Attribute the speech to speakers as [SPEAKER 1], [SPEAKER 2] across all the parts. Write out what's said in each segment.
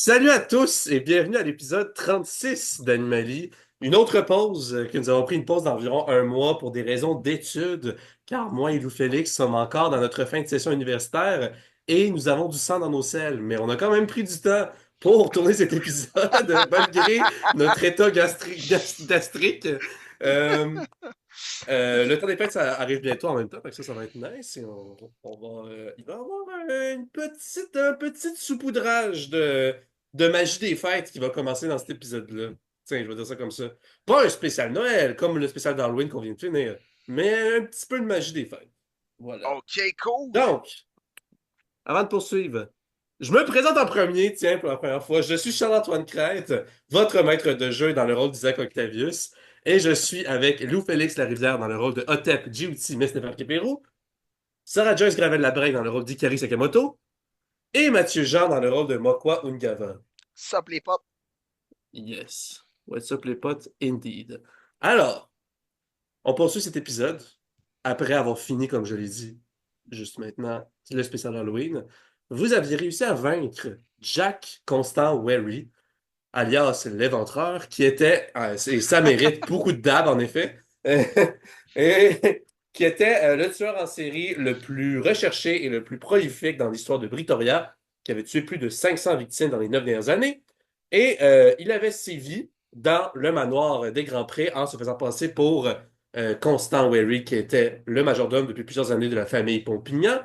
[SPEAKER 1] Salut à tous et bienvenue à l'épisode 36 d'Animalie. Une autre pause, que nous avons pris une pause d'environ un mois pour des raisons d'études, car moi et Lou Félix sommes encore dans notre fin de session universitaire et nous avons du sang dans nos selles. Mais on a quand même pris du temps pour tourner cet épisode, malgré notre état gastrique. Euh, le temps des fêtes, ça arrive bientôt en même temps, fait que ça va être nice. Et il va y avoir un petit saupoudrage de magie des fêtes qui va commencer dans cet épisode-là. Tiens, je vais dire ça comme ça. Pas un spécial Noël, comme le spécial d'Halloween qu'on vient de finir, mais un petit peu de magie des fêtes. Voilà.
[SPEAKER 2] Ok, cool.
[SPEAKER 1] Donc, avant de poursuivre, je me présente en premier, tiens, pour la première fois. Je suis Charles-Antoine Crête, votre maître de jeu dans le rôle d'Isaac Octavius, et je suis avec Lou Félix Larivière dans le rôle de Hotep Djibouti Messnefar Kepero, Sarah Joyce Gravel-Labrec dans le rôle d'Ikari Sakamoto, et Mathieu Jean dans le rôle de Mokwa Ungava.
[SPEAKER 2] Sup les potes.
[SPEAKER 1] Yes. What's up les potes? Indeed. Alors, on poursuit cet épisode après avoir fini, comme je l'ai dit, juste maintenant, le spécial Halloween. Vous aviez réussi à vaincre Jack Constant Wary, alias l'Éventreur, qui était, et ça mérite beaucoup de dab en effet, et qui était le tueur en série le plus recherché et le plus prolifique dans l'histoire de Pretoria, qui avait tué plus de 500 victimes dans les 9 dernières années. Et il avait sévi dans le manoir des Grands-Prés en se faisant passer pour Constant Wary, qui était le majordome depuis plusieurs années de la famille Pompignan.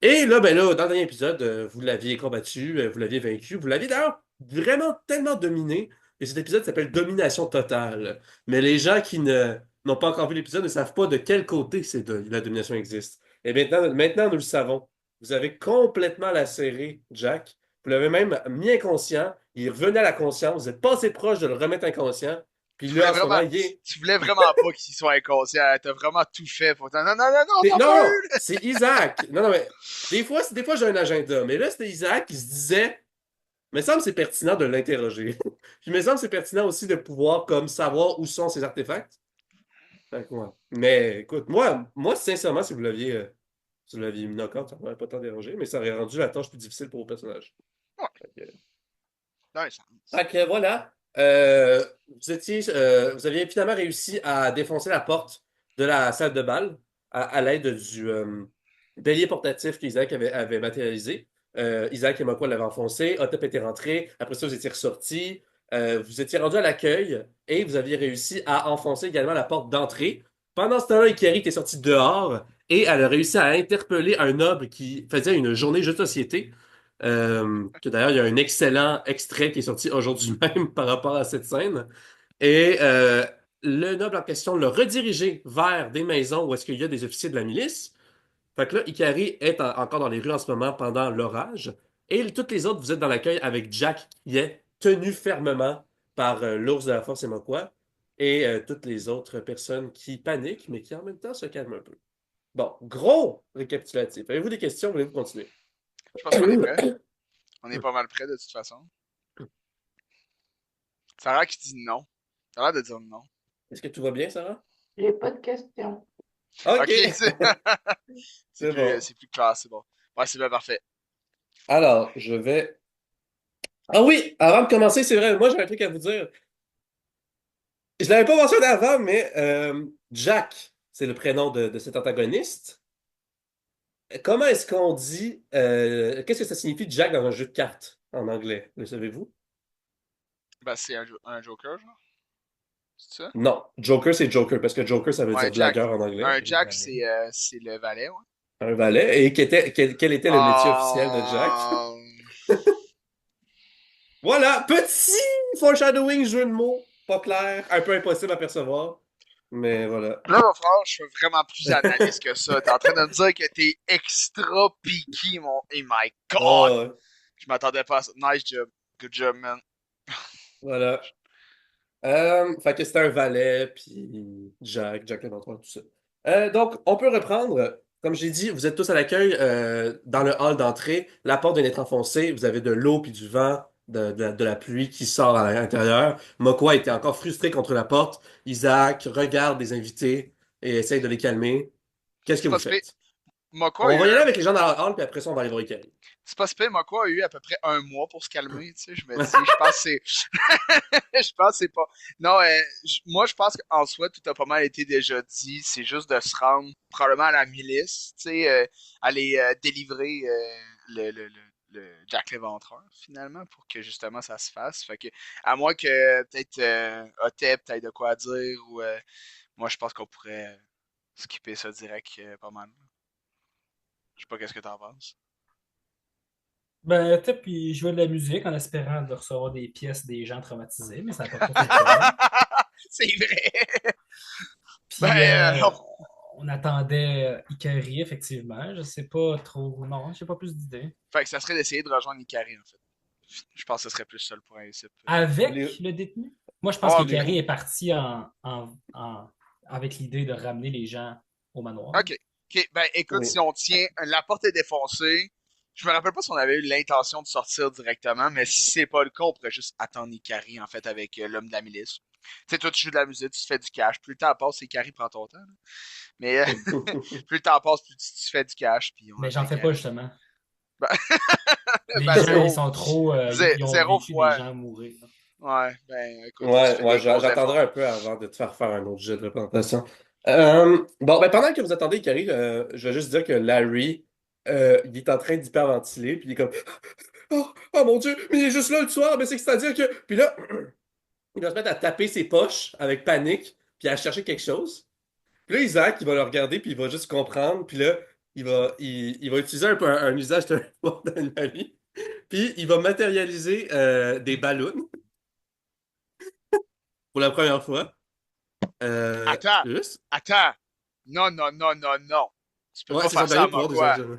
[SPEAKER 1] Et là, ben là, dans le dernier épisode, vous l'aviez combattu, vous l'aviez vaincu, vous l'aviez d'ailleurs vraiment tellement dominé. Et cet épisode s'appelle Domination totale. Mais les gens qui n'ont pas encore vu l'épisode ne savent pas de quel côté la domination existe. Et maintenant, nous le savons. Vous avez complètement lacéré Jack. Vous l'avez même mis inconscient. Il revenait à la conscience. Vous êtes pas assez proche de le remettre inconscient. Puis
[SPEAKER 2] Tu voulais
[SPEAKER 1] là, en ce moment,
[SPEAKER 2] vraiment, tu voulais vraiment pas qu'il soit inconscient. T'as vraiment tout fait pour non, non, non, non, t'as
[SPEAKER 1] Non,
[SPEAKER 2] pas
[SPEAKER 1] non,
[SPEAKER 2] eu.
[SPEAKER 1] c'est Isaac. Non, non, mais des fois j'ai un agenda. Mais là, c'était Isaac qui se disait. Il me semble que c'est pertinent de l'interroger. Puis il me semble que c'est pertinent aussi de pouvoir comme savoir où sont ces artefacts. Fait que, ouais. Mais écoute, moi sincèrement, si vous l'aviez mis knock-out, ça m'aurait pas tant dérangé, mais ça aurait rendu la tâche plus difficile pour vos personnages.
[SPEAKER 2] Ouais,
[SPEAKER 1] Fait que,
[SPEAKER 2] dans un sens.
[SPEAKER 1] fait que voilà. Vous aviez finalement réussi à défoncer la porte de la salle de bal à l'aide du bélier portatif qu'Isaac avait matérialisé. Isaac et Mokwa l'avaient enfoncé, Otep était rentré, après ça vous étiez ressortis, vous étiez rendu à l'accueil et vous aviez réussi à enfoncer également la porte d'entrée. Pendant ce temps-là, Ikari était sortie dehors et elle a réussi à interpeller un noble qui faisait une journée jeu de société. Que d'ailleurs, il y a un excellent extrait qui est sorti aujourd'hui même par rapport à cette scène. Et le noble en question l'a redirigé vers des maisons où est-ce qu'il y a des officiers de la milice. Fait que là, Ikari est encore dans les rues en ce moment pendant l'orage. Et toutes les autres, vous êtes dans l'accueil avec Jack qui est tenu fermement par l'ours de la force et Mokwa. Et toutes les autres personnes qui paniquent, mais qui en même temps se calment un peu. Bon, gros récapitulatif. Avez-vous des questions? Voulez-vous continuer?
[SPEAKER 2] Je pense qu'on est prêt. On est pas mal prêt de toute façon. Sarah qui dit non. T'as l'air de dire non.
[SPEAKER 1] Est-ce que tout va bien, Sarah?
[SPEAKER 3] J'ai pas de questions.
[SPEAKER 1] OK,
[SPEAKER 2] Ok,
[SPEAKER 1] c'est bon.
[SPEAKER 2] c'est plus clair, c'est bon. Ouais, c'est bien parfait.
[SPEAKER 1] Alors, je vais... Ah oui, avant de commencer, c'est vrai, moi j'ai un truc à vous dire. Je l'avais pas mentionné avant, mais Jack, c'est le prénom de cet antagoniste. Comment est-ce qu'on dit... qu'est-ce que ça signifie Jack dans un jeu de cartes en anglais? Le savez-vous?
[SPEAKER 2] Ben, c'est un Joker, genre. C'est ça?
[SPEAKER 1] Non, Joker, c'est Joker, parce que Joker, ça veut
[SPEAKER 2] Ouais,
[SPEAKER 1] dire
[SPEAKER 2] Jack.
[SPEAKER 1] blagueur en anglais.
[SPEAKER 2] Un Jack, c'est le valet, ouais.
[SPEAKER 1] Un valet. Et quel était le métier officiel de Jack?
[SPEAKER 2] Oh...
[SPEAKER 1] Voilà, petit foreshadowing, jeu de mots, pas clair, un peu impossible à percevoir, mais voilà.
[SPEAKER 2] Là, mon frère, je suis vraiment plus analyste que ça. T'es en train de me dire que t'es extra picky, mon. Oh my god!
[SPEAKER 1] Oh,
[SPEAKER 2] Je m'attendais pas à ça. Nice job. Good job, man.
[SPEAKER 1] voilà. Fait que c'était un valet, puis Jack Léventreur, tout ça. Donc, on peut reprendre. Comme j'ai dit, vous êtes tous à l'accueil dans le hall d'entrée. La porte vient d'être enfoncée. Vous avez de l'eau puis du vent, de la pluie qui sort à l'intérieur. Mokwa était encore frustré contre la porte. Isaac regarde les invités et essaye de les calmer. Qu'est-ce que
[SPEAKER 2] C'est
[SPEAKER 1] vous
[SPEAKER 2] pas si pire.
[SPEAKER 1] faites?
[SPEAKER 2] Moko a
[SPEAKER 1] On
[SPEAKER 2] eu
[SPEAKER 1] va y aller avec les gens dans la hall, puis après ça, on va aller voir Ikari.
[SPEAKER 2] C'est pas super, Moko a eu à peu près un mois pour se calmer, tu sais. Je me dis, je pense que c'est. Je pense que c'est pas. Non, moi, je pense qu'en soi, tout a pas mal été déjà dit. C'est juste de se rendre probablement à la milice, tu sais, aller délivrer le Jack l'Éventreur, finalement, pour que justement ça se fasse. Fait que, à moins que peut-être Otep, peut-être de quoi dire, ou moi, je pense qu'on pourrait skipper ça direct pas mal. Je sais pas qu'est-ce que t'en penses.
[SPEAKER 3] Ben, peut-être, puis jouer de la musique en espérant de recevoir des pièces des gens traumatisés, mais ça n'a pas trop fonctionné.
[SPEAKER 2] C'est vrai! Ben,
[SPEAKER 3] Puis,
[SPEAKER 2] euh,
[SPEAKER 3] on attendait Ikari, effectivement. Je sais pas trop. Non, j'ai pas plus d'idées.
[SPEAKER 2] Fait que ça serait d'essayer de rejoindre Ikari, en fait. Je pense que ce serait plus ça le principe.
[SPEAKER 3] Avec
[SPEAKER 1] Les...
[SPEAKER 3] le détenu? Moi, je pense
[SPEAKER 2] Oh,
[SPEAKER 3] qu'Ikari est parti avec l'idée de ramener les gens au manoir.
[SPEAKER 2] ok. Ok, ben écoute,
[SPEAKER 1] Oui.
[SPEAKER 2] si on tient, la porte est défoncée. Je me rappelle pas si on avait eu l'intention de sortir directement, mais si c'est pas le cas, on pourrait juste attendre Ikari, en fait, avec l'homme de la milice. Tu sais, toi, tu joues de la musique, tu te fais du cash. Plus le temps passe, Ikari prend ton temps. Là. Mais plus le temps passe, plus tu fais du cash, puis on
[SPEAKER 3] Mais
[SPEAKER 2] attend
[SPEAKER 3] j'en fais pas,
[SPEAKER 2] Ikari.
[SPEAKER 3] justement.
[SPEAKER 2] Ben,
[SPEAKER 3] Les
[SPEAKER 2] ben,
[SPEAKER 3] gens, ils sont trop. Ils ont
[SPEAKER 2] zéro
[SPEAKER 3] vécu des
[SPEAKER 2] fois.
[SPEAKER 3] gens mourir.
[SPEAKER 2] Ouais, ben écoute, tu
[SPEAKER 1] Ouais,
[SPEAKER 2] fais
[SPEAKER 1] ouais,
[SPEAKER 2] des gros
[SPEAKER 1] j'attendrai
[SPEAKER 2] efforts.
[SPEAKER 1] un peu avant de te faire faire un autre jet de représentation. Bon, ben pendant que vous attendez Ikari, je vais juste dire que Larry, il est en train d'hyperventiler, puis il est comme oh, oh mon Dieu, mais il est juste là le soir, mais c'est-à-dire que. Puis là, il va se mettre à taper ses poches avec panique, puis à chercher quelque chose. Puis là, Isaac, il va le regarder, puis il va juste comprendre, puis là, il va utiliser un peu un usage d'un pouvoir d'anomalie, puis il va matérialiser des ballons pour la première fois.
[SPEAKER 2] Attends,
[SPEAKER 1] Juste.
[SPEAKER 2] attends. Non, non, non, non, non. Tu peux
[SPEAKER 1] Ouais,
[SPEAKER 2] pas
[SPEAKER 1] c'est ça,
[SPEAKER 2] faire
[SPEAKER 1] ben,
[SPEAKER 2] ça
[SPEAKER 1] le
[SPEAKER 2] à moi,
[SPEAKER 1] pouvoir des
[SPEAKER 2] quoi.
[SPEAKER 1] anges.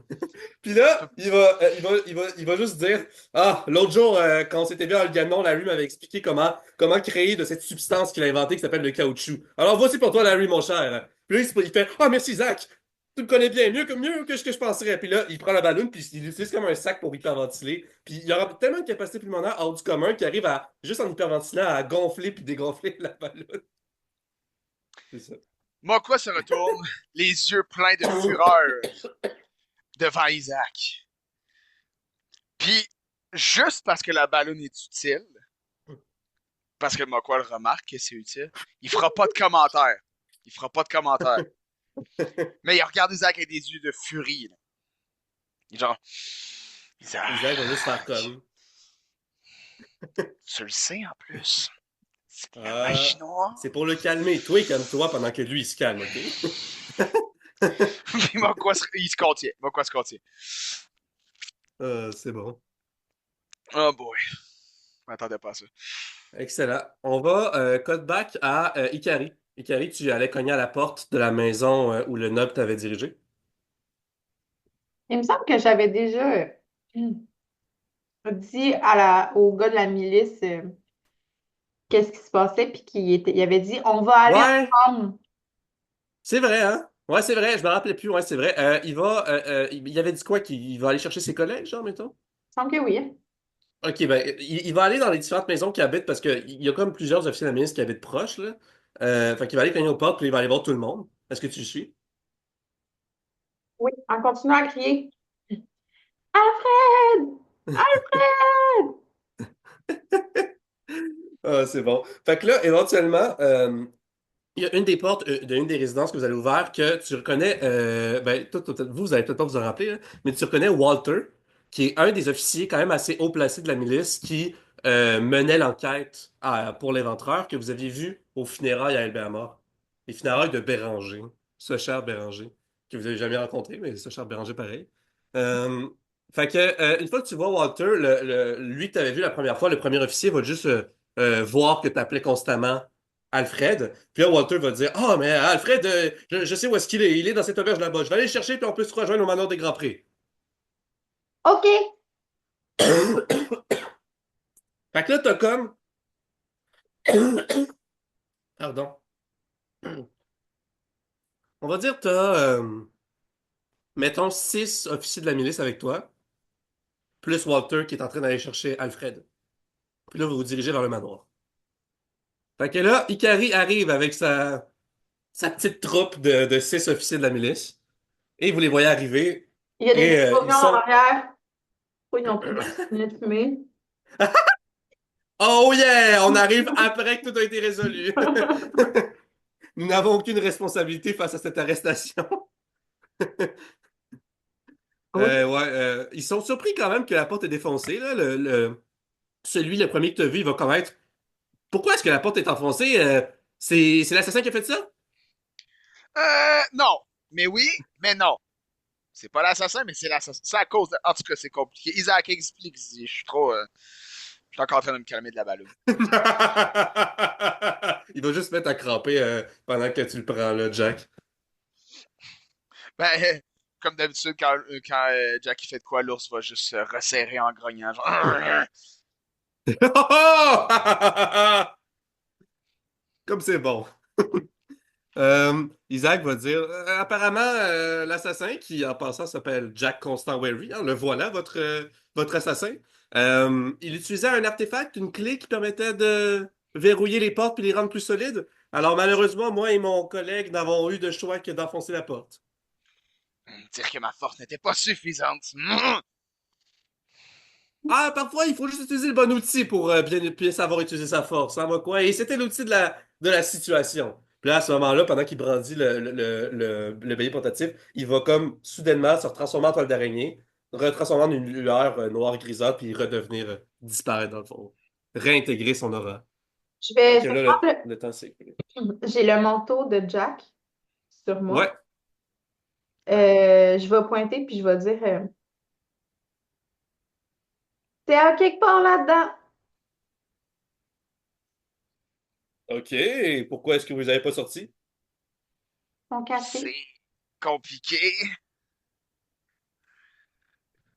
[SPEAKER 1] Puis
[SPEAKER 2] Tu peux...
[SPEAKER 1] là, il va juste dire ah, l'autre jour, quand on s'était vu à Ganon, Larry m'avait expliqué comment créer de cette substance qu'il a inventée qui s'appelle le caoutchouc. Alors voici pour toi, Larry, mon cher. Puis là, il fait ah, merci, Zach. Tu me connais bien, mieux que ce que je penserais. Puis là, il prend la ballon, puis il l'utilise comme un sac pour hyperventiler. Puis il aura tellement de capacité pulmonaire hors du commun qu'il arrive à, juste en hyperventilant, à gonfler puis dégonfler la ballon. C'est ça.
[SPEAKER 2] Mokwa se retourne, les yeux pleins de fureur, devant Isaac. Puis, juste parce que la ballonne est utile, parce que Mokwa le remarque que c'est utile, il fera pas de commentaire. Il fera pas de commentaire. Mais il regarde Isaac avec des yeux de furie. Là. Il est genre,
[SPEAKER 1] Isaac va juste faire
[SPEAKER 2] Isaac,
[SPEAKER 1] comme.
[SPEAKER 2] tu le sais en plus. C'est de la
[SPEAKER 1] Euh,
[SPEAKER 2] magie noire.
[SPEAKER 1] c'est pour le calmer. Toi, calme-toi pendant que lui, il se calme, OK?
[SPEAKER 2] Puis Mokwa, il se contient. Mokwa se contient.
[SPEAKER 1] C'est bon.
[SPEAKER 2] Oh boy. Je m'attendais pas à ça.
[SPEAKER 1] Excellent. On va cut back à Ikari. Ikari, tu allais cogner à la porte de la maison où le noble t'avait dirigé.
[SPEAKER 4] Il me semble que j'avais déjà dit au gars de la milice qu'est-ce qui se passait, puis il avait dit on va aller
[SPEAKER 1] Ouais,
[SPEAKER 4] ensemble.
[SPEAKER 1] c'est vrai, hein? Ouais, c'est vrai, je me rappelais plus, ouais, c'est vrai. Il avait dit quoi? Qu'il va aller chercher ses collègues, genre, mettons?
[SPEAKER 4] Il me semble que oui.
[SPEAKER 1] Ok, ben, il va aller dans les différentes maisons qu'il habite parce qu'il y a comme plusieurs officiers de la ministre qui habitent proches, là. Fait qu'il va aller cogner aux portes, puis il va aller voir tout le monde. Est-ce que tu le suis?
[SPEAKER 4] Oui, en continuant à crier. Alfred! Alfred!
[SPEAKER 1] Ah, c'est bon. Fait que là, éventuellement, il y a une des portes d'une des résidences que vous avez ouvert que tu reconnais, ben, vous allez peut-être pas vous en rappeler, là, mais tu reconnais Walter, qui est un des officiers quand même assez haut placé de la milice qui menait l'enquête pour l'éventreur que vous aviez vu aux funérailles à Elbert. Les funérailles de Béranger, ce cher Béranger, que vous avez jamais rencontré, mais ce cher Béranger pareil. Euh, Fait que, une fois que tu vois Walter, lui que tu avais vu la première fois, le premier officier va juste voir que tu appelais constamment Alfred. Puis là, Walter va dire ah, mais Alfred, je sais où est-ce qu'il est. Il est dans cette auberge là-bas. Je vais aller le chercher, puis on peut se rejoindre au manoir des Grands Prix.
[SPEAKER 4] OK.
[SPEAKER 1] Fait que là, t'as comme. Pardon. On va dire, mettons, 6 officiers de la milice avec toi, plus Walter qui est en train d'aller chercher Alfred. Puis là, vous vous dirigez vers le manoir. Fait que là, Ikari arrive avec sa petite troupe de 6 officiers de la milice. Et vous les voyez arriver.
[SPEAKER 4] Il y a des
[SPEAKER 1] Et
[SPEAKER 4] explosions
[SPEAKER 1] ils
[SPEAKER 4] en
[SPEAKER 1] sont.
[SPEAKER 4] arrière. Oui, ils ont pris des lunettes de fumée.
[SPEAKER 1] Oh yeah! On arrive après que tout a été résolu. Nous n'avons aucune responsabilité face à cette arrestation.
[SPEAKER 4] Oui.
[SPEAKER 1] Ouais, ils sont surpris quand même que la porte est défoncée. Là. Le premier que tu as vu, il va connaître. Pourquoi est-ce que la porte est enfoncée? C'est l'assassin qui a fait ça?
[SPEAKER 2] Non. Mais oui, mais non. C'est pas l'assassin, mais c'est l'assassin. C'est à cause de... En tout cas, c'est compliqué. Isaac explique. Je suis trop... je suis encore en train de me calmer de la balloune.
[SPEAKER 1] Il va juste mettre à cramper pendant que tu le prends là, Jack.
[SPEAKER 2] Ben, comme d'habitude, quand Jackie fait de quoi, l'ours va juste se resserrer en grognant. Genre...
[SPEAKER 1] Comme c'est bon. Isaac va dire apparemment, l'assassin, qui en passant s'appelle Jack Constant Wary, hein, le voilà, votre assassin. Il utilisait un artefact, une clé qui permettait de verrouiller les portes puis les rendre plus solides. Alors, malheureusement, moi et mon collègue n'avons eu de choix que d'enfoncer la porte.
[SPEAKER 2] Dire que ma force n'était pas suffisante.
[SPEAKER 1] Ah, parfois, il faut juste utiliser le bon outil pour bien savoir utiliser sa force, hein, moi, quoi. Et c'était l'outil de la situation. Puis là, à ce moment-là, pendant qu'il brandit le bélier portatif, il va comme soudainement se transformer en toile d'araignée, retransformer en une lueur noire grisâtre, puis redevenir, disparaître dans le fond. Réintégrer son aura. Fait que
[SPEAKER 4] Je vais
[SPEAKER 1] là,
[SPEAKER 4] prendre
[SPEAKER 1] le temps s'est écoulé.
[SPEAKER 4] j'ai le manteau de Jack sur
[SPEAKER 1] Ouais,
[SPEAKER 4] moi. Je vais pointer puis je vais dire c'est à quelque part là-dedans.
[SPEAKER 1] ok. Pourquoi est-ce que vous n'avez pas sorti?
[SPEAKER 4] Ils sont cachés.
[SPEAKER 2] C'est compliqué.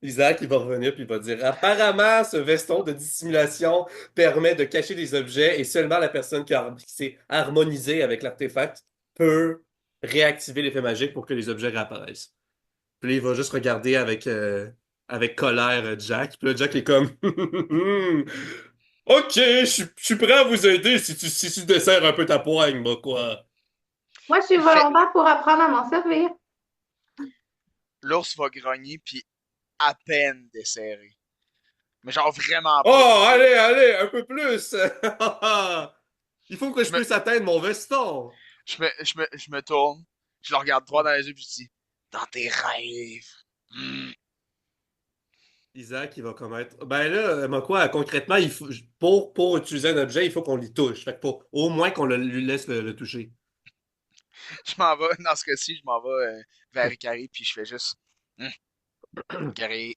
[SPEAKER 1] Isaac, il va revenir puis il va dire apparemment, ce veston de dissimulation permet de cacher les objets et seulement la personne qui s'est harmonisée avec l'artefact peut réactiver l'effet magique pour que les objets réapparaissent. Puis là, il va juste regarder avec colère Jack. Puis là, Jack est comme ok, je suis prêt à vous aider si tu desserres un peu ta poigne, moi, quoi.
[SPEAKER 4] Moi, je suis
[SPEAKER 2] Fait,
[SPEAKER 4] volontaire pour apprendre à m'en servir.
[SPEAKER 2] l'ours va grogner, puis à peine desserré. Mais genre vraiment pas.
[SPEAKER 1] Oh, allez, allez, un peu plus! Il faut que
[SPEAKER 2] Je
[SPEAKER 1] je
[SPEAKER 2] me,
[SPEAKER 1] puisse atteindre mon veston.
[SPEAKER 2] je me tourne, je le regarde droit dans les yeux, puis je dis, dans tes rêves. Hmm.
[SPEAKER 1] Isaac, il va commettre. Ben là, moi quoi, concrètement, pour utiliser un objet, il faut qu'on l'y touche. Fait que au moins qu'on lui laisse le toucher.
[SPEAKER 2] Je m'en vais, dans ce cas-ci, je m'en vais vers Carré, puis je fais juste, hmm, Carré.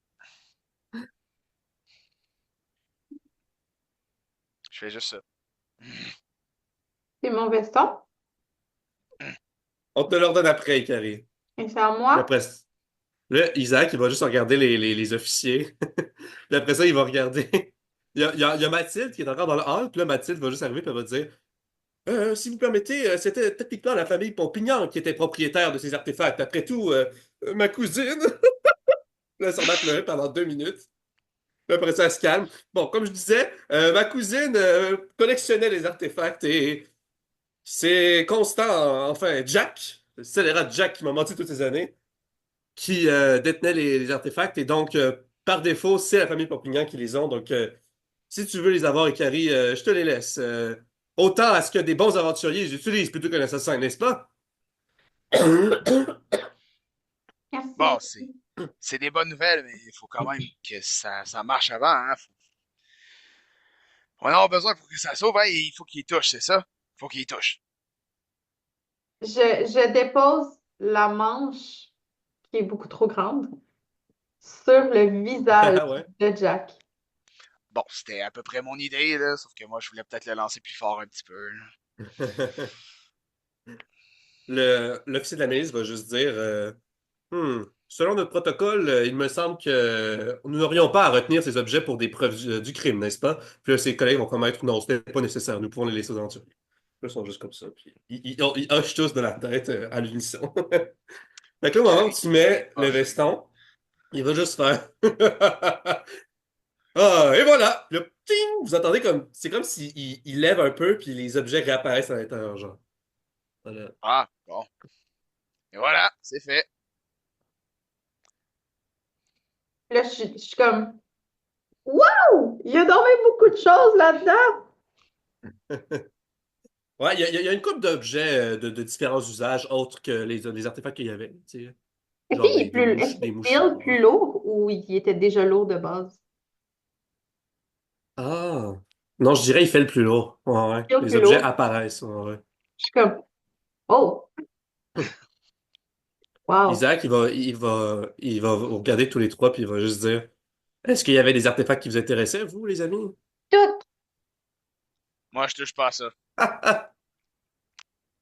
[SPEAKER 2] Je fais juste ça. Hmm,
[SPEAKER 4] C'est mon veston.
[SPEAKER 2] hmm.
[SPEAKER 1] On te l'ordonne après, Carrie.
[SPEAKER 4] Et c'est à
[SPEAKER 1] Puis
[SPEAKER 4] moi.
[SPEAKER 1] après, là, Isaac, il va juste regarder les officiers. Puis après ça, il va regarder. Il y a Mathilde qui est encore dans le hall. Puis là, Mathilde va juste arriver et elle va dire si vous permettez, c'était techniquement la famille Pompignan qui était propriétaire de ces artefacts. Après tout, ma cousine. Là, elle s'en va pleurer pendant 2 minutes. Puis après ça, elle se calme. Bon, comme je disais, ma cousine collectionnait les artefacts et c'est Constant, enfin Jack, le scélérat Jack qui m'a menti toutes ces années, qui détenait les artefacts et donc, par défaut, c'est la famille Pompignan qui les ont. Donc, si tu veux les avoir, Ikari, je te les laisse. Autant à ce que des bons aventuriers les utilisent plutôt qu'un assassin, n'est-ce pas?
[SPEAKER 2] Bon,
[SPEAKER 4] Merci.
[SPEAKER 2] c'est des bonnes nouvelles, mais il faut quand même que ça marche avant, hein. On en a besoin pour que ça sauve, hein. Il faut qu'il y touche, c'est ça? Il faut qu'il y touche.
[SPEAKER 4] Je dépose la manche, qui est beaucoup trop grande, sur le visage
[SPEAKER 1] Ah ouais.
[SPEAKER 4] de Jack.
[SPEAKER 2] Bon, c'était à peu près mon idée, là, sauf que moi, je voulais peut-être le lancer plus fort un petit peu, là.
[SPEAKER 1] L'officier de la milice va juste dire selon notre protocole, il me semble que nous n'aurions pas à retenir ces objets pour des preuves du crime, n'est-ce pas? Puis là, ses collègues vont commettre non, ce n'est pas nécessaire, nous pouvons les laisser aux aventuriers. Ils sont juste comme ça. Puis ils hochent tous de la tête à l'unisson. Fait que là, au moment où
[SPEAKER 2] Carré,
[SPEAKER 1] tu mets le
[SPEAKER 2] hoche.
[SPEAKER 1] veston, il va juste faire ah, et voilà! Le ting! Vous entendez comme. C'est comme s'il il lève un peu, puis les objets réapparaissent à l'intérieur, genre. Voilà.
[SPEAKER 2] Ah, bon. Et voilà, c'est fait.
[SPEAKER 4] Là, je suis comme, wow! Il y a donc même beaucoup de choses là-dedans.
[SPEAKER 1] Ouais, il y a une couple d'objets de différents usages autres que les artefacts qu'il y avait. Tu sais.
[SPEAKER 4] Est-ce
[SPEAKER 1] Genre
[SPEAKER 4] qu'il est est-ce
[SPEAKER 1] des
[SPEAKER 4] qu'il
[SPEAKER 1] mouches
[SPEAKER 4] feel
[SPEAKER 1] chinois.
[SPEAKER 4] plus lourd ou il était déjà lourd de base?
[SPEAKER 1] Ah. Non, je dirais il fait le plus lourd. Ouais, ouais.
[SPEAKER 4] Il feel
[SPEAKER 1] Les
[SPEAKER 4] plus
[SPEAKER 1] objets
[SPEAKER 4] lourd.
[SPEAKER 1] apparaissent. Ouais, ouais.
[SPEAKER 4] Je suis comme, oh, wow.
[SPEAKER 1] Isaac, il va vous regarder tous les trois puis il va juste dire, est-ce qu'il y avait des artefacts qui vous intéressaient, vous, les amis?
[SPEAKER 4] Tout.
[SPEAKER 2] Moi, je touche pas à ça.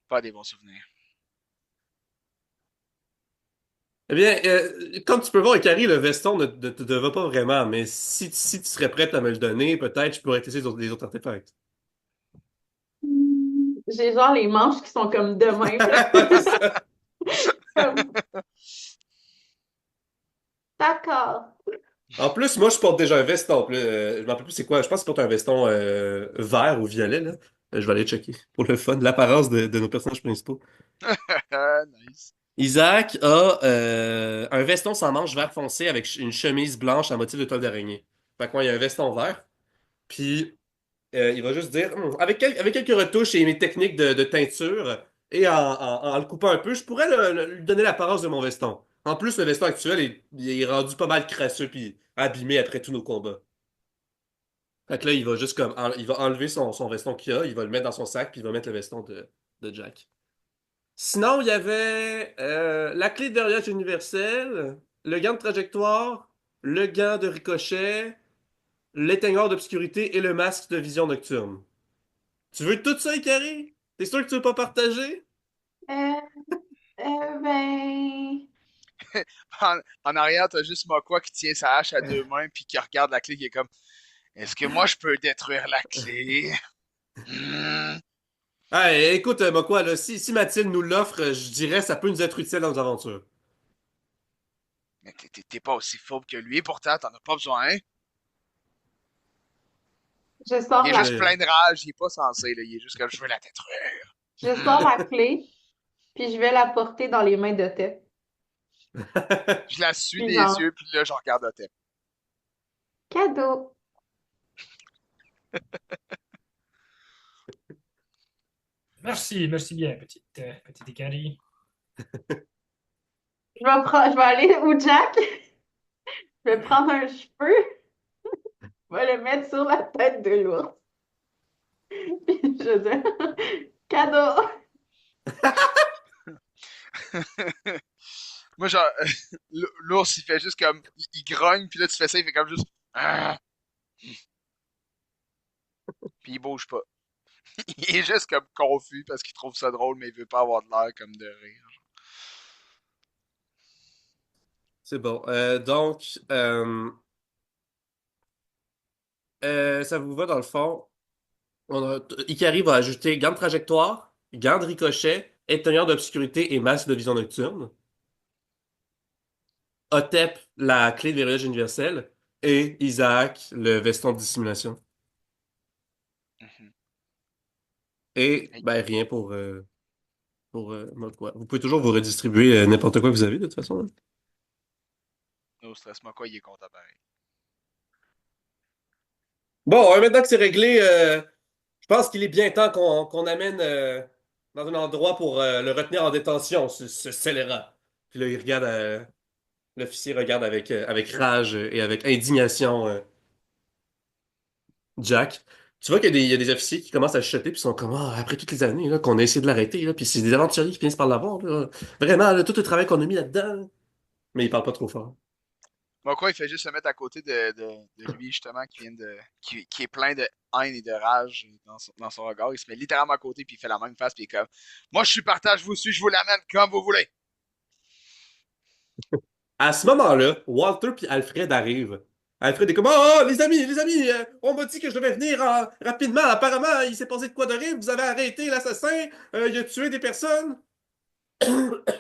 [SPEAKER 2] Pas des bons souvenirs.
[SPEAKER 1] Eh bien, comme tu peux voir, Ikari, le veston ne te va pas vraiment, mais si tu serais prête à me le donner, peut-être je pourrais tester les autres artefacts.
[SPEAKER 4] J'ai genre les manches qui sont comme de même, là.
[SPEAKER 1] Ouais, c'est ça.
[SPEAKER 4] Comme, d'accord.
[SPEAKER 1] En plus, moi, je porte déjà un veston. Puis là, je me rappelle plus c'est quoi. Je pense que je porte un veston vert ou violet, là. Je vais aller checker pour le fun, l'apparence de nos personnages principaux.
[SPEAKER 2] Nice.
[SPEAKER 1] Isaac a un veston sans manches vert foncé avec une chemise blanche en motif de toile d'araignée. Fait que moi, il y a un veston vert. Puis il va juste dire, avec, avec quelques retouches et mes techniques de teinture, et en le coupant un peu, je pourrais lui donner l'apparence de mon veston. En plus, le veston actuel, il est rendu pas mal crasseux puis abîmé après tous nos combats. Fait que là, il va juste comme, il va enlever son veston qu'il a, il va le mettre dans son sac, puis il va mettre le veston de Jack. Sinon, il y avait la clé de verrouillage universel, le gant de trajectoire, le gant de ricochet, l'éteigneur d'obscurité et le masque de vision nocturne. Tu veux tout ça, Ikari? T'es sûr que tu veux pas partager?
[SPEAKER 4] Euh, ben,
[SPEAKER 2] En arrière, t'as juste Mokwa qui tient sa hache à deux mains puis qui regarde la clé qui est comme est-ce que moi je peux détruire la clé? Hmm.
[SPEAKER 1] Ah, écoute, moi quoi, là, si Mathilde nous l'offre, je dirais ça peut nous être utile dans nos aventures.
[SPEAKER 2] Mais t'es pas aussi fourbe que lui, pourtant t'en as pas besoin.
[SPEAKER 4] je
[SPEAKER 2] Il
[SPEAKER 4] sors
[SPEAKER 2] est
[SPEAKER 4] la,
[SPEAKER 2] juste
[SPEAKER 1] Ouais.
[SPEAKER 2] plein de rage, il est pas censé, là. Il est juste comme je veux la détruire.
[SPEAKER 4] je sors la clé, puis je vais la porter dans les mains de Tef.
[SPEAKER 2] Je la suis
[SPEAKER 4] Puis
[SPEAKER 2] des
[SPEAKER 4] genre,
[SPEAKER 2] yeux, puis là je regarde Otep.
[SPEAKER 4] cadeau.
[SPEAKER 3] Merci, merci bien, petite Ikari.
[SPEAKER 4] Je vais aller où Jack? Je vais prendre un cheveu, je vais le mettre sur la tête de l'ours. Puis je dis, cadeau.
[SPEAKER 2] Moi, genre, l'ours, il fait juste comme. Il grogne, puis là, tu fais ça, il fait comme juste. Ah! Puis il bouge pas. Il est juste comme confus parce qu'il trouve ça drôle, mais il veut pas avoir de l'air comme de rire.
[SPEAKER 1] C'est bon. Donc, ça vous va dans le fond? Ikari va ajouter gant de trajectoire, gant de ricochet, éteigneur d'obscurité et masque de vision nocturne. Otep, la clé de verrouillage universel. Et Isaac, le veston de dissimulation.
[SPEAKER 2] Mhm.
[SPEAKER 1] Et,
[SPEAKER 2] Hey,
[SPEAKER 1] ben, rien pour moi, quoi. Vous pouvez toujours vous redistribuer n'importe quoi que vous avez, de toute façon, hein.
[SPEAKER 2] no stress, moi, quoi, il est content pareil.
[SPEAKER 1] Bon, maintenant que c'est réglé, je pense qu'il est bien temps qu'on amène dans un endroit pour le retenir en détention, ce scélérat. Puis là, il regarde, l'officier regarde avec rage et avec indignation Jack. Tu vois il y a des officiers qui commencent à chuchoter puis sont comme ah, après toutes les années là, qu'on a essayé de l'arrêter, là, puis c'est des aventuriers qui finissent par l'avoir. Là. Vraiment, là, tout le travail qu'on a mis là-dedans. Mais il parle pas trop fort.
[SPEAKER 2] Moi, quoi, il fait juste se mettre à côté de lui, justement, qui est plein de haine et de rage dans son regard. Il se met littéralement à côté, puis il fait la même face, puis il est comme moi, je suis partage, je vous suis, je vous l'amène comme vous voulez.
[SPEAKER 1] À ce moment-là, Walter puis Alfred arrivent. Alfred est comme oh, les amis, on m'a dit que je devais venir rapidement. Apparemment, il s'est passé de quoi d'horrible. Vous avez arrêté l'assassin. Il a tué des personnes.
[SPEAKER 4] Alfred,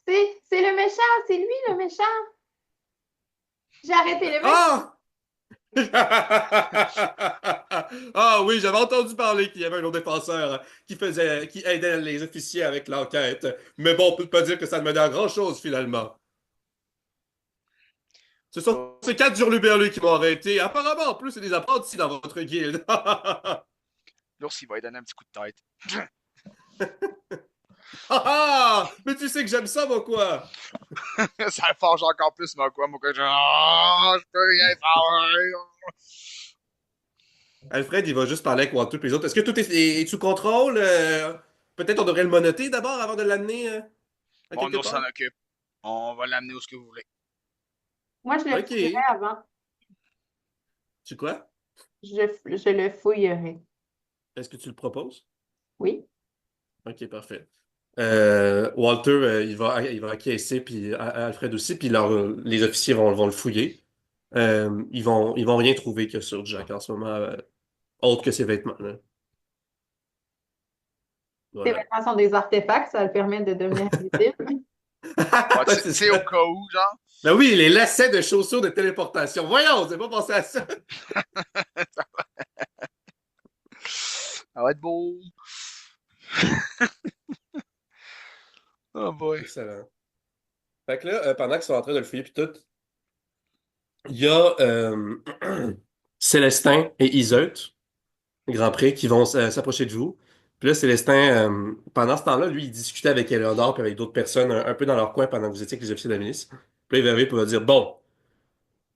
[SPEAKER 4] c'est le méchant, c'est lui le méchant. J'ai arrêté le mec.
[SPEAKER 1] Ah! Ah oui, j'avais entendu parler qu'il y avait un autre défenseur qui aidait les officiers avec l'enquête. Mais bon, on peut pas dire que ça ne menait à grand-chose finalement. Ce sont ces 4 hurluberlus qui m'ont arrêté. Apparemment, en plus, c'est des apprentis dans votre guilde.
[SPEAKER 2] L'ours, il va lui donner un petit coup de tête.
[SPEAKER 1] Mais tu sais que j'aime ça, moi, quoi?
[SPEAKER 2] Ça forge encore plus, moi, quoi. Moi, quoi, je peux rien faire.
[SPEAKER 1] Alfred, il va juste parler avec Walter et les autres. Est-ce que tout est sous contrôle? Peut-être on devrait le monoter d'abord avant de l'amener à
[SPEAKER 2] Mon
[SPEAKER 1] quelque
[SPEAKER 2] ours s'en
[SPEAKER 1] part?
[SPEAKER 2] occupe. On va l'amener où ce que vous voulez.
[SPEAKER 4] Moi, je le fouillerai
[SPEAKER 1] Ok.
[SPEAKER 4] avant.
[SPEAKER 1] Tu quoi?
[SPEAKER 4] Je le fouillerai.
[SPEAKER 1] Est-ce que tu le proposes?
[SPEAKER 4] Oui.
[SPEAKER 1] Ok, parfait. Walter, il va acquiescer, puis Alfred aussi, puis les officiers vont le fouiller. Ils vont rien trouver que sur Jack en ce moment, autre que ses vêtements, là.
[SPEAKER 4] Ses
[SPEAKER 1] Voilà.
[SPEAKER 4] vêtements sont des artefacts, ça le permet de devenir invisible.
[SPEAKER 2] Ouais,
[SPEAKER 1] Ouais,
[SPEAKER 2] tu
[SPEAKER 1] c'est
[SPEAKER 2] sais, au
[SPEAKER 1] ça.
[SPEAKER 2] cas où, genre.
[SPEAKER 1] Ben oui, les lacets de chaussures de téléportation. Voyons, j'ai pas pensé à ça.
[SPEAKER 2] Ça va être beau. Oh boy.
[SPEAKER 1] Excellent. Fait que là, pendant qu'ils sont en train de le fouiller puis tout, il y a Célestin et Iseut, Grand Prix, qui vont s'approcher de vous. Puis là, Célestin, pendant ce temps-là, lui, il discutait avec Eleonore puis avec d'autres personnes un peu dans leur coin pendant que vous étiez avec les officiers de la milice. Puis là, il va arriver pour vous dire, bon,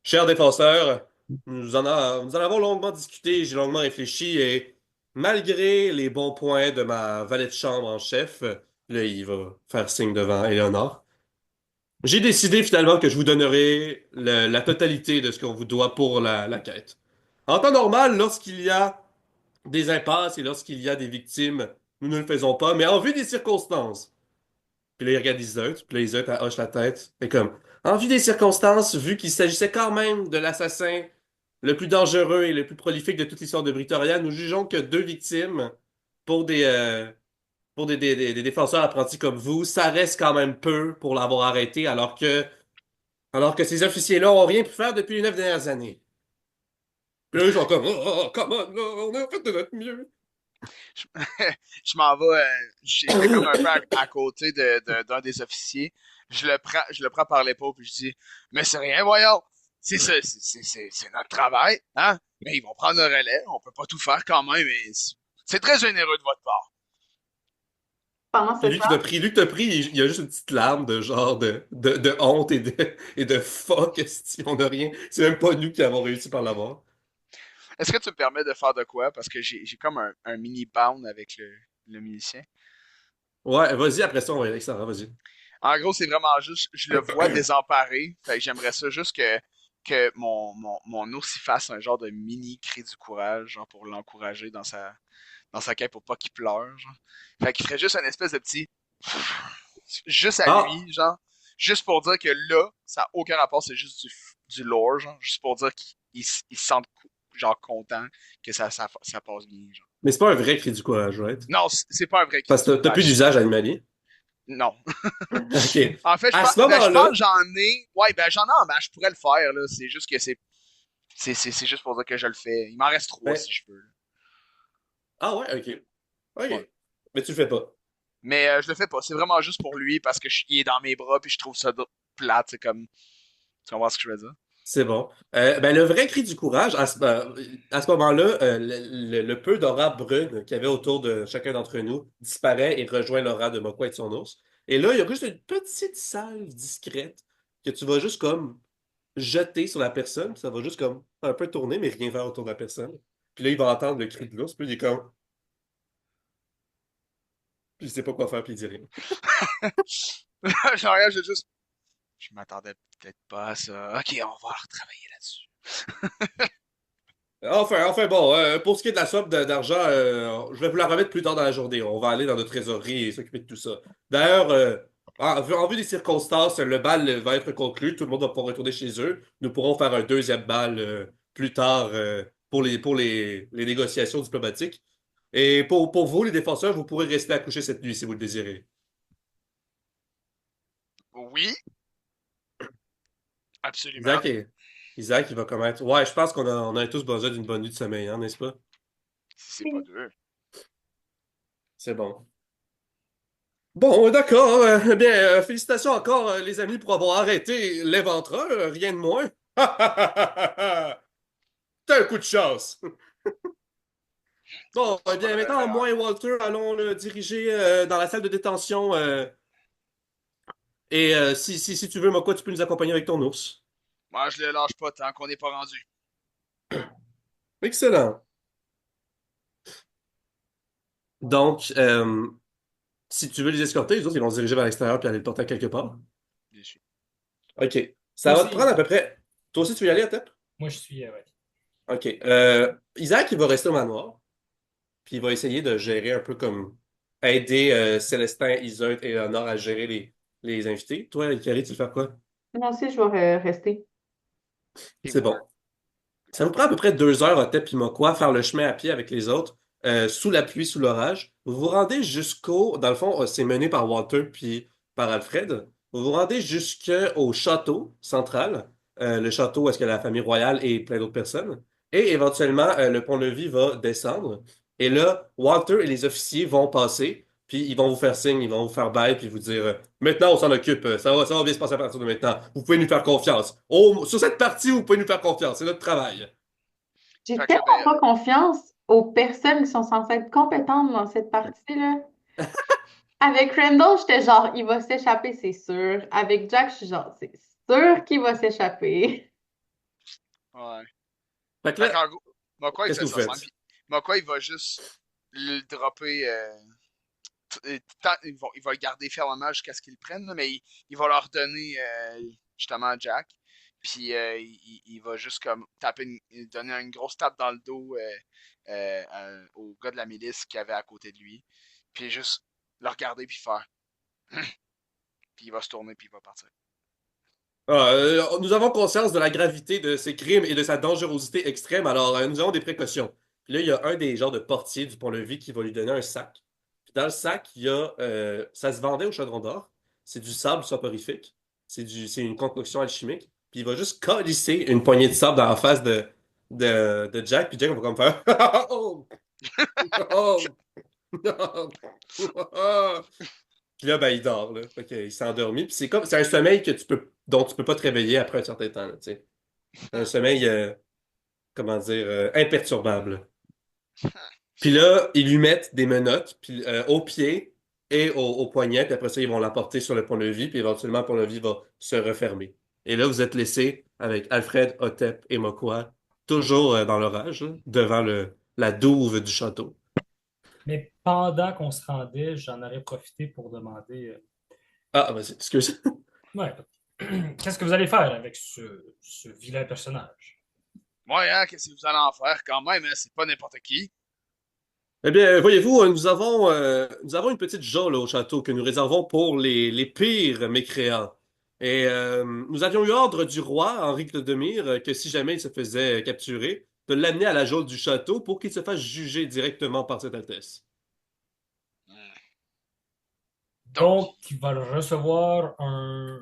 [SPEAKER 1] chers défenseurs, nous en avons longuement discuté, j'ai longuement réfléchi et malgré les bons points de ma valet de chambre en chef, là, il va faire signe devant Eleonore. J'ai décidé finalement que je vous donnerai la totalité de ce qu'on vous doit pour la quête. En temps normal, lorsqu'il y a des impasses et lorsqu'il y a des victimes, nous ne le faisons pas, mais en vue des circonstances. Puis là, il regarde Iseut, puis là, Iseut, elle hoche la tête. Et comme, en vue des circonstances, vu qu'il s'agissait quand même de l'assassin le plus dangereux et le plus prolifique de toute l'histoire de Britoria, nous jugeons que 2 victimes pour des défenseurs apprentis comme vous, ça reste quand même peu pour l'avoir arrêté, alors que ces officiers-là ont rien pu faire depuis les 9 dernières années. Puis eux, ils sont comme, oh, come on, là, on a fait de notre mieux.
[SPEAKER 2] Je, je m'en vais. J'étais comme un peu à côté d'un des officiers. Je le prends par l'épaule puis je dis, mais c'est rien, voyons. C'est ça, c'est notre travail, hein? Mais ils vont prendre le relais. On peut pas tout faire quand même. Mais c'est très généreux de votre part.
[SPEAKER 4] Pendant ce
[SPEAKER 1] Puis
[SPEAKER 4] temps,
[SPEAKER 1] Lui qui t'a pris, il y a juste une petite larme de genre de honte et de fuck, esti, on n'a rien. C'est même pas nous qui avons réussi par l'avoir.
[SPEAKER 2] Est-ce que tu me permets de faire de quoi? Parce que j'ai comme un mini bound avec le milicien.
[SPEAKER 1] Ouais, vas-y, après ça, on va y aller avec Sarah, vas-y.
[SPEAKER 2] En gros, c'est vraiment juste, je le vois désemparé. Fait que j'aimerais ça juste que mon ours y fasse un genre de mini cri du courage, genre pour l'encourager dans sa quête pour pas qu'il pleure, genre. Fait qu'il ferait juste un espèce de petit, juste à
[SPEAKER 1] Ah!
[SPEAKER 2] lui, genre, juste pour dire que là, ça n'a aucun rapport, c'est juste du lore, genre, juste pour dire qu'il se sent genre content que ça passe bien, genre.
[SPEAKER 1] Mais c'est pas un vrai cri du courage, right?
[SPEAKER 2] Non, c'est pas un vrai cri
[SPEAKER 1] Parce
[SPEAKER 2] du
[SPEAKER 1] que t'as plus
[SPEAKER 2] courage.
[SPEAKER 1] d'usage animalier.
[SPEAKER 2] Non.
[SPEAKER 1] OK.
[SPEAKER 2] En fait,
[SPEAKER 1] À ce
[SPEAKER 2] je pense
[SPEAKER 1] moment-là,
[SPEAKER 2] que j'en ai. Ouais, ben j'en ai en main, je pourrais le faire, là. C'est juste que c'est juste pour dire que je le fais. Il m'en reste 3
[SPEAKER 1] ben,
[SPEAKER 2] si je veux, là.
[SPEAKER 1] ah ouais, OK.
[SPEAKER 2] Ouais.
[SPEAKER 1] OK. Mais tu le fais pas.
[SPEAKER 2] Mais je le fais pas. C'est vraiment juste pour lui parce que il est dans mes bras puis je trouve ça plate. C'est comme. Tu comprends ce que je veux dire?
[SPEAKER 1] C'est bon. Ben, le vrai cri du courage, à ce moment-là, le peu d'aura brune qu'il y avait autour de chacun d'entre nous disparaît et rejoint l'aura de Mokwa et de son ours. Et là, il y a juste une petite salve discrète que tu vas juste comme jeter sur la personne. Puis ça va juste comme un peu tourner, mais rien faire autour de la personne. Puis là, il va entendre le cri de l'ours. Puis il est comme. Puis il sait pas quoi faire, puis il dit rien.
[SPEAKER 2] Genre, regarde, je m'attendais peut-être pas à ça. Ok, on va retravailler là-dessus.
[SPEAKER 1] Enfin bon, pour ce qui est de la somme d'argent, je vais vous la remettre plus tard dans la journée. On va aller dans notre trésorerie et s'occuper de tout ça. D'ailleurs, en vue des circonstances, le bal va être conclu. Tout le monde va pouvoir retourner chez eux. Nous pourrons faire un deuxième bal plus tard pour les négociations diplomatiques. Et pour vous, les défenseurs, vous pourrez rester à coucher cette nuit si vous le désirez.
[SPEAKER 2] Oui, absolument.
[SPEAKER 1] Isaac, Isaac, il va commettre. Ouais, je pense qu'on a tous besoin d'une bonne nuit de sommeil, hein, n'est-ce pas?
[SPEAKER 2] Si c'est pas deux.
[SPEAKER 1] C'est bon. Bon, d'accord. Eh bien, félicitations encore, les amis, pour avoir arrêté l'éventreur, rien de moins. T'as un coup de chance. Bon, eh
[SPEAKER 2] C'est pas
[SPEAKER 1] bien,
[SPEAKER 2] de
[SPEAKER 1] maintenant, moi
[SPEAKER 2] référence.
[SPEAKER 1] et Walter allons le diriger dans la salle de détention. Et si tu veux, Moko, tu peux nous accompagner avec ton ours.
[SPEAKER 2] Moi, je le lâche pas tant qu'on n'est pas rendu.
[SPEAKER 1] Excellent. Donc, si tu veux les escorter, les autres, ils vont se diriger vers l'extérieur puis aller le porter à quelque part.
[SPEAKER 2] Bien sûr.
[SPEAKER 1] OK.
[SPEAKER 3] Moi
[SPEAKER 1] Ça va te prendre
[SPEAKER 3] aussi,
[SPEAKER 1] à peu près. Toi aussi, tu veux y aller, à Tep?
[SPEAKER 3] moi je suis. Ouais.
[SPEAKER 1] OK. Isaac, il va rester au manoir. Puis il va essayer de gérer un peu comme aider Célestin, Iseult et Léonore à gérer les invités. Toi, Carrie, tu veux faire quoi?
[SPEAKER 4] Moi aussi, je vais rester.
[SPEAKER 1] C'est
[SPEAKER 2] Teamwork.
[SPEAKER 1] bon. Ça vous prend à peu près 2 heures, Otep et Mokwa, faire le chemin à pied avec les autres, sous la pluie, sous l'orage. Vous vous rendez jusqu'au... Dans le fond, c'est mené par Walter puis par Alfred. Vous vous rendez jusqu'au château central, le château où est-ce que la famille royale et plein d'autres personnes. Et éventuellement, le pont-levis va descendre. Et là, Walter et les officiers vont passer, puis ils vont vous faire signe, ils vont vous faire bail, puis vous dire maintenant, on s'en occupe, ça va bien se passer à partir de maintenant. Vous pouvez nous faire confiance. Oh, sur cette partie, vous pouvez nous faire confiance, c'est notre travail.
[SPEAKER 4] J'ai
[SPEAKER 2] Fait que là,
[SPEAKER 4] tellement
[SPEAKER 2] ben,
[SPEAKER 4] pas confiance aux personnes qui sont censées être compétentes dans cette partie-là. Avec Randall, j'étais genre, il va s'échapper, c'est sûr. Avec Jack, je suis genre, c'est sûr qu'il va s'échapper.
[SPEAKER 2] ouais.
[SPEAKER 1] Fait que
[SPEAKER 2] Fait
[SPEAKER 1] là,
[SPEAKER 2] qu'en gros, Mokwa, il
[SPEAKER 1] qu'est-ce que
[SPEAKER 2] fait
[SPEAKER 1] vous
[SPEAKER 2] ça simple.
[SPEAKER 1] faites?
[SPEAKER 2] Mokwa, il va juste le dropper. Il va le garder fermement jusqu'à ce qu'ils le prennent, là, mais il va leur donner justement à Jack. Puis il va juste comme donner une grosse tape dans le dos au gars de la milice qui avait à côté de lui. Puis juste le regarder puis faire. Puis il va se tourner puis il va partir.
[SPEAKER 1] Nous avons conscience de la gravité de ces crimes et de sa dangerosité extrême, alors nous avons des précautions. Puis là, il y a un des genres de portiers du pont-levis qui va lui donner un sac. Puis dans le sac, il y a, ça se vendait au Chaudron d'Or. C'est du sable soporifique. C'est une concoction alchimique. Puis il va juste colisser une poignée de sable dans la face de Jack. Puis Jack va comme faire Oh! Oh! Oh! Puis là, ben, il dort, là. Fait qu'il s'est endormi. Puis c'est un sommeil dont tu peux pas te réveiller après un certain temps, là, tu sais. Un sommeil, comment dire, imperturbable. Puis là, ils lui mettent des menottes, puis aux pieds et aux poignets, puis après ça, ils vont l'emporter sur le pont-levis, puis éventuellement, le pont-levis va se refermer. Et là, vous êtes laissé avec Alfred, Otep et Mokwa, toujours dans l'orage, là, devant la douve du château.
[SPEAKER 3] Mais pendant qu'on se rendait, j'en aurais profité pour demander
[SPEAKER 1] Ah, vas-y, excuse.
[SPEAKER 3] ouais, qu'est-ce que vous allez faire avec ce vilain personnage?
[SPEAKER 2] Ouais, hein, qu'est-ce que vous allez en faire quand même, hein? C'est pas n'importe qui.
[SPEAKER 1] Eh bien, voyez-vous, nous avons une petite geôle au château que nous réservons pour les pires mécréants. Et nous avions eu ordre du roi, Henri Clodomir, que si jamais il se faisait capturer, de l'amener à la geôle du château pour qu'il se fasse juger directement par cette Altesse.
[SPEAKER 2] Donc,
[SPEAKER 3] Donc, il va recevoir un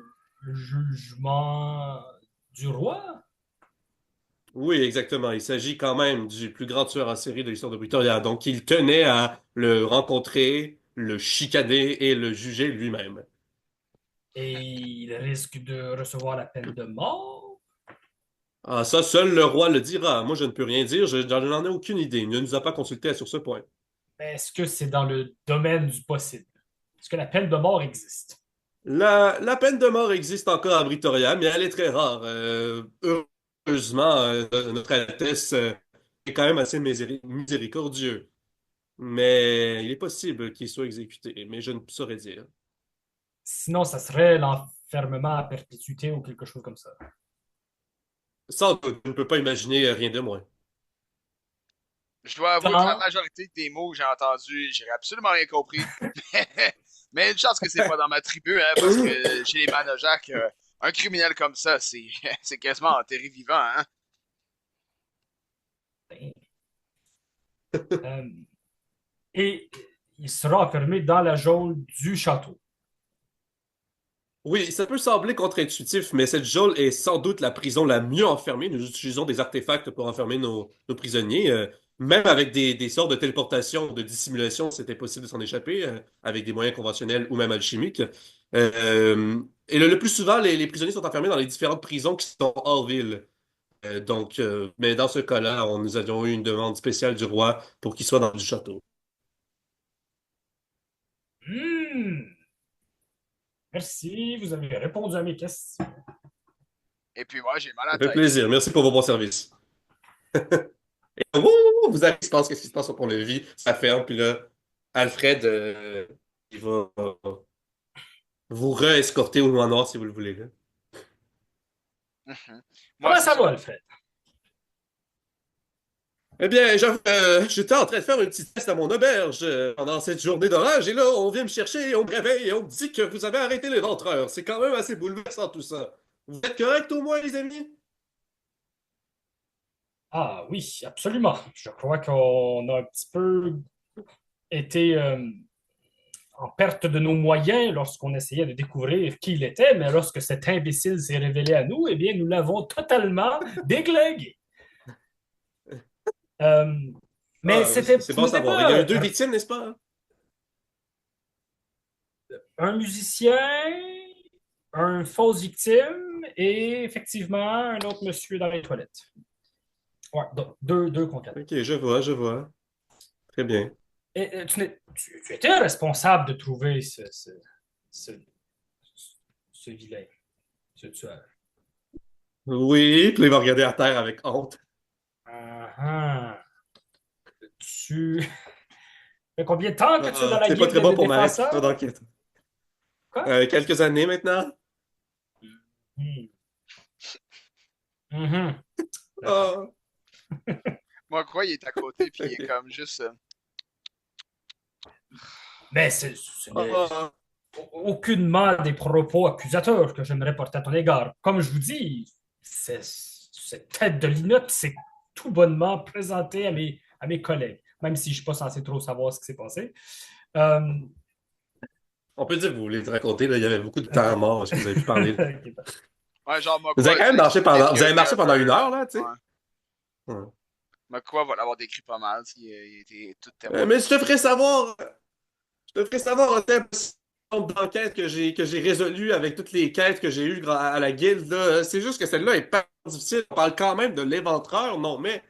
[SPEAKER 3] jugement du roi?
[SPEAKER 1] Oui, exactement. Il s'agit quand même du plus grand tueur en série de l'histoire de Victoria. Donc, il tenait à le rencontrer, le chicaner et le juger lui-même.
[SPEAKER 3] Et il risque de recevoir la peine de mort?
[SPEAKER 1] Ah, ça, seul le roi le dira. Moi, je ne peux rien dire. Je n'en ai aucune idée. Il ne nous a pas consultés sur ce point.
[SPEAKER 3] Mais est-ce que c'est dans le domaine du possible? Est-ce que la peine de mort existe?
[SPEAKER 1] La peine de mort existe encore à Britoria, mais elle est très rare. Heureusement, notre Altesse est quand même assez miséricordieux. Mais il est possible qu'il soit exécuté, mais je ne saurais dire.
[SPEAKER 3] Sinon, ça serait l'enfermement à perpétuité ou quelque chose comme ça.
[SPEAKER 1] Sans doute, je ne peux pas imaginer rien de moins.
[SPEAKER 2] je dois avouer que la
[SPEAKER 3] Dans,
[SPEAKER 2] majorité des mots que j'ai entendus, j'ai absolument rien compris. Mais une chance que c'est pas dans ma tribu, hein, parce que chez les Manojac, un criminel comme ça, c'est c'est quasiment enterré vivant, hein.
[SPEAKER 3] euh, et il sera enfermé dans la geôle du château.
[SPEAKER 1] Oui, ça peut sembler contre-intuitif, mais cette geôle est sans doute la prison la mieux enfermée. Nous utilisons des artefacts pour enfermer nos prisonniers. Même avec des sortes de téléportation, de dissimulation, c'était possible de s'en échapper, avec des moyens conventionnels ou même alchimiques. Et le plus souvent, les prisonniers sont enfermés dans les différentes prisons qui sont hors ville. Mais dans ce cas-là, nous avions eu une demande spéciale du roi pour qu'il soit dans le château.
[SPEAKER 3] Hmm. Merci, vous avez répondu à mes questions.
[SPEAKER 2] Et puis moi, j'ai mal à
[SPEAKER 1] Ça
[SPEAKER 2] la
[SPEAKER 1] fait
[SPEAKER 2] tête.
[SPEAKER 1] plaisir. Merci pour vos bons services. Et vous arrivez, il se passe qu'est-ce qui se passe au pont-levis, ça ferme, puis là, Alfred, il va vous re-escorter au Noir Noir si vous le voulez, là.
[SPEAKER 2] Mhm. Moi,
[SPEAKER 3] Comment
[SPEAKER 2] c'est
[SPEAKER 3] ça
[SPEAKER 2] ça.
[SPEAKER 3] va, Alfred?
[SPEAKER 1] Eh bien, j'étais en train de faire un petit test à mon auberge pendant cette journée d'orage, et là, on vient me chercher, et on me réveille, et on me dit que vous avez arrêté les rentreurs. C'est quand même assez bouleversant tout ça. Vous êtes correct au moins, les amis?
[SPEAKER 3] Ah oui, absolument. Je crois qu'on a un petit peu été en perte de nos moyens lorsqu'on essayait de découvrir qui il était, mais lorsque cet imbécile s'est révélé à nous, eh bien, nous l'avons totalement déglingué. Euh, mais
[SPEAKER 1] Ah, c'est
[SPEAKER 3] ce
[SPEAKER 1] bon à
[SPEAKER 3] n'était
[SPEAKER 1] savoir. Il y a
[SPEAKER 3] pas
[SPEAKER 1] eu deux victimes, n'est-ce pas?
[SPEAKER 3] un musicien, un fausse victime et effectivement un autre monsieur dans les toilettes. Ouais, donc deux concrètement.
[SPEAKER 1] Ok, je vois. Très bien.
[SPEAKER 3] Et tu étais responsable de trouver ce, ce vilain, ce tueur.
[SPEAKER 1] Oui, puis là, il va regarder à terre avec honte.
[SPEAKER 3] Ah, ah. Tu. Ça fait combien de temps que tu es dans
[SPEAKER 1] Ah,
[SPEAKER 3] la
[SPEAKER 1] c'est pas très
[SPEAKER 3] guilde
[SPEAKER 1] bon
[SPEAKER 3] de
[SPEAKER 1] pour ma réputation
[SPEAKER 3] défenseurs?
[SPEAKER 1] d'enquête.
[SPEAKER 3] Quoi?
[SPEAKER 1] Quelques années maintenant.
[SPEAKER 3] Hmm. Mhm. D'accord.
[SPEAKER 1] Ah,
[SPEAKER 2] Moi, quoi, il est à côté, puis il est comme juste.
[SPEAKER 3] Mais ce n'est
[SPEAKER 1] ah.
[SPEAKER 3] aucunement des propos accusateurs que j'aimerais porter à ton égard. Comme je vous dis, cette tête de linotte s'est tout bonnement présentée à mes collègues, même si je ne suis pas censé trop savoir ce qui s'est passé. Euh,
[SPEAKER 1] On peut dire que vous voulez te raconter, là, il y avait beaucoup de temps mort. Est-ce que vous avez pu parler?
[SPEAKER 3] ok,
[SPEAKER 2] Ouais, genre, moi,
[SPEAKER 1] Vous avez
[SPEAKER 2] quoi,
[SPEAKER 1] quand
[SPEAKER 2] tu
[SPEAKER 1] même
[SPEAKER 2] sais,
[SPEAKER 1] marché
[SPEAKER 2] dès
[SPEAKER 1] pendant,
[SPEAKER 2] qu'il
[SPEAKER 1] vous
[SPEAKER 2] a
[SPEAKER 1] avez
[SPEAKER 2] été
[SPEAKER 1] marché
[SPEAKER 2] un
[SPEAKER 1] pendant
[SPEAKER 2] peu.
[SPEAKER 1] 1 heure, là, tu sais?
[SPEAKER 2] Ouais.
[SPEAKER 1] Ouais.
[SPEAKER 2] Mais quoi va l'avoir décrit pas mal, il était tout témoin.
[SPEAKER 1] Mais je te ferai savoir un thème d'enquête que j'ai résolu avec toutes les quêtes que j'ai eues à la guilde, là. C'est juste que celle-là est pas difficile. On parle quand même de l'éventreur, non, mais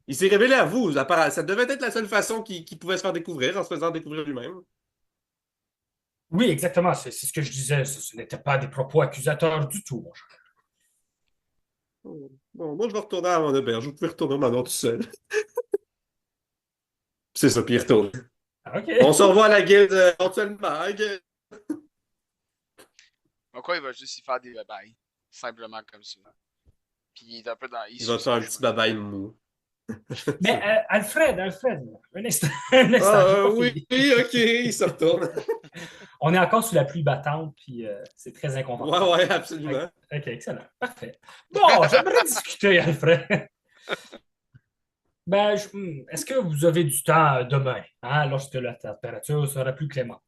[SPEAKER 1] il s'est révélé à vous. Ça devait être la seule façon qu'il pouvait se faire découvrir, en se faisant découvrir lui-même.
[SPEAKER 3] oui, exactement, c'est ce que je disais. Ce n'était pas des propos accusateurs du tout, mon cher.
[SPEAKER 1] Bon, moi, je vais retourner à mon auberge. Vous pouvez retourner maintenant tout seul. C'est ça, puis il retourne. On
[SPEAKER 3] OK.
[SPEAKER 1] se revoit à la guilde éventuellement, hein,
[SPEAKER 2] Mais quoi, il va juste y faire des babayes. Simplement comme ça. Puis il est un peu dans. Il
[SPEAKER 1] Il va
[SPEAKER 2] suit
[SPEAKER 1] te faire
[SPEAKER 2] son
[SPEAKER 1] un petit
[SPEAKER 2] chemin.
[SPEAKER 1] babaille mou.
[SPEAKER 3] Mais Alfred, un instant, un instant, j'ai
[SPEAKER 1] Ah,
[SPEAKER 3] pas
[SPEAKER 1] oui,
[SPEAKER 3] fini.
[SPEAKER 1] ok, il se retourne.
[SPEAKER 3] On est encore sous la pluie battante, puis c'est très
[SPEAKER 1] Ouais,
[SPEAKER 3] inconfortable.
[SPEAKER 1] ouais,
[SPEAKER 3] OK,
[SPEAKER 1] absolument.
[SPEAKER 3] OK, excellent, parfait. Bon, j'aimerais discuter, Alfred. Est-ce que vous avez du temps demain, hein, lorsque la température sera plus clémente?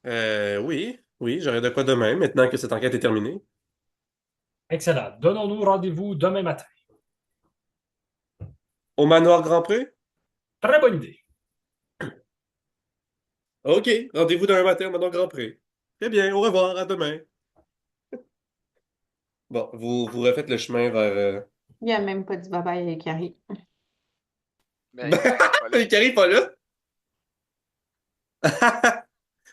[SPEAKER 1] Oui, j'aurai de quoi demain, maintenant que cette enquête est terminée.
[SPEAKER 3] Excellent. Donnons-nous rendez-vous demain matin.
[SPEAKER 1] Au manoir Grand Pré?
[SPEAKER 3] Très bonne idée.
[SPEAKER 1] Ok, rendez-vous demain matin au manoir Grand Pré. Très bien, au revoir, à demain. Bon, vous refaites le chemin vers...
[SPEAKER 4] Il a même pas dit bye-bye à Carrie.
[SPEAKER 2] Mais Carrie est pas là.
[SPEAKER 1] Carrie est pas là?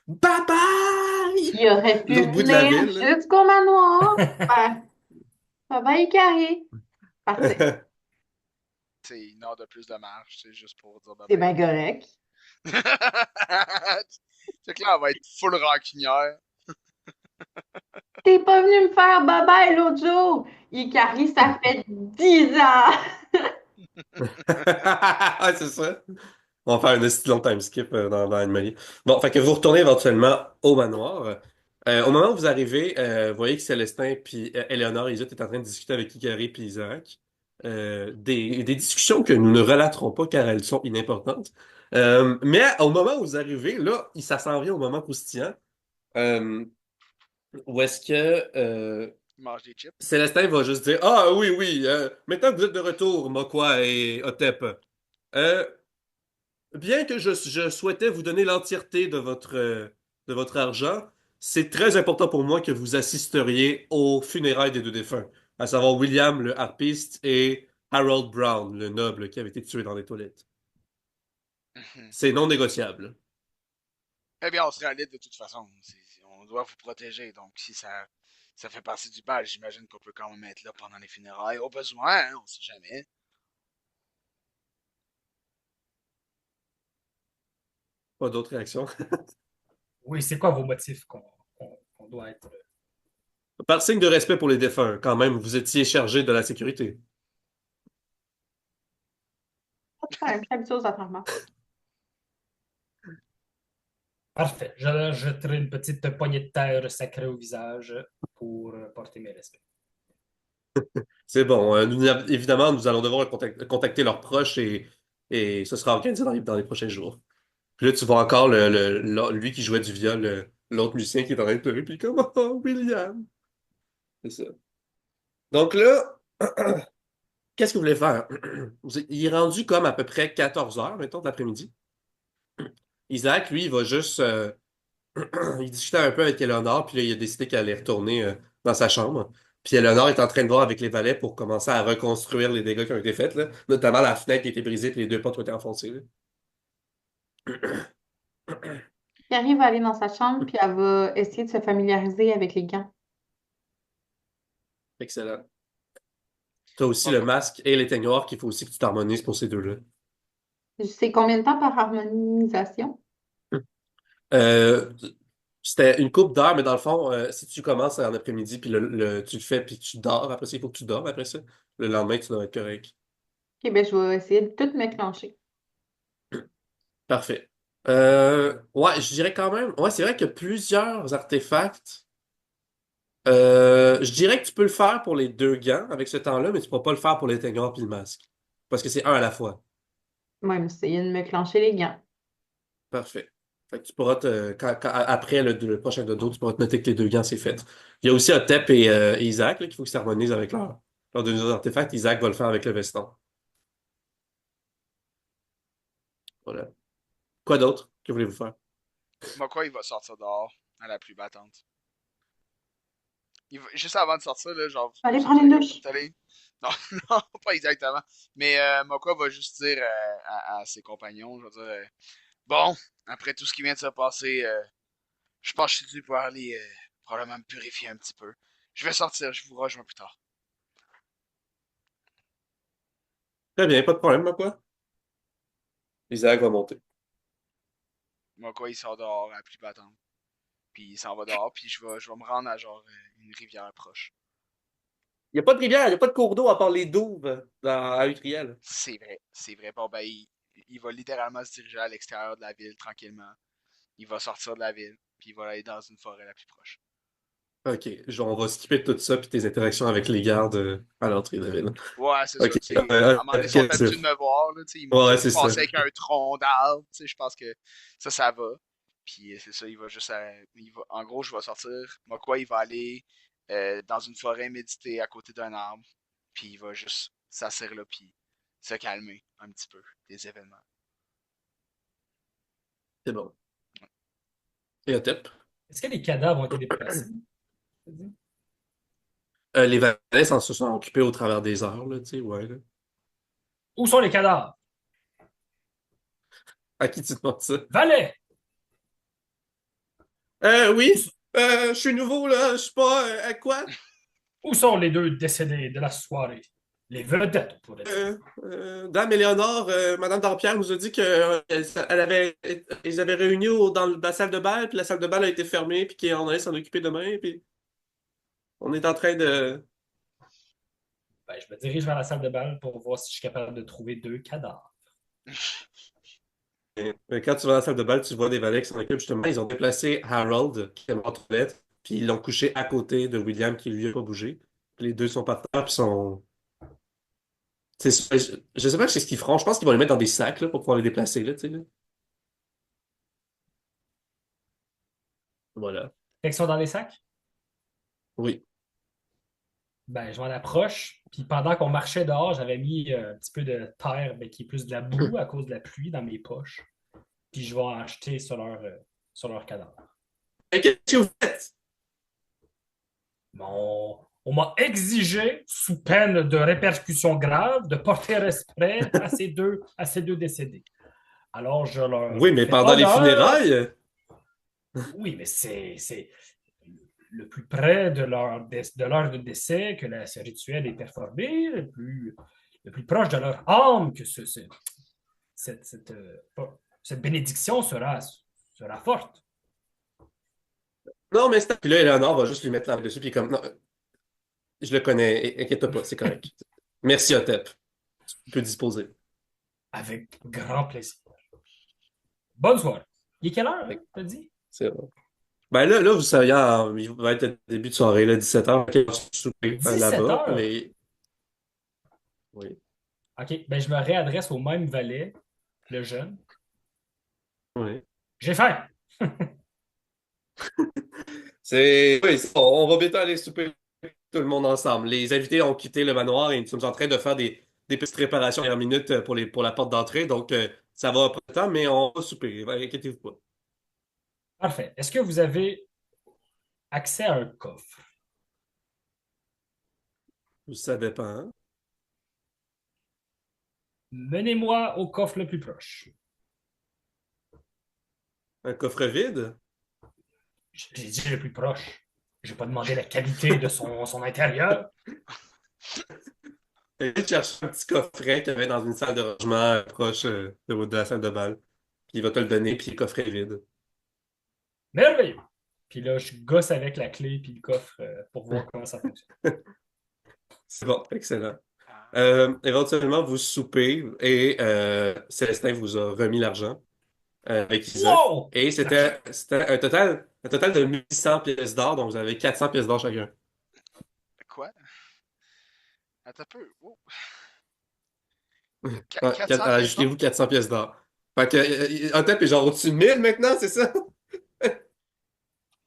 [SPEAKER 1] Bye bye!
[SPEAKER 4] Il aurait pu
[SPEAKER 1] L'autre bout de la
[SPEAKER 4] venir
[SPEAKER 1] ville.
[SPEAKER 4] jusqu'au manoir. Faire bye-bye, Carrie. Parfait.
[SPEAKER 2] Tu sais, une heure de plus de marche, c'est juste pour dire
[SPEAKER 4] C'est
[SPEAKER 2] bye
[SPEAKER 4] bien correct.
[SPEAKER 2] C'est clair, elle va être full rancunière.
[SPEAKER 4] T'es pas venu me faire bye-bye l'autre jour. Carrie, ça fait 10 ans.
[SPEAKER 1] Ouais, c'est ça. On va faire un petit long time skip dans Animalier. Bon, fait que vous retournez éventuellement au manoir. Au moment où vous arrivez, vous voyez que Célestin puis Éléonore, ils étaient en train de discuter avec Ikari puis Isaac. Des discussions que nous ne relaterons pas car elles sont inimportantes. Mais au moment où vous arrivez, là, ça s'en vient au moment croustillant. Euh, Où est-ce que
[SPEAKER 2] Il mange des chips.
[SPEAKER 1] Célestin va juste dire: Ah oui, maintenant que vous êtes de retour, Mokwa et Otep, euh, bien que je souhaitais vous donner l'entièreté de votre argent, c'est très important pour moi que vous assisteriez aux funérailles des deux défunts, à savoir William, le harpiste, et Harold Brown, le noble qui avait été tué dans les toilettes.
[SPEAKER 2] Mhm.
[SPEAKER 1] C'est non négociable.
[SPEAKER 2] Eh bien, on sera libre de toute façon. On doit vous protéger. Donc, si ça fait partie du bal, j'imagine qu'on peut quand même être là pendant les funérailles. Au besoin, hein, on sait jamais.
[SPEAKER 1] Pas d'autres réactions.
[SPEAKER 3] Oui, c'est quoi vos motifs qu'on doit être.
[SPEAKER 1] Par signe de respect pour les défunts, quand même, vous étiez chargé de la sécurité.
[SPEAKER 4] Ouais, puis habitué aux affaires.
[SPEAKER 3] Parfait. Je jetterai une petite poignée de terre sacrée au visage pour porter mes respects.
[SPEAKER 1] C'est bon. Évidemment, nous allons devoir contacter leurs proches et ce sera organisé dans les prochains jours. Puis là, tu vois encore lui qui jouait du viol, l'autre musicien qui est en train de pleurer, puis comme, oh, William. C'est ça. Donc là, qu'est-ce que vous voulez faire? Il est rendu comme à peu près 14 heures, mettons, de l'après-midi. Isaac, lui, il va juste. Il discutait un peu avec Eleanor, puis là, il a décidé qu'elle allait retourner dans sa chambre. Puis Eleanor est en train de voir avec les valets pour commencer à reconstruire les dégâts qui ont été faits, là. Notamment la fenêtre qui a été brisée, puis les deux portes ont été enfoncées, là.
[SPEAKER 4] Carrie va aller dans sa chambre, puis elle va essayer de se familiariser avec les gants.
[SPEAKER 1] Excellent. T'as aussi
[SPEAKER 2] Moi,
[SPEAKER 1] le masque et l'éteignoir qu'il faut aussi que tu t'harmonises pour ces deux-là.
[SPEAKER 4] C'est combien de temps par harmonisation?
[SPEAKER 1] Euh, C'était une coupe d'heure, mais dans le fond, si tu commences en après-midi, puis tu le fais, puis tu dors, après ça, il faut que tu dors après ça. Le lendemain, tu dois être correct.
[SPEAKER 4] Ok, ben je vais essayer de tout m'éclencher.
[SPEAKER 1] Parfait. Ouais, je dirais quand même. Ouais, c'est vrai qu'il y a plusieurs artefacts. Je dirais que tu peux le faire pour les deux gants avec ce temps-là, mais tu ne pourras pas le faire pour l'éteigneur puis le masque. Parce que c'est un à la fois.
[SPEAKER 4] Ouais, mais essayer de m'éclencher les gants.
[SPEAKER 1] Parfait. Fait que tu pourras après le prochain dodo, tu pourras te noter que les deux gants, c'est fait. Il y a aussi Otep et Isaac là, qu'il faut qu'ils s'harmonisent avec leurs deux artefacts. Isaac va le faire avec le veston. Voilà. Quoi d'autre? Que voulez-vous faire?
[SPEAKER 2] quoi, il va sortir dehors à la pluie battante. Juste avant de sortir, là, genre,
[SPEAKER 4] Allez
[SPEAKER 2] vous
[SPEAKER 4] prendre une
[SPEAKER 2] allez,
[SPEAKER 4] douche.
[SPEAKER 2] vous allez- Non, non, pas exactement. Mais Mokwa va juste dire à ses compagnons, je veux dire, bon, après tout ce qui vient de se passer, je pense que je suis dû pour aller probablement me purifier un petit peu. Je vais sortir, je vous rejoins plus tard.
[SPEAKER 1] Très bien, pas de problème, quoi. Isaac va monter.
[SPEAKER 2] Mokwa, il sort dehors à la pluie battante. Puis il s'en va dehors, puis je vais me rendre à genre une rivière proche.
[SPEAKER 1] Il n'y a pas de rivière, il n'y a pas de cours d'eau à part les douves à Utriel.
[SPEAKER 2] C'est vrai, c'est vrai. Bon, ben, il va littéralement se diriger à l'extérieur de la ville tranquillement. Il va sortir de la ville, puis il va aller dans une forêt la plus proche.
[SPEAKER 1] Ok, genre on va skipper tout ça puis tes interactions avec les gardes à l'entrée de la ville.
[SPEAKER 2] Ouais, c'est ça,
[SPEAKER 1] Ok,
[SPEAKER 2] tu sais. À un moment donné, ils sont
[SPEAKER 1] ok,
[SPEAKER 2] habitués de me voir, là, tu sais. Ils
[SPEAKER 1] ouais,
[SPEAKER 2] ont vu
[SPEAKER 1] c'est ça.
[SPEAKER 2] passer avec un tronc d'arbre, tu sais. Je pense que ça va. Puis c'est ça, il va juste. En gros, je vais sortir. Moi, quoi, il va aller dans une forêt méditer à côté d'un arbre. Puis il va juste s'asseoir là, puis se calmer un petit peu des événements.
[SPEAKER 1] C'est bon. Et Otep?
[SPEAKER 3] Est-ce que les cadavres ont été déplacés?
[SPEAKER 1] Les valets s'en se sont occupés au travers des heures, là, tu sais, ouais. Là.
[SPEAKER 3] Où sont les cadavres?
[SPEAKER 1] À qui tu demandes ça?
[SPEAKER 3] Valet!
[SPEAKER 1] Oui, je suis nouveau, là, je sais pas, à quoi?
[SPEAKER 3] Où sont les deux décédés de la soirée? Les vedettes, on pourrait dire.
[SPEAKER 1] Dame Éléonore, Madame Dampierre nous a dit que ils avaient réuni dans la salle de bal, puis la salle de bal a été fermée, puis qu'on allait s'en occuper demain, puis on est en train de...
[SPEAKER 3] Ben, je me dirige vers la salle de bal pour voir si je suis capable de trouver deux cadavres.
[SPEAKER 1] Quand tu vas dans la salle de bal, tu vois des valets qui s'en occupent justement. Ils ont déplacé Harold, qui est mort aux toilettes, puis ils l'ont couché à côté de William, qui lui a pas bougé. Puis les deux sont par terre, puis sont... Je sais pas c'est ce qu'ils feront. Je pense qu'ils vont les mettre dans des sacs là, pour pouvoir les déplacer, là, tu sais, là. Voilà.
[SPEAKER 3] Fait qu'ils sont dans des sacs?
[SPEAKER 1] Oui.
[SPEAKER 3] Ben, je m'en approche, Puis pendant qu'on marchait dehors, j'avais mis un petit peu de terre, mais qui est plus de la boue à cause de la pluie dans mes poches. Puis je vais en acheter sur leur cadavre.
[SPEAKER 1] Qu'est-ce que vous faites?
[SPEAKER 3] On m'a exigé, sous peine de répercussions graves, de porter respect à ces deux décédés. Alors je leur
[SPEAKER 1] Oui, mais
[SPEAKER 3] fais
[SPEAKER 1] pendant les
[SPEAKER 3] honneur.
[SPEAKER 1] funérailles,
[SPEAKER 3] Oui, mais c'est le plus près de de l'heure de décès que ce rituel est performé, le plus proche de leur âme que cette, cette, euh, cette bénédiction sera forte.
[SPEAKER 1] non, mais c'est... Puis là, Eleanor va juste lui mettre la main dessus, puis comme, non, je le connais, inquiète-toi pas, c'est correct. Merci, Otep. Tu peux disposer.
[SPEAKER 3] Avec grand plaisir. Bonne soirée. Il est quelle heure, hein, t'as dit?
[SPEAKER 1] C'est vrai. Ben là, vous savez, il va être le début de soirée, là, 17h, souper
[SPEAKER 3] 17
[SPEAKER 1] là-bas,
[SPEAKER 3] heures.
[SPEAKER 1] mais oui,
[SPEAKER 3] OK, ben je me réadresse au même valet, le jeune.
[SPEAKER 1] oui.
[SPEAKER 3] J'ai faim.
[SPEAKER 1] Oui, on va bientôt aller souper tout le monde ensemble. Les invités ont quitté le manoir et nous sommes en train de faire des petites réparations dernière minute pour la porte d'entrée, donc ça va prendre du temps, mais on va souper, inquiétez-vous pas.
[SPEAKER 3] Parfait. Est-ce que vous avez accès à un coffre?
[SPEAKER 1] Ça dépend.
[SPEAKER 3] Menez-moi au coffre le plus proche.
[SPEAKER 1] Un coffre vide?
[SPEAKER 3] J'ai dit le plus proche. Je n'ai pas demandé la qualité de son intérieur.
[SPEAKER 1] Il cherche un petit coffret qu'il y avait dans une salle de rangement proche de la salle de bal. Puis il va te le donner, puis le coffret est vide.
[SPEAKER 3] Merveilleux. Puis là, je gosse avec la clé puis le coffre pour voir comment ça fonctionne.
[SPEAKER 1] C'est bon, excellent.
[SPEAKER 2] Ah,
[SPEAKER 1] Éventuellement, vous soupez et Célestin vous a remis l'argent avec Isaac.
[SPEAKER 3] Wow!
[SPEAKER 1] Et c'était un total de 1100 pièces d'or, donc vous avez 400 pièces d'or chacun.
[SPEAKER 2] quoi? Attends un peu. Oh.
[SPEAKER 1] Ouais,
[SPEAKER 2] 400 pièces d'or?
[SPEAKER 1] ajoutez-vous 400 pièces d'or. Fait que Otep est genre au-dessus de 1000 maintenant, c'est ça?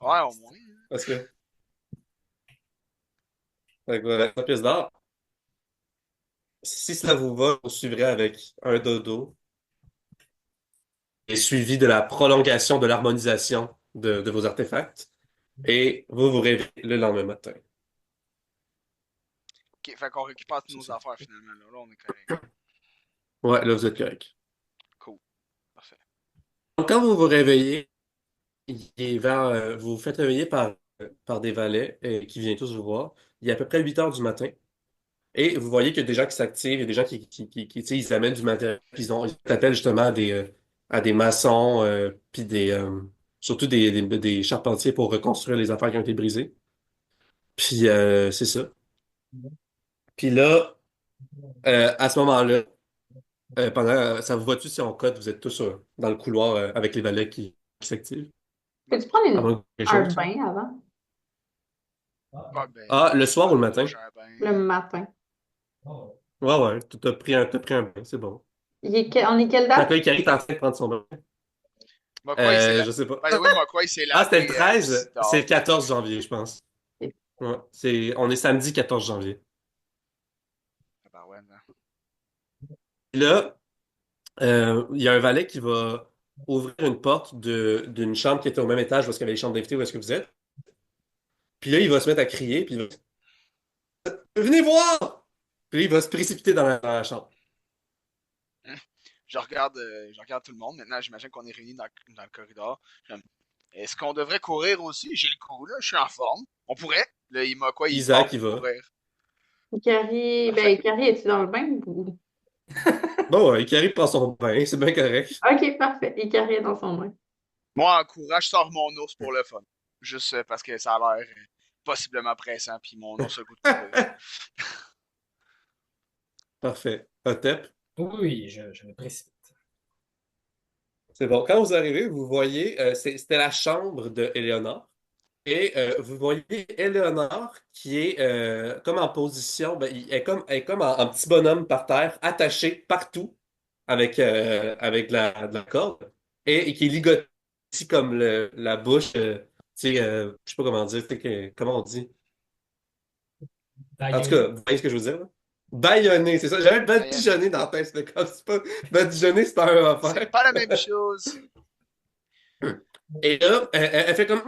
[SPEAKER 2] Ouais, au moins.
[SPEAKER 1] Parce que, fait que voilà, 100 pièces d'or. Si ça vous va, vous suivrez avec un dodo et suivi de la prolongation de l'harmonisation de vos artefacts. Et vous vous réveillez le lendemain matin.
[SPEAKER 2] Ok, fait qu'on récupère toutes
[SPEAKER 1] C'est
[SPEAKER 2] nos
[SPEAKER 1] ça.
[SPEAKER 2] affaires finalement. Là, on est correct.
[SPEAKER 1] Ouais, là, vous êtes correct.
[SPEAKER 2] Cool. Parfait.
[SPEAKER 1] Donc, quand vous vous réveillez, vous vous faites réveiller par des valets qui viennent tous vous voir. Il est à peu près 8 heures du matin. Et vous voyez qu'il y a des gens qui s'activent, il y a des gens tu sais, ils amènent du matériel. Puis ils appellent justement à des maçons, puis surtout des charpentiers pour reconstruire les affaires qui ont été brisées. Puis c'est ça. Puis là, à ce moment-là, ça vous va-tu si on code, vous êtes tous dans le couloir avec les valets qui s'activent?
[SPEAKER 4] Peux-tu prendre
[SPEAKER 1] À moins que quelque
[SPEAKER 4] un
[SPEAKER 1] chose.
[SPEAKER 4] bain avant?
[SPEAKER 2] Ah, ben,
[SPEAKER 1] Ah, le soir ou
[SPEAKER 2] ouais,
[SPEAKER 1] le
[SPEAKER 2] moi
[SPEAKER 1] matin?
[SPEAKER 2] j'ai un bain.
[SPEAKER 4] Le matin.
[SPEAKER 1] Ouais, ouais, t'as pris un bain, c'est bon.
[SPEAKER 4] On est quelle
[SPEAKER 1] Fait que
[SPEAKER 4] date?
[SPEAKER 1] là, Ikari est en train de prendre son bain.
[SPEAKER 2] Mokwa, il s'est
[SPEAKER 1] Je sais pas.
[SPEAKER 2] By the way, Mokwa, il s'est
[SPEAKER 1] Ah, c'était le
[SPEAKER 2] lavé ici
[SPEAKER 1] 13, c'est
[SPEAKER 2] dehors.
[SPEAKER 1] le 14 janvier, je pense. Ouais, on est samedi 14 janvier.
[SPEAKER 2] Ah, bah ouais, non.
[SPEAKER 1] Puis là, il y a un valet qui va ouvrir une porte d'une chambre qui était au même étage parce qu'il y avait les chambres d'invités où est-ce que vous êtes. Puis là, il va se mettre à crier, puis il va venez voir! Puis là, il va se précipiter dans la chambre.
[SPEAKER 2] Je regarde tout le monde. Maintenant, j'imagine qu'on est réunis dans le corridor. Est-ce qu'on devrait courir aussi? J'ai le coup, là. Je suis en forme. On pourrait. Là, il m'a quoi? Il part
[SPEAKER 1] Isaac, il
[SPEAKER 2] pour
[SPEAKER 1] va.
[SPEAKER 2] courir.
[SPEAKER 4] Ben,
[SPEAKER 2] Parfait.
[SPEAKER 4] Carrie, es-tu dans le bain?
[SPEAKER 1] Bon, ouais, Ikari prend son bain, c'est bien correct.
[SPEAKER 4] Ok, parfait. Et Carrie est dans son bain.
[SPEAKER 2] Moi, en courant, je sors mon ours pour le fun. Juste parce que ça a l'air possiblement pressant, puis mon ours a le goût de courir.
[SPEAKER 1] Parfait. Hotep.
[SPEAKER 3] Oui, je me précipite.
[SPEAKER 1] C'est bon. Quand vous arrivez, vous voyez, c'était la chambre de Éléonore. Et vous voyez Éléonore qui est comme en position, ben, elle est comme en petit bonhomme par terre, attaché partout avec de la corde, et qui est ligoté comme la bouche, tu sais, je sais pas comment dire, tu sais, comment on dit? En tout cas, vous voyez ce que je veux dire, là? Bâillonné, c'est ça. J'avais badigeonné dans la tête, c'était comme c'est pas. Badigeonné, c'est pas un
[SPEAKER 2] C'est
[SPEAKER 1] affaire.
[SPEAKER 2] pas la même chose.
[SPEAKER 1] Et là, elle fait comme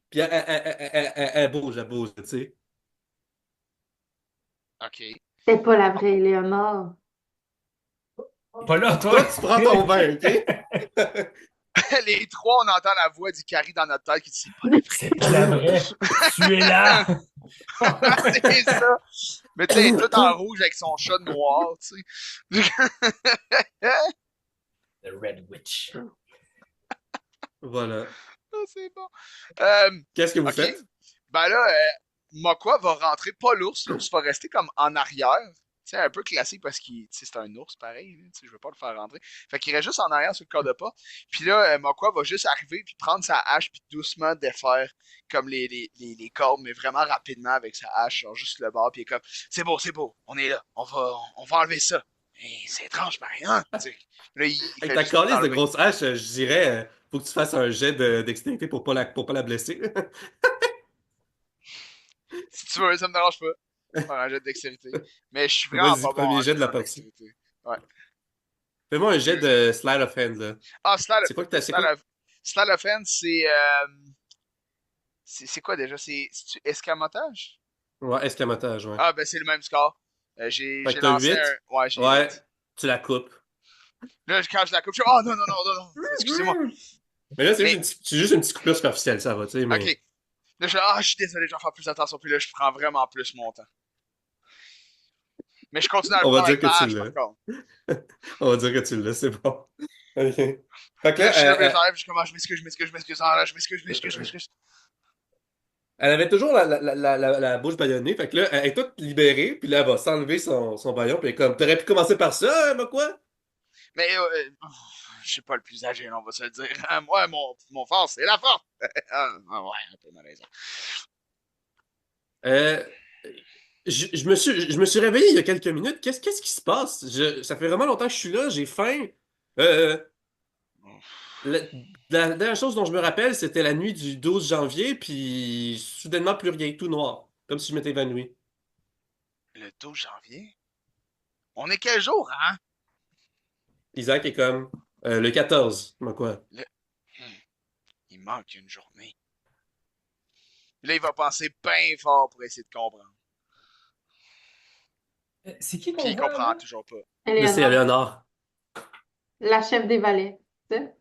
[SPEAKER 1] puis elle bouge, tu sais.
[SPEAKER 2] OK.
[SPEAKER 4] C'est pas la vraie Éléonore.
[SPEAKER 3] Pas là, toi.
[SPEAKER 1] Toi, tu prends ton bain, OK?
[SPEAKER 2] Les trois, on entend la voix d'Ikari dans notre tête qui dit
[SPEAKER 3] C'est pas la vraie. Tu es là.
[SPEAKER 2] c'est ça. Mais tu sais, tout en rouge avec son chat noir, tu sais.
[SPEAKER 3] The Red Witch.
[SPEAKER 1] Voilà.
[SPEAKER 2] Ah, c'est bon.
[SPEAKER 1] Qu'est-ce que vous
[SPEAKER 2] OK.
[SPEAKER 1] faites?
[SPEAKER 2] Ben là, Mokwa va rentrer, pas l'ours. L'ours va rester comme en arrière. C'est un peu classique parce qu'il, tu sais, c'est un ours pareil. Tu sais, je veux pas le faire rentrer. Fait qu'il reste juste en arrière sur le corps de pas. Puis là, Mokwa va juste arriver puis prendre sa hache puis doucement défaire comme les cordes, mais vraiment rapidement avec sa hache, genre juste le bord. Puis il est comme, c'est beau, on est là, on va enlever ça. Et c'est étrange, pareil, hein? Tu sais. Là, il
[SPEAKER 1] Avec
[SPEAKER 2] fait
[SPEAKER 1] ta
[SPEAKER 2] juste tout
[SPEAKER 1] calice de
[SPEAKER 2] enlever.
[SPEAKER 1] grosse hache, je dirais, faut que tu fasses un jet dextérité pour pas la blesser.
[SPEAKER 2] Si tu veux, ça me dérange pas. Faire un jet de dextérité. Mais je suis vraiment
[SPEAKER 1] Vas-y,
[SPEAKER 2] pas bon
[SPEAKER 1] premier
[SPEAKER 2] en
[SPEAKER 1] jet de la
[SPEAKER 2] en
[SPEAKER 1] partie.
[SPEAKER 2] dextérité. Ouais.
[SPEAKER 1] Fais-moi un jet
[SPEAKER 2] Deux.
[SPEAKER 1] de slide of hand, là.
[SPEAKER 2] Ah,
[SPEAKER 1] C'est quoi que t'as. C'est quoi?
[SPEAKER 2] Slide of Hand, c'est quoi déjà? C'est escamotage?
[SPEAKER 1] Ouais, escamotage, ouais.
[SPEAKER 2] Ah, ben c'est le même score.
[SPEAKER 1] Fait que
[SPEAKER 2] J'ai
[SPEAKER 1] t'as
[SPEAKER 2] lancé
[SPEAKER 1] 8.
[SPEAKER 2] Ouais, j'ai
[SPEAKER 1] Ouais,
[SPEAKER 2] 8.
[SPEAKER 1] tu la coupes.
[SPEAKER 2] Là, quand je la coupe, je suis, oh non, non, non, non, non. Excusez-moi.
[SPEAKER 1] Mais là,
[SPEAKER 2] Mais,
[SPEAKER 1] c'est juste une petite coupure superficielle, ça va, tu sais,
[SPEAKER 2] ok.
[SPEAKER 1] mais.
[SPEAKER 2] Là, je suis désolé, je vais faire plus attention. Puis là, je prends vraiment plus mon temps. Mais je continue à le
[SPEAKER 1] On va
[SPEAKER 2] prendre
[SPEAKER 1] dire
[SPEAKER 2] avec
[SPEAKER 1] que
[SPEAKER 2] ma
[SPEAKER 1] tu
[SPEAKER 2] hache, par
[SPEAKER 1] l'as.
[SPEAKER 2] contre.
[SPEAKER 1] On va dire que tu l'as, c'est bon. OK. Fait que
[SPEAKER 2] Puis là, je suis là, puis là,
[SPEAKER 1] là,
[SPEAKER 2] j'arrive, je suis comme, ah, je m'excuse. Ah, là, je m'excuse.
[SPEAKER 1] elle avait toujours la bouche bâillonnée. Fait que là, elle est toute libérée. Puis là, elle va s'enlever son bâillon. Puis elle est comme, t'aurais pu commencer par ça, hein, quoi?
[SPEAKER 2] Mais, je suis pas le plus âgé, on va se le dire. Moi, mon fort, c'est la force. Ouais, un peu malaisant.
[SPEAKER 1] Euh, je me suis réveillé il y a quelques minutes. Qu'est-ce qui se passe? Ça fait vraiment longtemps que je suis là. J'ai faim. Euh, la, la dernière chose dont je me rappelle, c'était la nuit du 12 janvier. Puis soudainement, plus rien, tout noir. Comme si je m'étais évanoui.
[SPEAKER 2] Le 12 janvier? On est quel jour, hein?
[SPEAKER 1] Isaac est comme, le 14, quoi?
[SPEAKER 2] Le... Hmm, il manque une journée. Là, il va penser bien fort pour essayer de comprendre.
[SPEAKER 3] C'est qui
[SPEAKER 2] Puis
[SPEAKER 3] qu'on
[SPEAKER 2] il
[SPEAKER 3] voit,
[SPEAKER 2] comprend
[SPEAKER 3] là?
[SPEAKER 2] toujours pas.
[SPEAKER 1] Là, c'est
[SPEAKER 4] Éléonore,
[SPEAKER 1] Léonard.
[SPEAKER 4] la chef des valets. Tu sais?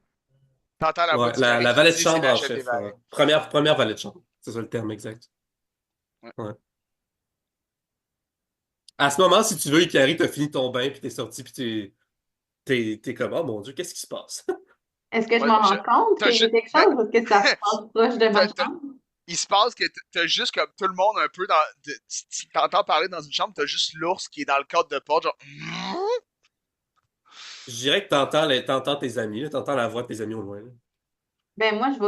[SPEAKER 2] T'entends la voix
[SPEAKER 1] Ouais,
[SPEAKER 2] du carré
[SPEAKER 1] la
[SPEAKER 2] qui
[SPEAKER 1] valet de
[SPEAKER 2] dit c'est
[SPEAKER 1] chambre
[SPEAKER 2] la
[SPEAKER 1] en
[SPEAKER 2] chef des
[SPEAKER 1] chef. Ouais.
[SPEAKER 2] valets.
[SPEAKER 1] Première valet de chambre. C'est ça le terme exact.
[SPEAKER 2] Ouais.
[SPEAKER 1] Ouais. À ce moment, si tu veux, Ikari, t'as fini ton bain, puis t'es sorti, puis t'es comme, oh mon Dieu, qu'est-ce qui se passe?
[SPEAKER 4] Est-ce que je
[SPEAKER 2] Ouais,
[SPEAKER 4] m'en rends compte
[SPEAKER 2] t'as
[SPEAKER 4] qu'il y a
[SPEAKER 2] juste,
[SPEAKER 4] quelque chose ou est-ce que ça se passe proche de ma
[SPEAKER 2] t'as- t'as-
[SPEAKER 4] chambre?
[SPEAKER 2] il se passe que t'as juste comme tout le monde un peu tu t'entends parler dans une chambre, t'as juste l'ours qui est dans le cadre de porte, genre.
[SPEAKER 1] Je dirais que t'entends tes amis, là, t'entends la voix de tes amis au loin. Là.
[SPEAKER 4] Ben moi, je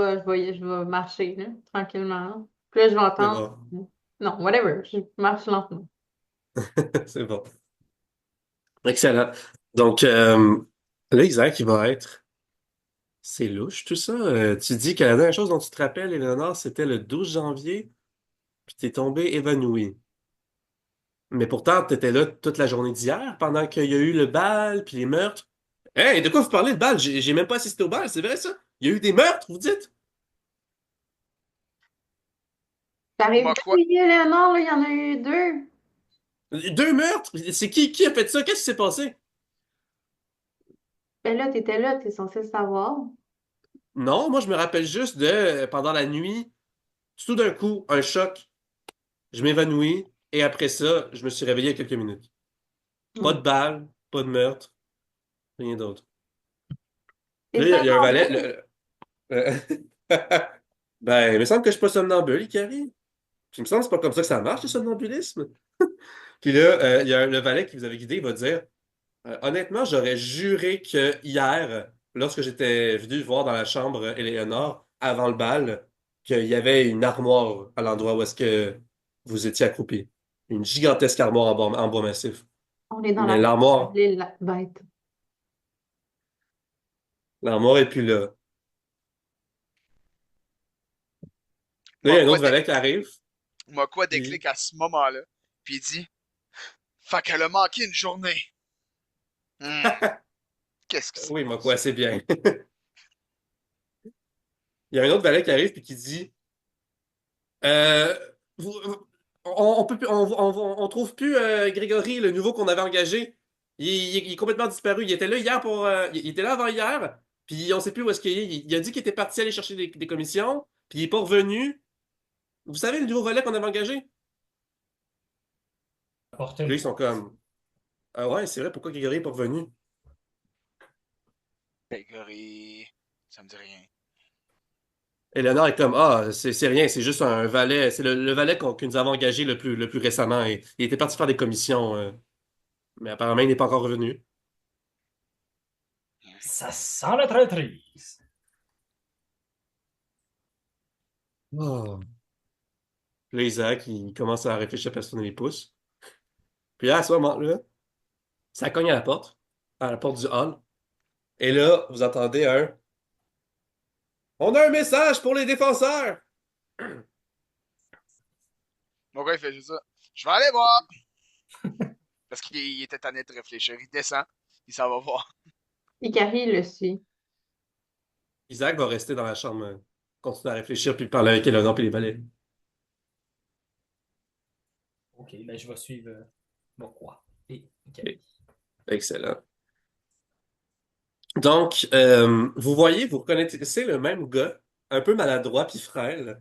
[SPEAKER 4] vais marcher là, tranquillement. Puis là, je vais
[SPEAKER 1] C'est
[SPEAKER 4] entendre.
[SPEAKER 1] bon.
[SPEAKER 4] Non, whatever. Je marche lentement.
[SPEAKER 1] C'est bon. Excellent. Donc, là, Isaac, il va être. C'est louche, tout ça. Tu dis que la dernière chose dont tu te rappelles, Eleanor, c'était le 12 janvier, puis t'es tombé évanoui. Mais pourtant, t'étais là toute la journée d'hier, pendant qu'il y a eu le bal, puis les meurtres. Hey, de quoi vous parlez, le bal? J'ai même pas assisté au bal, c'est vrai ça? Il y a eu des meurtres, vous dites?
[SPEAKER 4] T'arrives
[SPEAKER 2] Moi,
[SPEAKER 4] bien,
[SPEAKER 2] quoi?
[SPEAKER 4] oui, Léonore, là, il y en a eu deux.
[SPEAKER 1] Deux meurtres? C'est qui a fait ça? Qu'est-ce qui s'est passé?
[SPEAKER 4] Ben là, t'es censé le savoir.
[SPEAKER 1] Non, moi je me rappelle juste de pendant la nuit, tout d'un coup, un choc, je m'évanouis, et après ça, je me suis réveillé il y a quelques minutes. Pas
[SPEAKER 4] Hmm.
[SPEAKER 1] de balle, pas de meurtre, rien d'autre.
[SPEAKER 4] T'es
[SPEAKER 1] Là, il y a un valet.
[SPEAKER 4] somnambule?
[SPEAKER 1] Euh, ben, il me semble que je suis pas somnambule, Ikari. Il me semble que c'est pas comme ça que ça marche, le somnambulisme. Puis là, il y a le valet qui vous avait guidé, il va dire honnêtement, j'aurais juré que hier, lorsque j'étais venu voir dans la chambre Éléonore, avant le bal, qu'il y avait une armoire à l'endroit où est-ce que vous étiez accroupi. Une gigantesque armoire en bois massif.
[SPEAKER 4] On est dans
[SPEAKER 1] Mais
[SPEAKER 4] la
[SPEAKER 1] l'armoire,
[SPEAKER 4] l'île bête.
[SPEAKER 1] l'armoire est plus là. Là, il y
[SPEAKER 2] Moi,
[SPEAKER 1] a un
[SPEAKER 2] quoi,
[SPEAKER 1] autre valet qui arrive.
[SPEAKER 2] moi, quoi
[SPEAKER 1] Puis,
[SPEAKER 2] déclic à ce moment-là? puis il dit fait qu'elle a manqué une journée. Hmm, qu'est-ce qui se
[SPEAKER 1] Oui, moi, quoi,
[SPEAKER 2] passe?
[SPEAKER 1] c'est bien. Il y a un autre valet qui arrive puis qui dit euh, on peut plus- on trouve plus Grégory, le nouveau qu'on avait engagé. Il est complètement disparu. Il était là hier pour. Il était là avant hier, puis on sait plus où est-ce qu'il est. Il a dit qu'il était parti aller chercher des commissions, puis il est pas revenu. Vous savez le nouveau valet qu'on avait engagé? Puis là, ils
[SPEAKER 3] Porter.
[SPEAKER 1] sont comme ah ouais, c'est vrai, pourquoi Grégory est pas revenu?
[SPEAKER 2] Grégory, ça me dit rien.
[SPEAKER 1] Et Léonard est comme ah, c'est rien, c'est juste un valet. C'est le valet que nous avons engagé le plus récemment. Et, il était parti faire des commissions, mais apparemment, il n'est pas encore revenu.
[SPEAKER 3] Ça sent la traîtrise.
[SPEAKER 1] Oh. Puis là, Isaac, il commence à réfléchir à personne les pouces. Puis là, à ce moment-là, ça cogne à la porte du hall. Et là, vous entendez un on a un message pour les défenseurs!
[SPEAKER 2] Mon gars, il fait juste ça. Je vais aller voir. Parce qu'il était tanné de réfléchir. Il descend. Il s'en va voir.
[SPEAKER 4] Ikari le suit.
[SPEAKER 1] Isaac va rester dans la chambre, continuer à réfléchir, puis parler avec Eleanor puis les valets.
[SPEAKER 3] Ok, ben je vais suivre mon roi. Et
[SPEAKER 1] Ok. Excellent. Donc, vous voyez, vous reconnaissez le même gars, un peu maladroit puis frêle,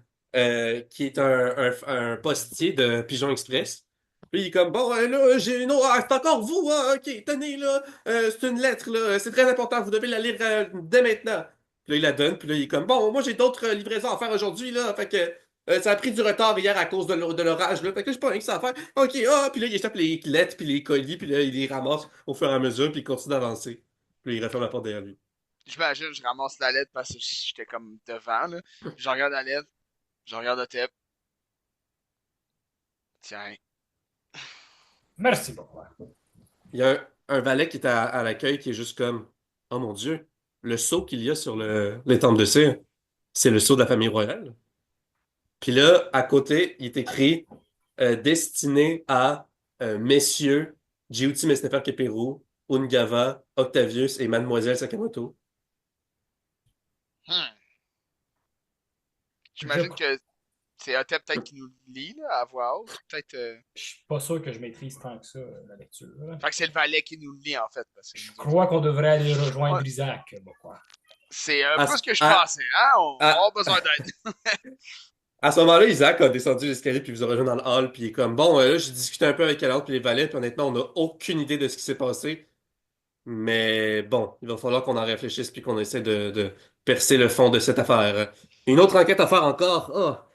[SPEAKER 1] qui est un postier de Pigeon Express. Puis il est comme, bon, là, j'ai une autre, c'est encore vous, hein, ok, tenez, là, c'est une lettre, là, c'est très important, vous devez la lire dès maintenant. Puis là, il la donne, puis là, il est comme, bon, moi, j'ai d'autres livraisons à faire aujourd'hui, là, fait que ça a pris du retard hier à cause de l'orage, là, fait que j'ai pas rien que ça à faire. Ok, ah, puis là, il échappe les lettres, puis les colis, puis là, il les ramasse au fur et à mesure, puis il continue d'avancer. Puis il referme la porte derrière lui.
[SPEAKER 2] J'imagine, je ramasse la lettre parce que j'étais comme devant, là. Je regarde la lettre. Je regarde Otep. Tiens.
[SPEAKER 3] merci beaucoup.
[SPEAKER 1] Il y a un valet qui est à l'accueil qui est juste comme oh mon Dieu, le sceau qu'il y a sur les temples de cire, c'est le sceau de la famille royale. Puis là, à côté, il est écrit destiné à messieurs Giuti Mestefer Keperu, Ungava, Octavius et Mademoiselle Sakamoto.
[SPEAKER 2] Hmm.
[SPEAKER 3] Je,
[SPEAKER 2] J'imagine que c'est Otep peut-être qui nous le lit, là, à voix haute. Peut-être.
[SPEAKER 3] je suis pas sûr que je maîtrise tant que ça la lecture.
[SPEAKER 2] Fait que c'est le valet qui nous le lit, en fait. Parce que
[SPEAKER 3] Je
[SPEAKER 2] nous autres,
[SPEAKER 3] crois qu'on devrait aller
[SPEAKER 2] ouais,
[SPEAKER 3] rejoindre Isaac. Bon, quoi.
[SPEAKER 2] c'est un
[SPEAKER 1] À,
[SPEAKER 2] peu ce que je
[SPEAKER 1] à,
[SPEAKER 2] pensais, hein? On va
[SPEAKER 1] à,
[SPEAKER 2] avoir besoin d'aide.
[SPEAKER 1] à ce moment-là, Isaac a descendu l'escalier puis vous a rejoint dans le hall puis il est comme bon, là, j'ai discuté un peu avec l'autre puis les valets puis honnêtement, on n'a aucune idée de ce qui s'est passé. Mais bon, il va falloir qu'on en réfléchisse puis qu'on essaie de percer le fond de cette affaire. Une autre enquête à faire encore.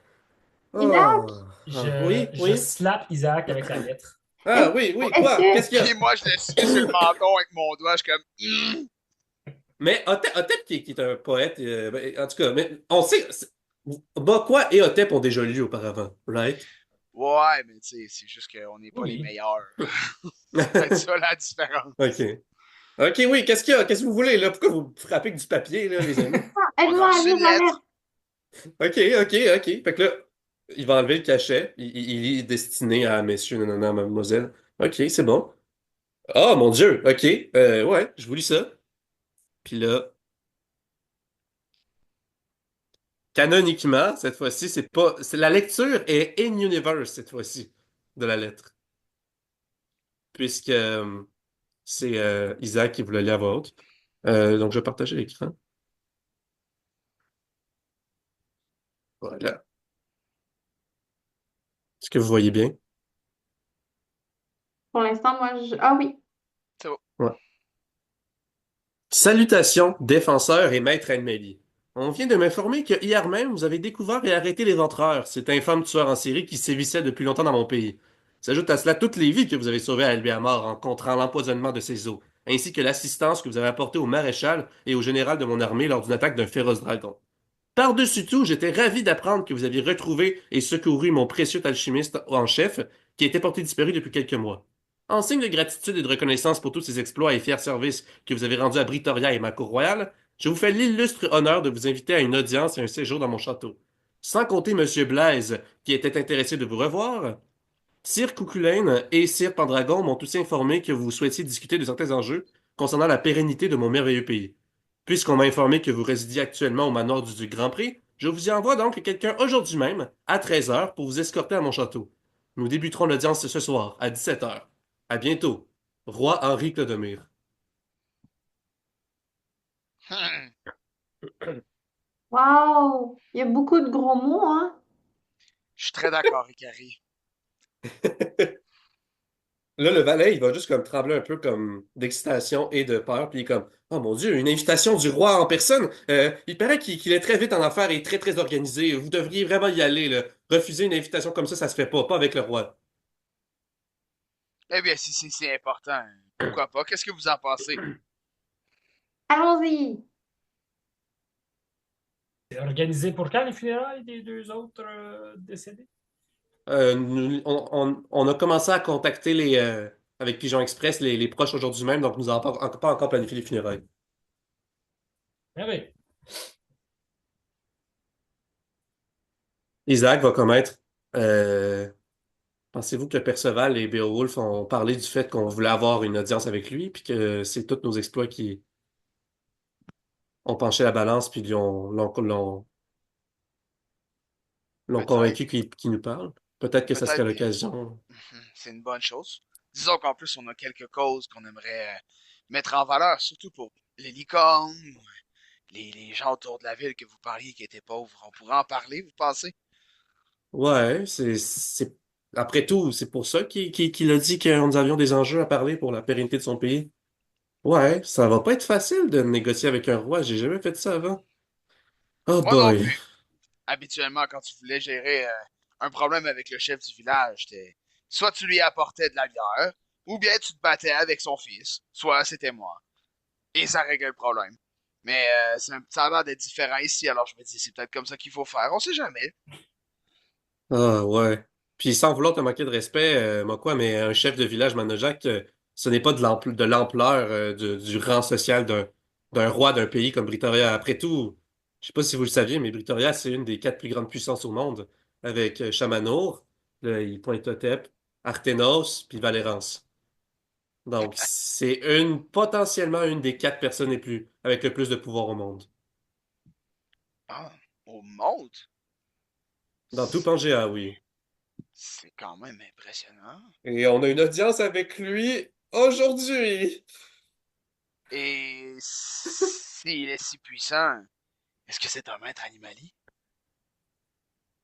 [SPEAKER 1] Oh,
[SPEAKER 4] Isaac,
[SPEAKER 1] oui,
[SPEAKER 3] Je
[SPEAKER 1] oui.
[SPEAKER 3] slap Isaac avec la lettre.
[SPEAKER 1] Ah, oui, oui,
[SPEAKER 4] est-ce
[SPEAKER 1] quoi?
[SPEAKER 4] que
[SPEAKER 1] Qu'est-ce qu'il y a?
[SPEAKER 2] Puis moi, je le suis sur le menton avec mon doigt. Je suis comme.
[SPEAKER 1] Mais Otep qui est un poète, ben, en tout cas, mais on sait. Quoi et Otep ont déjà lu auparavant, right?
[SPEAKER 2] Ouais, mais tu sais, c'est juste qu'on n'est pas les
[SPEAKER 3] Oui.
[SPEAKER 2] meilleurs. C'est peut-être ça la différence.
[SPEAKER 1] Ok. Ok, oui, qu'est-ce qu'il y a? Qu'est-ce que vous voulez, là? Pourquoi vous frappez avec du papier, là, les amis?
[SPEAKER 2] On a
[SPEAKER 4] aide-moi à
[SPEAKER 2] reçu
[SPEAKER 4] lire
[SPEAKER 2] une
[SPEAKER 4] la
[SPEAKER 2] lettre.
[SPEAKER 4] lettre.
[SPEAKER 1] Ok. Fait que là, il va enlever le cachet. Il est destiné à messieurs, nanana, mademoiselle. Ok, c'est bon. Oh, mon Dieu. Ok. Ouais, je vous lis ça. Puis là, canoniquement, cette fois-ci, c'est pas. La lecture est in-universe, cette fois-ci, de la lettre. Puisque c'est Isaac qui vous le lit à voix haute. Donc, je vais partager l'écran. Voilà. Est-ce que vous voyez bien?
[SPEAKER 4] Pour l'instant, moi, je... Ah oui.
[SPEAKER 2] C'est bon.
[SPEAKER 1] Ouais. Salutations, défenseurs et maître Elmeli. On vient de m'informer que hier même, vous avez découvert et arrêté l'éventreur, cet infâme tueur en série qui sévissait depuis longtemps dans mon pays. S'ajoute à cela toutes les vies que vous avez sauvées à Albiamor en contrant l'empoisonnement de ses eaux, ainsi que l'assistance que vous avez apportée au maréchal et au général de mon armée lors d'une attaque d'un féroce dragon. Par-dessus tout, j'étais ravi d'apprendre que vous aviez retrouvé et secouru mon précieux alchimiste en chef, qui était porté disparu depuis quelques mois. En signe de gratitude et de reconnaissance pour tous ces exploits et fiers services que vous avez rendus à Britoria et ma cour royale, je vous fais l'illustre honneur de vous inviter à une audience et un séjour dans mon château. Sans compter Monsieur Blaise, qui était intéressé de vous revoir, Sir Cuculain et Sir Pendragon m'ont aussi informé que vous souhaitiez discuter de certains enjeux concernant la pérennité de mon merveilleux pays. Puisqu'on m'a informé que vous résidiez actuellement au manoir du Grand Prix, je vous y envoie donc quelqu'un aujourd'hui même, à 13 heures, pour vous escorter à mon château. Nous débuterons l'audience ce soir, à 17 heures. À bientôt, Roi Henri Clodomir.
[SPEAKER 2] Hmm.
[SPEAKER 4] Wow! Il y a beaucoup de gros mots, hein?
[SPEAKER 2] Je suis très d'accord, Ikari.
[SPEAKER 1] Là, le valet, il va juste comme trembler un peu comme d'excitation et de peur, puis il est comme oh mon Dieu, une invitation du roi en personne. Il paraît qu'il est très vite en affaires et très très organisé. Vous devriez vraiment y aller, là. Refuser une invitation comme ça se fait pas avec le roi.
[SPEAKER 2] Eh bien, si c'est important, pourquoi pas? Qu'est-ce que vous en pensez?
[SPEAKER 4] Allons-y!
[SPEAKER 3] C'est organisé pour quand les funérailles des deux autres décédés?
[SPEAKER 1] On a commencé à contacter avec Pigeon Express les proches aujourd'hui même, donc nous n'avons pas encore planifié les funérailles.
[SPEAKER 3] Ah oui.
[SPEAKER 1] Isaac va commettre. euh, Pensez-vous que Perceval et Beowulf ont parlé du fait qu'on voulait avoir une audience avec lui, puis que c'est tous nos exploits qui ont penché la balance, puis l'ont
[SPEAKER 2] Peut-être,
[SPEAKER 1] convaincu qu'il nous parle? Peut-être que ça serait
[SPEAKER 2] peut-être bien.
[SPEAKER 1] l'occasion.
[SPEAKER 2] C'est une bonne chose. Disons qu'en plus, on a quelques causes qu'on aimerait mettre en valeur, surtout pour les licornes, ou les gens autour de la ville que vous parliez qui étaient pauvres. On pourrait en parler, vous pensez?
[SPEAKER 1] Ouais, après tout, c'est pour ça qu'il a dit que nous avions des enjeux à parler pour la pérennité de son pays. Ouais, ça va pas être facile de négocier avec un roi. J'ai jamais fait ça avant. Oh
[SPEAKER 2] Moi non
[SPEAKER 1] boy.
[SPEAKER 2] plus. Habituellement, quand tu voulais gérer un problème avec le chef du village, soit tu lui apportais de la bière, ou bien tu te battais avec son fils, soit c'était moi. Et ça réglait le problème. Mais ça a l'air d'être différent ici, alors je me dis, c'est peut-être comme ça qu'il faut faire. On sait jamais.
[SPEAKER 1] Ah ouais. Puis sans vouloir te manquer de respect, moi quoi, mais un chef de village Manojac, ce n'est pas de l'ampleur du rang social d'un roi d'un pays comme Britoria. Après tout, je sais pas si vous le saviez, mais Britoria, c'est une des quatre plus grandes puissances au monde, avec Chamanour, il pointe Hotep, Arthénos, puis Valérance. Donc, c'est potentiellement une des quatre personnes avec le plus de pouvoir au monde.
[SPEAKER 2] Ah, au monde?
[SPEAKER 1] Dans tout
[SPEAKER 2] C'est
[SPEAKER 1] Pangéa, oui.
[SPEAKER 2] c'est quand même impressionnant.
[SPEAKER 1] Et on a une audience avec lui aujourd'hui.
[SPEAKER 2] Et s'il est si puissant, est-ce que c'est un maître animalier?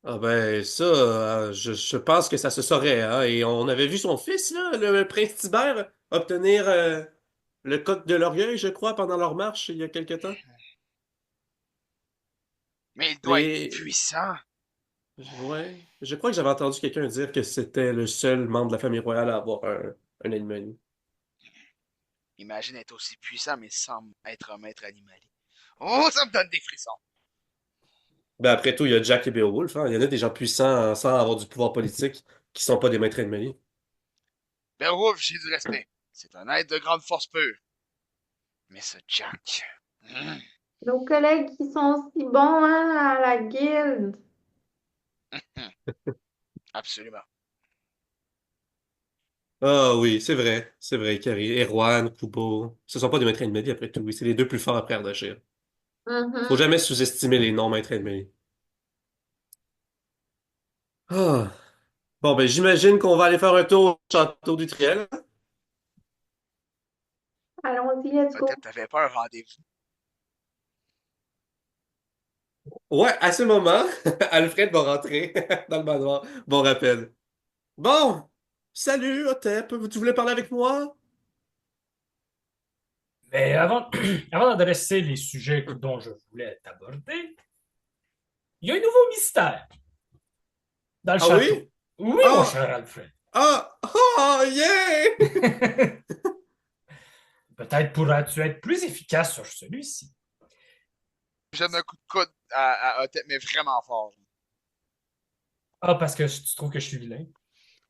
[SPEAKER 1] Ah ben ça, je pense que ça se saurait, hein. Et on avait vu son fils, là, le prince Tibère, obtenir le coq de l'Orgueil, je crois, pendant leur marche il y a quelque temps.
[SPEAKER 2] Mais il doit être
[SPEAKER 1] Et
[SPEAKER 2] puissant.
[SPEAKER 1] ouais, je crois que j'avais entendu quelqu'un dire que c'était le seul membre de la famille royale à avoir un animal.
[SPEAKER 2] Imagine être aussi puissant, mais sans être un maître animalier. Oh, ça me donne des frissons.
[SPEAKER 1] Ben après tout, il y a Jack et Beowulf, hein. Il y en a des gens puissants sans avoir du pouvoir politique qui sont pas des maîtres ennemis.
[SPEAKER 2] Beowulf, j'ai du respect. C'est un être de grande force pure. Mais ce Jack.
[SPEAKER 4] Nos collègues qui sont si bons, hein, à la guilde.
[SPEAKER 2] Absolument.
[SPEAKER 1] Ah oui, c'est vrai, Carrie. Erwan, Kubo, ce sont pas des maîtres ennemis après tout. Oui, c'est les deux plus forts après Ardashir. Faut
[SPEAKER 4] Mhm.
[SPEAKER 1] jamais sous-estimer les non-maîtres ennemis. Ah. Bon, ben j'imagine qu'on va aller faire un tour au château du Triel.
[SPEAKER 4] Allons-y, let's go.
[SPEAKER 2] T'avais pas un rendez-vous.
[SPEAKER 1] Ouais, à ce moment, Alfred va rentrer dans le manoir. Bon rappel. Bon, salut, Otep. Tu voulais parler avec moi?
[SPEAKER 3] Mais avant, avant d'adresser les sujets dont je voulais aborder, il y a un nouveau mystère dans le
[SPEAKER 1] Ah
[SPEAKER 3] château.
[SPEAKER 1] oui?
[SPEAKER 3] Oui, mon
[SPEAKER 1] Ah!
[SPEAKER 3] cher Alfred.
[SPEAKER 1] Ah! Oh, yeah!
[SPEAKER 3] Peut-être pourras-tu être plus efficace sur celui-ci.
[SPEAKER 2] Je donne un coup de coude à Otep, mais vraiment fort.
[SPEAKER 3] Ah, parce que tu trouves que je suis vilain.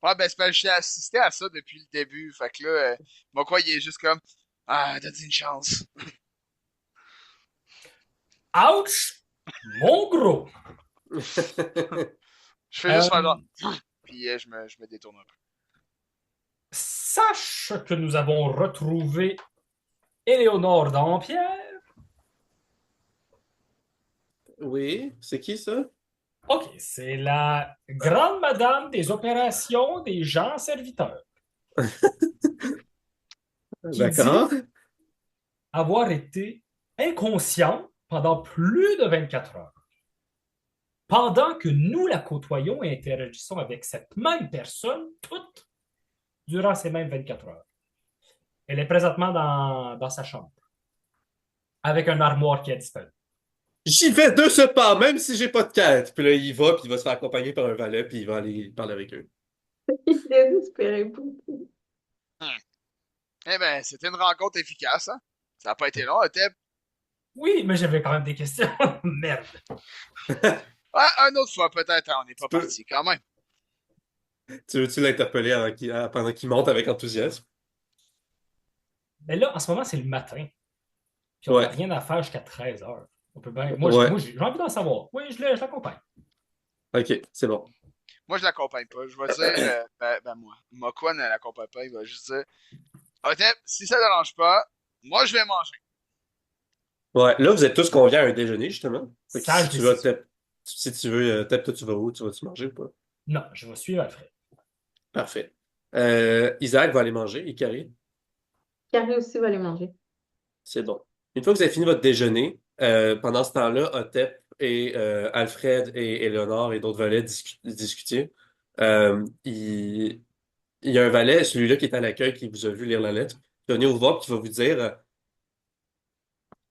[SPEAKER 2] Ouais, ben, c'est parce que j'ai assisté à ça depuis le début. Fait que là, mon quoi, il est juste comme, ah, t'as dit une chance.
[SPEAKER 3] Ouch! Mon gros!
[SPEAKER 2] Je fais juste faire
[SPEAKER 3] Euh,
[SPEAKER 2] genre, puis je me détourne un peu.
[SPEAKER 3] sache que nous avons retrouvé Éléonore Dampierre.
[SPEAKER 1] Oui, c'est qui ça?
[SPEAKER 3] OK, c'est la grande madame des opérations des gens serviteurs qui dit
[SPEAKER 1] D'accord.
[SPEAKER 3] avoir été inconsciente pendant plus de 24 heures. Pendant que nous la côtoyons et interagissons avec cette même personne toute durant ces mêmes 24 heures. Elle est présentement dans sa chambre avec un armoire qui a disparu.
[SPEAKER 1] J'y vais de ce pas, même si j'ai pas de quête. Puis là, il va, puis il va se faire accompagner par un valet, puis il va aller parler avec eux.
[SPEAKER 4] Il désespérait beaucoup.
[SPEAKER 2] Eh ben, c'était une rencontre efficace, hein? Ça n'a pas été long, Otep.
[SPEAKER 3] Oui, mais j'avais quand même des questions. Merde.
[SPEAKER 2] Ah, une autre fois, peut-être, hein, on n'est pas
[SPEAKER 1] peux-
[SPEAKER 2] parti, quand même.
[SPEAKER 1] Tu veux-tu l'interpeller pendant qu'il monte avec enthousiasme?
[SPEAKER 3] Mais là, en ce moment, c'est le matin. Puis on n'a
[SPEAKER 1] Ouais,
[SPEAKER 3] rien à faire jusqu'à 13 heures. On peut bien...
[SPEAKER 1] ouais.
[SPEAKER 3] moi, j'ai envie d'en savoir. Oui, je l'accompagne.
[SPEAKER 1] Ok, c'est bon.
[SPEAKER 2] Moi, je l'accompagne pas. Je vais dire, moi. Mokwan, elle l'accompagne pas. Il va juste dire, Otep, si ça ne dérange pas, moi, je vais manger.
[SPEAKER 1] Ouais, là, vous êtes tous conviés à un déjeuner, justement. Fait que si
[SPEAKER 3] Sage
[SPEAKER 1] tu veux,
[SPEAKER 3] décision.
[SPEAKER 1] si tu veux, toi, tu vas où? Tu vas-tu manger ou pas?
[SPEAKER 3] Non, je vais suivre Alfred.
[SPEAKER 1] Parfait. Isaac va aller manger, Ikari.
[SPEAKER 4] Carrie aussi va aller manger.
[SPEAKER 1] C'est bon. Une fois que vous avez fini votre déjeuner, pendant ce temps-là, Otep et Alfred et Éléonore et d'autres valets discutaient. Il y a un valet, celui-là qui est à l'accueil, qui vous a vu lire la lettre, qui va venir vous voir, qui va vous dire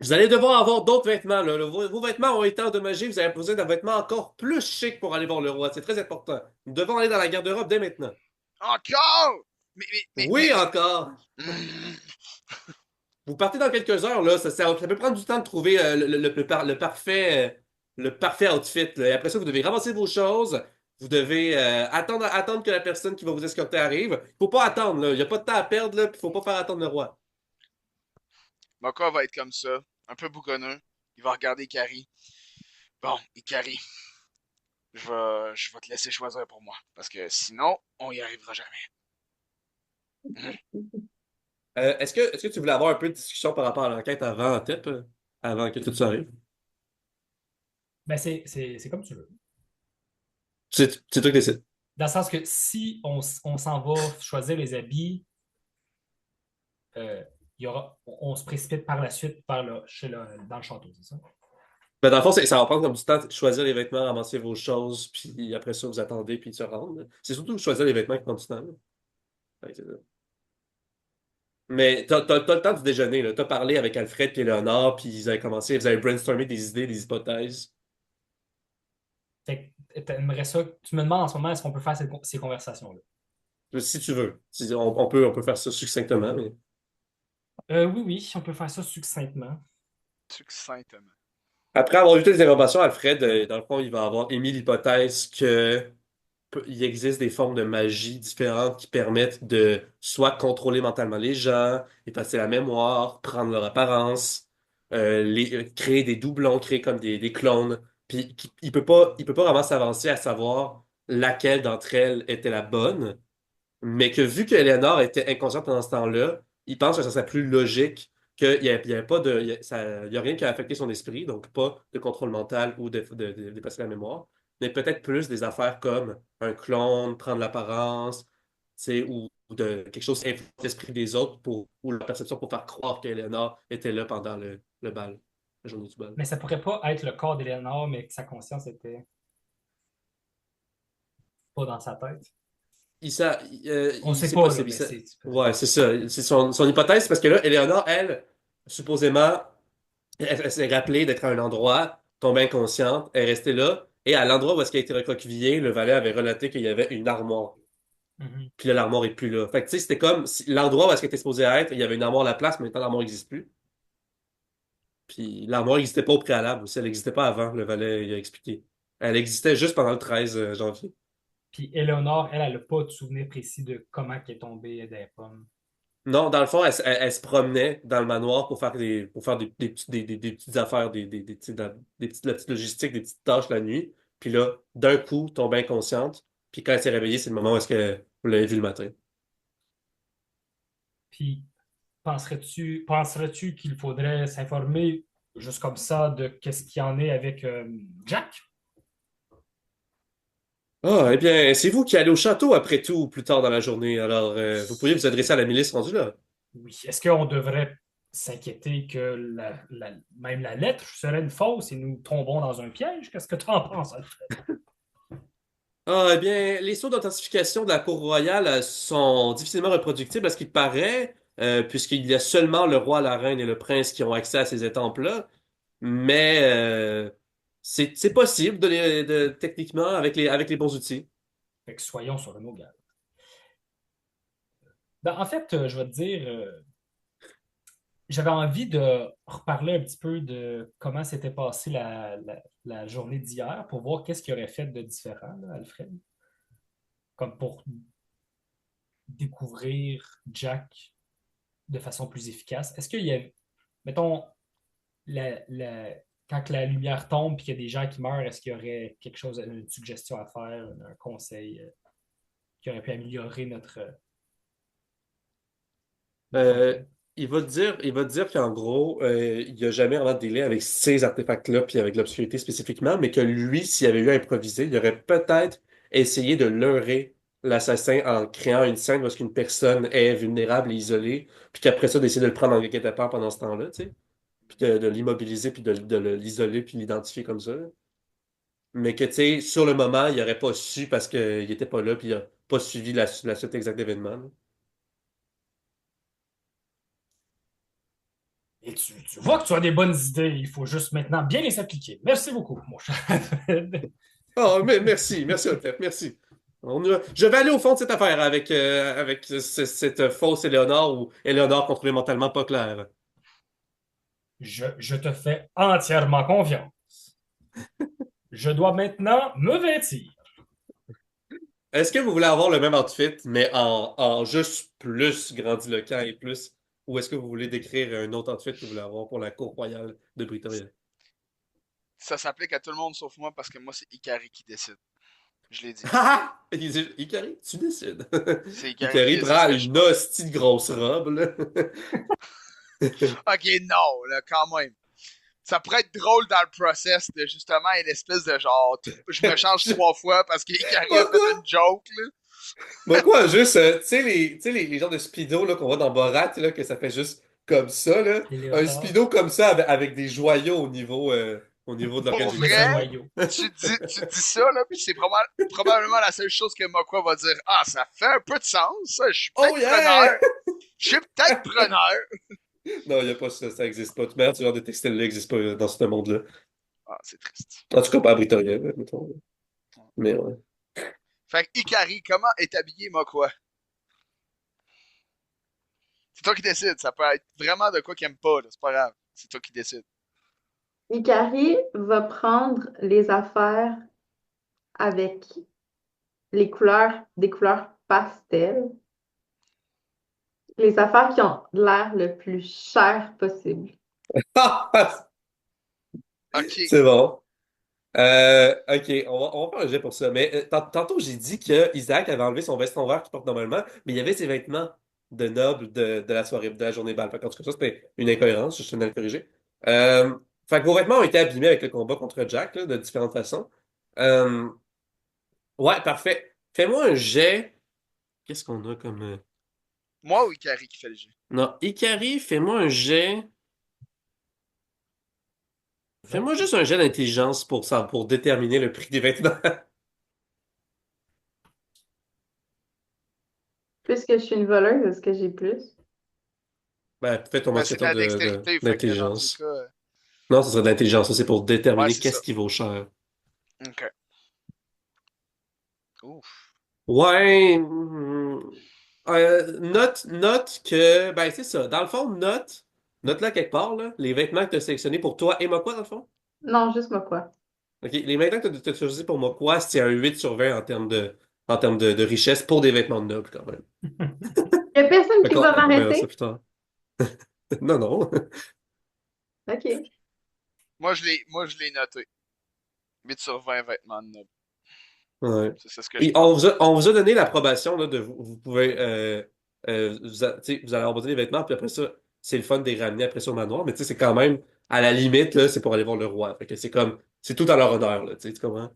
[SPEAKER 1] vous allez devoir avoir d'autres vêtements. Là. Vos vêtements ont été endommagés, vous avez besoin d'un vêtement encore plus chic pour aller voir le roi. C'est très important. Nous devons aller dans la garde-robe dès maintenant.
[SPEAKER 2] Encore! Mais...
[SPEAKER 1] Oui, encore!
[SPEAKER 2] Hmm.
[SPEAKER 1] Vous partez dans quelques heures, là. Ça peut prendre du temps de trouver le parfait outfit. Là. Et après ça, vous devez ramasser vos choses. Vous devez attendre que la personne qui va vous escorter arrive. Faut pas attendre, là. Il n'y a pas de temps à perdre, là. Puis faut pas faire attendre le roi.
[SPEAKER 2] Mokwa va être comme ça, un peu bougonneux. Il va regarder Ikari. Bon, Ikari, je vais te laisser choisir pour moi. Parce que sinon, on y arrivera jamais.
[SPEAKER 1] Est-ce que tu voulais avoir un peu de discussion par rapport à l'enquête avant, Tep, avant que tout ça arrive?
[SPEAKER 3] Ben, c'est comme tu veux.
[SPEAKER 1] C'est toi qui décides.
[SPEAKER 3] Dans le sens que si on s'en va choisir les habits, euh, on se précipite par la suite dans le château, c'est ça?
[SPEAKER 1] Ben, dans le fond, ça va prendre comme du temps de choisir les vêtements, ramasser vos choses, puis après ça, vous attendez, puis se rendre. C'est surtout choisir les vêtements qui prend du temps. Là. Fait que c'est ça. Mais t'as le temps du déjeuner, là. T'as parlé avec Alfred et Léonard, puis vous avez brainstormé des idées, des hypothèses.
[SPEAKER 3] Fait que t'aimerais ça. Tu me demandes en ce moment, est-ce qu'on peut faire ces conversations-là?
[SPEAKER 1] Si tu veux. On peut faire ça succinctement, mais.
[SPEAKER 3] Oui, oui, on peut faire ça succinctement.
[SPEAKER 2] Succinctement.
[SPEAKER 1] Après avoir eu toutes les informations, Alfred, dans le fond, il va avoir émis l'hypothèse que il existe des formes de magie différentes qui permettent de soit contrôler mentalement les gens, effacer la mémoire, prendre leur apparence, créer des doublons, créer comme des clones. Puis il peut pas vraiment s'avancer à savoir laquelle d'entre elles était la bonne, mais que vu que Eleanor était inconsciente pendant ce temps-là, il pense que ça serait plus logique qu'il n'y avait pas de. Il y a rien qui a affecté son esprit, donc pas de contrôle mental ou de dépasser la mémoire, mais peut-être plus des affaires comme un clone, prendre l'apparence, tu sais, ou de quelque chose qui influence l'esprit des autres ou la perception pour faire croire qu'Eleanor était là pendant le bal, la journée du bal.
[SPEAKER 3] Mais ça pourrait pas être le corps d'Eleanor, mais que sa conscience était pas dans sa tête. On sait
[SPEAKER 1] C'est
[SPEAKER 3] pas, là,
[SPEAKER 1] possible.
[SPEAKER 3] mais c'est.
[SPEAKER 1] Ouais, c'est ça. C'est son hypothèse, parce que là, Eleanor, elle, supposément, elle s'est rappelée d'être à un endroit, tombée inconsciente, elle est restée là, et à l'endroit où est-ce qu'elle a été recroquevillée, le valet avait relaté qu'il y avait une armoire.
[SPEAKER 3] Mhm.
[SPEAKER 1] Puis là, l'armoire est plus là. Fait que, tu sais, c'était comme si l'endroit où est-ce qu'elle était supposée être, il y avait une armoire à la place, mais maintenant l'armoire n'existe plus. Puis l'armoire n'existait pas au préalable aussi, elle n'existait pas avant, le valet il a expliqué. Elle existait juste pendant le 13 janvier.
[SPEAKER 3] Puis Eleanor, elle a pas de souvenir précis de comment elle est tombée des pommes.
[SPEAKER 1] Non, dans le fond, elle se promenait dans le manoir pour faire des petites affaires, la petite logistique, des petites tâches la nuit. Puis là, d'un coup, tombée inconsciente. Puis quand elle s'est réveillée, c'est le moment où est-ce que vous l'avez vu le matin.
[SPEAKER 3] Puis, penserais-tu qu'il faudrait s'informer juste comme ça de qu'est-ce qu'il y en est avec Jack?
[SPEAKER 1] Ah, eh bien, c'est vous qui allez au château après tout, plus tard dans la journée. Alors, vous pourriez vous adresser à la milice rendue là.
[SPEAKER 3] Oui. Est-ce qu'on devrait s'inquiéter que même la lettre serait une fausse et nous tombons dans un piège? Qu'est-ce que tu en penses, Alfred?
[SPEAKER 1] Ah, eh bien, les sceaux d'authentification de la cour royale sont difficilement reproductibles à ce qu'il paraît, puisqu'il y a seulement le roi, la reine et le prince qui ont accès à ces étampes-là. Mais c'est possible techniquement avec les bons outils.
[SPEAKER 3] Fait que soyons sur nos gardes. Ben, en fait, je vais te dire, j'avais envie de reparler un petit peu de comment s'était passée la journée d'hier pour voir qu'est-ce qu'il aurait fait de différent, là, Alfred. Comme pour découvrir Jack de façon plus efficace. Est-ce qu'il y a, mettons, quand la lumière tombe et qu'il y a des gens qui meurent, est-ce qu'il y aurait quelque chose, une suggestion à faire, un conseil qui aurait pu améliorer notre
[SPEAKER 1] Euh,
[SPEAKER 3] enquête?
[SPEAKER 1] il va te dire qu'en gros, il n'y a jamais vraiment de délai avec ces artefacts-là, puis avec l'obscurité spécifiquement, mais que lui, s'il avait eu à improviser, il aurait peut-être essayé de leurrer l'assassin en créant une scène où est-ce qu'une personne est vulnérable et isolée, puis qu'après ça, d'essayer de le prendre en guet-apens pendant ce temps-là, tu sais, puis de l'immobiliser, puis l'isoler, puis l'identifier comme ça. Mais que, tu sais, sur le moment, il n'aurait pas su parce qu'il n'était pas là, puis il n'a pas suivi la suite exacte d'événements. Là.
[SPEAKER 3] Et tu vois que tu as des bonnes idées, il faut juste maintenant bien les appliquer. Merci beaucoup, mon cher Alfred.
[SPEAKER 1] Oh, mais merci, Otep, merci. Je vais aller au fond de cette affaire avec cette fausse Éléonore ou Éléonore contrôlée mentalement pas claire.
[SPEAKER 3] Je te fais entièrement confiance. Je dois maintenant me vêtir.
[SPEAKER 1] Est-ce que vous voulez avoir le même outfit, mais en juste plus grandiloquent et plus, ou est-ce que vous voulez décrire un autre outfit que vous voulez avoir pour la cour royale de Britoria?
[SPEAKER 2] Ça s'applique à tout le monde sauf moi parce que moi, c'est Ikari qui décide. Je l'ai dit.
[SPEAKER 1] Ah! Il dit, Ikari, tu décides.
[SPEAKER 2] C'est Ikari qui
[SPEAKER 1] Ikari
[SPEAKER 2] décide ce
[SPEAKER 1] prend
[SPEAKER 2] que je
[SPEAKER 1] une
[SPEAKER 2] porte.
[SPEAKER 1] hostie de grosse robe, là.
[SPEAKER 2] Ok, non, là, quand même. Ça pourrait être drôle dans le process de justement une espèce de genre, je me change 3 fois parce qu'Ikari a fait
[SPEAKER 1] Pourquoi?
[SPEAKER 2] une joke, là.
[SPEAKER 1] Bah quoi, juste, tu sais, les genres de speedo là, qu'on voit dans Borat, là, que ça fait juste comme ça, là.
[SPEAKER 3] Et
[SPEAKER 1] Un
[SPEAKER 3] Léotard,
[SPEAKER 1] speedo comme ça avec des joyaux au niveau de
[SPEAKER 2] Pour
[SPEAKER 1] l'organe
[SPEAKER 3] des
[SPEAKER 2] vrai,
[SPEAKER 1] génital.
[SPEAKER 3] joyaux.
[SPEAKER 2] tu dis ça, là, puis c'est probablement la seule chose que Mokwa va dire. Ah, ça fait un peu de sens, ça, je suis
[SPEAKER 1] Oh
[SPEAKER 2] peut-être
[SPEAKER 1] yeah!
[SPEAKER 2] preneur. Je suis peut-être preneur.
[SPEAKER 1] Non, il n'y a pas ça, ça existe pas. Tout ce genre de textile-là n'existe pas dans ce monde-là.
[SPEAKER 2] Ah, c'est triste.
[SPEAKER 1] En tout cas, pas à Britoria, là, mettons. Mais ouais.
[SPEAKER 2] Fait que Ikari, comment est habillé Mokwa? C'est toi qui décides. Ça peut être vraiment de quoi qu'il aime pas, là. C'est pas grave. C'est toi qui décides.
[SPEAKER 4] Ikari va prendre les affaires avec des couleurs pastel, les affaires qui ont l'air le plus cher possible.
[SPEAKER 2] Ok.
[SPEAKER 1] C'est bon. Ok, on va faire un jet pour ça. Mais tantôt, j'ai dit que Isaac avait enlevé son veston vert qu'il porte normalement, mais il y avait ses vêtements de noble de la soirée, de la journée balle. Fait qu'en tout cas, ça, c'était une incohérence, je tenais à le corriger. Euh, fait que vos vêtements ont été abîmés avec le combat contre Jack, là, de différentes façons. Euh, ouais, parfait. Fais-moi un jet. Qu'est-ce qu'on a comme.
[SPEAKER 2] Moi ou Ikari qui fait le jeu?
[SPEAKER 1] Non, Ikari, fais-moi un jet. Fais-moi juste un jet d'intelligence pour ça, pour déterminer le prix des vêtements.
[SPEAKER 4] Puisque je suis une voleuse, est-ce que j'ai plus?
[SPEAKER 1] Ben, fais ton
[SPEAKER 2] Ben, c'est de
[SPEAKER 1] modificateur
[SPEAKER 2] la dextérité, fait que rendu
[SPEAKER 1] d'intelligence.
[SPEAKER 2] là.
[SPEAKER 1] Non, ce serait de l'intelligence. Ça, c'est pour
[SPEAKER 2] Ouais,
[SPEAKER 1] déterminer
[SPEAKER 2] c'est ça.
[SPEAKER 1] qu'est-ce qui vaut cher.
[SPEAKER 2] Ok. Ouf.
[SPEAKER 1] Ouais. Note que. Ben, c'est ça. Dans le fond, note là quelque part, là, les vêtements que tu as sélectionnés pour toi et moi, quoi, dans le fond?
[SPEAKER 4] Non, juste moi quoi.
[SPEAKER 1] OK. Les vêtements que tu as choisis pour moi, quoi, c'est un 8 sur 20 en termes de richesse pour des vêtements de noble, quand même.
[SPEAKER 4] Il n'y a personne
[SPEAKER 1] Fait
[SPEAKER 4] qui
[SPEAKER 1] qu'on
[SPEAKER 4] va
[SPEAKER 1] on verra ça
[SPEAKER 4] m'arrêter?
[SPEAKER 1] plus tard. Non, non.
[SPEAKER 4] OK.
[SPEAKER 2] Moi, je l'ai noté. 8 sur 20 vêtements de noble.
[SPEAKER 1] Ouais.
[SPEAKER 2] C'est ça ce que je
[SPEAKER 1] Et
[SPEAKER 2] porte.
[SPEAKER 1] on vous a donné l'approbation là, de vous pouvez tu sais, vous allez avoir besoin des vêtements, puis après ça, c'est le fun de les ramener après ça au manoir, mais tu sais, c'est quand même, à la limite, là, c'est pour aller voir le roi. Fait que c'est comme, c'est tout à leur honneur, là, tu sais, tu comprends?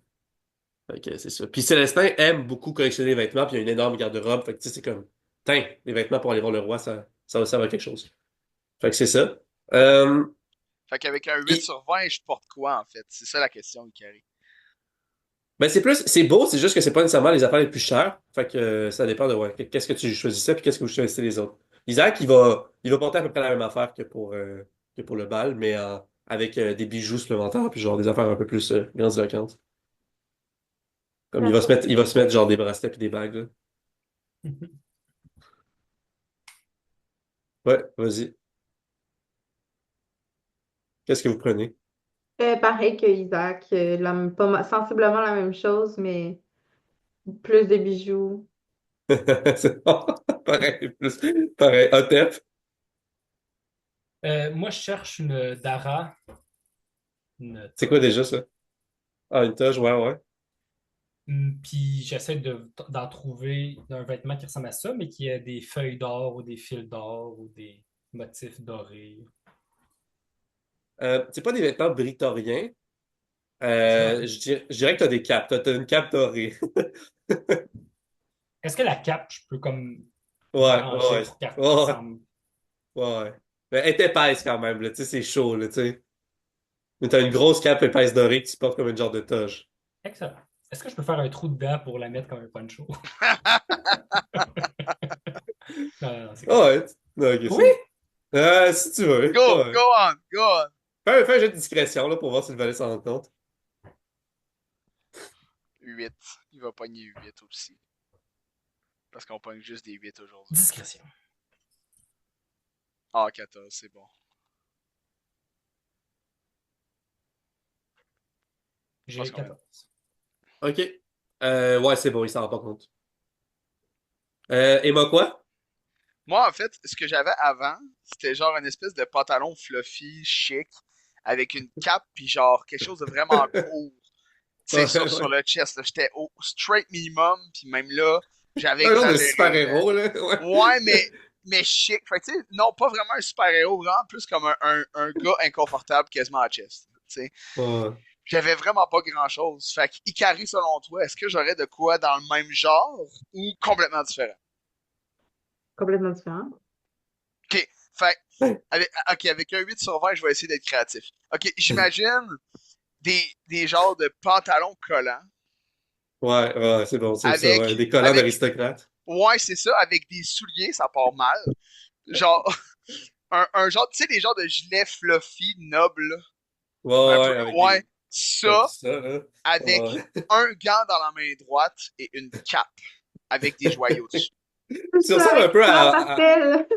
[SPEAKER 1] Fait que c'est ça. Puis Célestin aime beaucoup collectionner les vêtements, puis il y a une énorme garde-robe, fait que tu sais, c'est comme, tiens, les vêtements pour aller voir le roi, ça va servir à quelque chose. Fait que c'est ça. Euh,
[SPEAKER 2] Fait qu'avec un 8
[SPEAKER 1] et-
[SPEAKER 2] sur 20, je porte quoi, en fait? C'est ça la question, Ikari.
[SPEAKER 1] ben c'est beau, c'est juste que c'est pas nécessairement les affaires les plus chères. Fait que ça dépend de ouais, qu'est-ce que tu choisissais puis qu'est-ce que vous choisissez les autres. Isaac, il va porter à peu près la même affaire que pour le bal, mais avec des bijoux supplémentaires puis genre des affaires un peu plus grandiloquentes. Comme
[SPEAKER 4] D'accord.
[SPEAKER 1] il va se mettre genre des bracelets puis des bagues, là. Ouais, vas-y. Qu'est-ce que vous prenez?
[SPEAKER 4] Pareil que Isaac, sensiblement la même chose, mais plus de bijoux.
[SPEAKER 1] C'est bon. Pareil, plus. Pareil. Hotep.
[SPEAKER 3] Moi, je cherche une Dara, une
[SPEAKER 1] C'est quoi
[SPEAKER 3] toge.
[SPEAKER 1] déjà ça? Ah, une toge, ouais, ouais.
[SPEAKER 3] Puis j'essaie d'en trouver un vêtement qui ressemble à ça, mais qui a des feuilles d'or ou des fils d'or ou des motifs dorés.
[SPEAKER 1] C'est pas des vêtements britoriens.
[SPEAKER 3] Non.
[SPEAKER 1] Je dirais que t'as des capes. T'as une cape dorée.
[SPEAKER 3] Est-ce que la cape, je peux comme
[SPEAKER 1] Ouais,
[SPEAKER 3] l'arranger
[SPEAKER 1] ouais,
[SPEAKER 3] pour qu'elle
[SPEAKER 1] ouais,
[SPEAKER 3] ressemble?
[SPEAKER 1] ouais. Mais elle est épaisse quand même, là. Tu sais, c'est chaud, là, tu sais. Mais t'as une grosse cape épaisse dorée que tu portes comme une genre de toge.
[SPEAKER 3] Excellent. Est-ce que je peux faire un trou dedans pour la mettre comme un poncho? Non, non, non, c'est
[SPEAKER 1] Ah
[SPEAKER 3] correct.
[SPEAKER 1] ouais. Non, ok, c'est
[SPEAKER 3] Oui!
[SPEAKER 1] bon. Si tu veux.
[SPEAKER 2] Go!
[SPEAKER 1] Ouais.
[SPEAKER 2] Go on! Go on!
[SPEAKER 1] Fais un jeu de discrétion, là, pour voir si le valet s'en rend compte.
[SPEAKER 2] 8. Il va pogner 8 aussi. Parce qu'on pogne juste des 8 aujourd'hui.
[SPEAKER 3] Discrétion.
[SPEAKER 2] Ah, 14, c'est bon. Je pense
[SPEAKER 3] J'ai
[SPEAKER 2] qu'on a...
[SPEAKER 3] 14.
[SPEAKER 1] Ok. Ouais, c'est bon, il s'en rend pas compte. Et moi, quoi?
[SPEAKER 2] Moi, en fait, ce que j'avais avant, c'était genre une espèce de pantalon fluffy, chic, avec une cape, puis genre quelque chose de vraiment court. Tu sais,
[SPEAKER 1] Ouais,
[SPEAKER 2] sur
[SPEAKER 1] ouais.
[SPEAKER 2] le chest, là. J'étais au straight minimum, puis même là, j'avais
[SPEAKER 1] Un genre de
[SPEAKER 2] exagéré, là.
[SPEAKER 1] super-héros, là. Ouais.
[SPEAKER 2] Ouais, mais chic. Fait que, tu sais, non, pas vraiment un super-héros, vraiment plus comme un gars inconfortable quasiment à chest. Tu sais.
[SPEAKER 1] Ouais.
[SPEAKER 2] J'avais vraiment pas grand-chose. Fait que, Ikari, selon toi, est-ce que j'aurais de quoi dans le même genre ou complètement différent?
[SPEAKER 4] Complètement différent.
[SPEAKER 2] OK. Fait que,
[SPEAKER 1] Ouais,
[SPEAKER 2] avec un 8 sur 20, je vais essayer d'être créatif. OK, j'imagine des genres de pantalons collants
[SPEAKER 1] ouais, ouais, c'est bon, c'est ça, ouais.
[SPEAKER 2] avec,
[SPEAKER 1] Des collants
[SPEAKER 2] avec,
[SPEAKER 1] d'aristocrate.
[SPEAKER 2] ouais, c'est ça, avec des souliers, ça part mal. Genre, un genre, tu sais, des genres de gilets fluffy, nobles,
[SPEAKER 1] Ouais,
[SPEAKER 2] un
[SPEAKER 1] ouais,
[SPEAKER 2] peu,
[SPEAKER 1] ouais, avec
[SPEAKER 2] ouais,
[SPEAKER 1] des. Comme
[SPEAKER 2] ça,
[SPEAKER 1] ça, là.
[SPEAKER 2] avec
[SPEAKER 1] Ouais.
[SPEAKER 2] un gant dans la main droite et une cape avec des joyaux dessus.
[SPEAKER 4] Tout
[SPEAKER 1] Ça
[SPEAKER 4] ça
[SPEAKER 1] ressemble un
[SPEAKER 4] avec
[SPEAKER 1] peu
[SPEAKER 4] couleur
[SPEAKER 1] à-
[SPEAKER 4] pastel.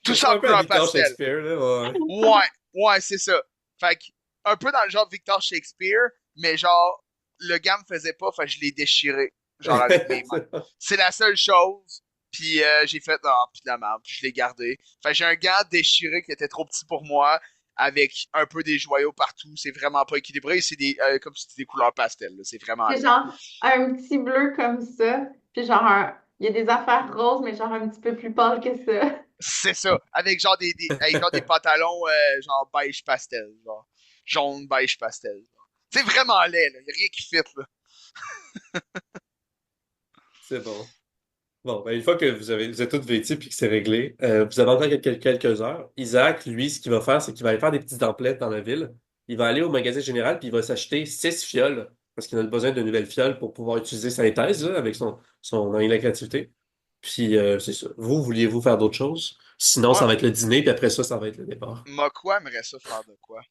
[SPEAKER 2] Tout
[SPEAKER 1] ça
[SPEAKER 2] ça
[SPEAKER 1] ressemble
[SPEAKER 2] en
[SPEAKER 1] un peu à
[SPEAKER 2] couleur
[SPEAKER 1] Victor
[SPEAKER 2] pastel.
[SPEAKER 1] Shakespeare, là, ouais.
[SPEAKER 2] Ouais, ouais, c'est ça. Fait que, un peu dans le genre de Victor Shakespeare, mais genre, le gant me faisait pas, fait que je l'ai déchiré, genre avec mes mains. C'est la seule chose. Puis j'ai fait, ah, puis de la merde, puis je l'ai gardé. Fait que j'ai un gant déchiré qui était trop petit pour moi, avec un peu des joyaux partout. C'est vraiment pas équilibré. C'est des, comme si c'était des couleurs pastel, là. C'est vraiment
[SPEAKER 4] C'est
[SPEAKER 2] laid.
[SPEAKER 4] genre un petit bleu comme ça. Puis genre, il y a des affaires roses, mais genre un petit peu plus pâle que ça.
[SPEAKER 2] C'est ça. Avec genre avec genre des pantalons genre beige pastel, genre jaune beige pastel. C'est vraiment laid, là. Y a rien qui fit, là.
[SPEAKER 1] C'est bon. Bon, ben, une fois que vous êtes tous vêtus puis que c'est réglé, vous avez encore quelques heures. Isaac, lui, ce qu'il va faire, c'est qu'il va aller faire des petites emplettes dans la ville. Il va aller au magasin général puis il va s'acheter 6 fioles parce qu'il a besoin de nouvelles fioles pour pouvoir utiliser sa thèse là, avec son moyen de la créativité. Puis c'est ça. Vous, vouliez-vous faire d'autres choses? Sinon,
[SPEAKER 2] Moi,
[SPEAKER 1] ça va être le dîner, puis après ça va être le départ.
[SPEAKER 2] Mokwa aimerait ça faire de quoi?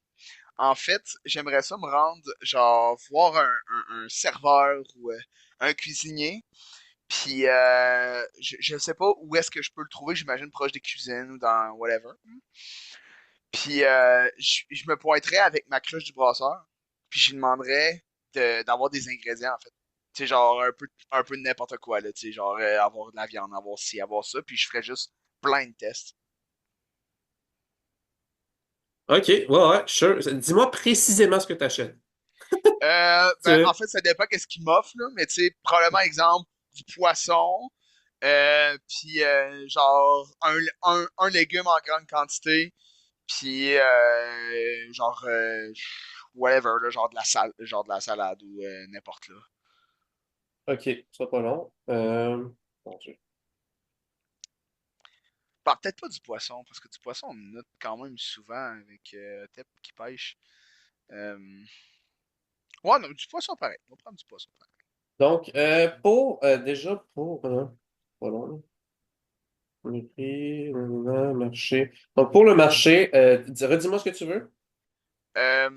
[SPEAKER 2] En fait, j'aimerais ça me rendre, genre, voir un serveur ou un cuisinier. Puis, je sais pas où est-ce que je peux le trouver, j'imagine proche des cuisines ou dans whatever. Puis, je me pointerais avec ma cruche du brasseur. Puis, je lui demanderais d'avoir des ingrédients, en fait. Tu sais, genre, un peu de n'importe quoi, là. Tu sais, genre, avoir de la viande, avoir ci, avoir ça. Puis, je ferais juste plein de tests.
[SPEAKER 1] OK, ouais, ouais, sure. Dis-moi précisément ce que tu achètes.
[SPEAKER 2] Ben, en fait, ça dépend qu'est-ce qu'il m'offre, là. Mais, tu sais, probablement, exemple, du poisson, Puis genre un légume en grande quantité, puis genre whatever, là, genre de la salade ou n'importe là.
[SPEAKER 1] Ok, ce sera pas long. Bon Dieu.
[SPEAKER 2] Bah, peut-être pas du poisson, parce que du poisson, on en a quand même souvent avec Tep qui pêche. Euh, Ouais, non, du poisson pareil. On va prendre du poisson pareil.
[SPEAKER 1] Donc, déjà, pas long, là. Le prix, marché. Donc, pour le marché, redis-moi ce que tu veux.
[SPEAKER 2] Euh,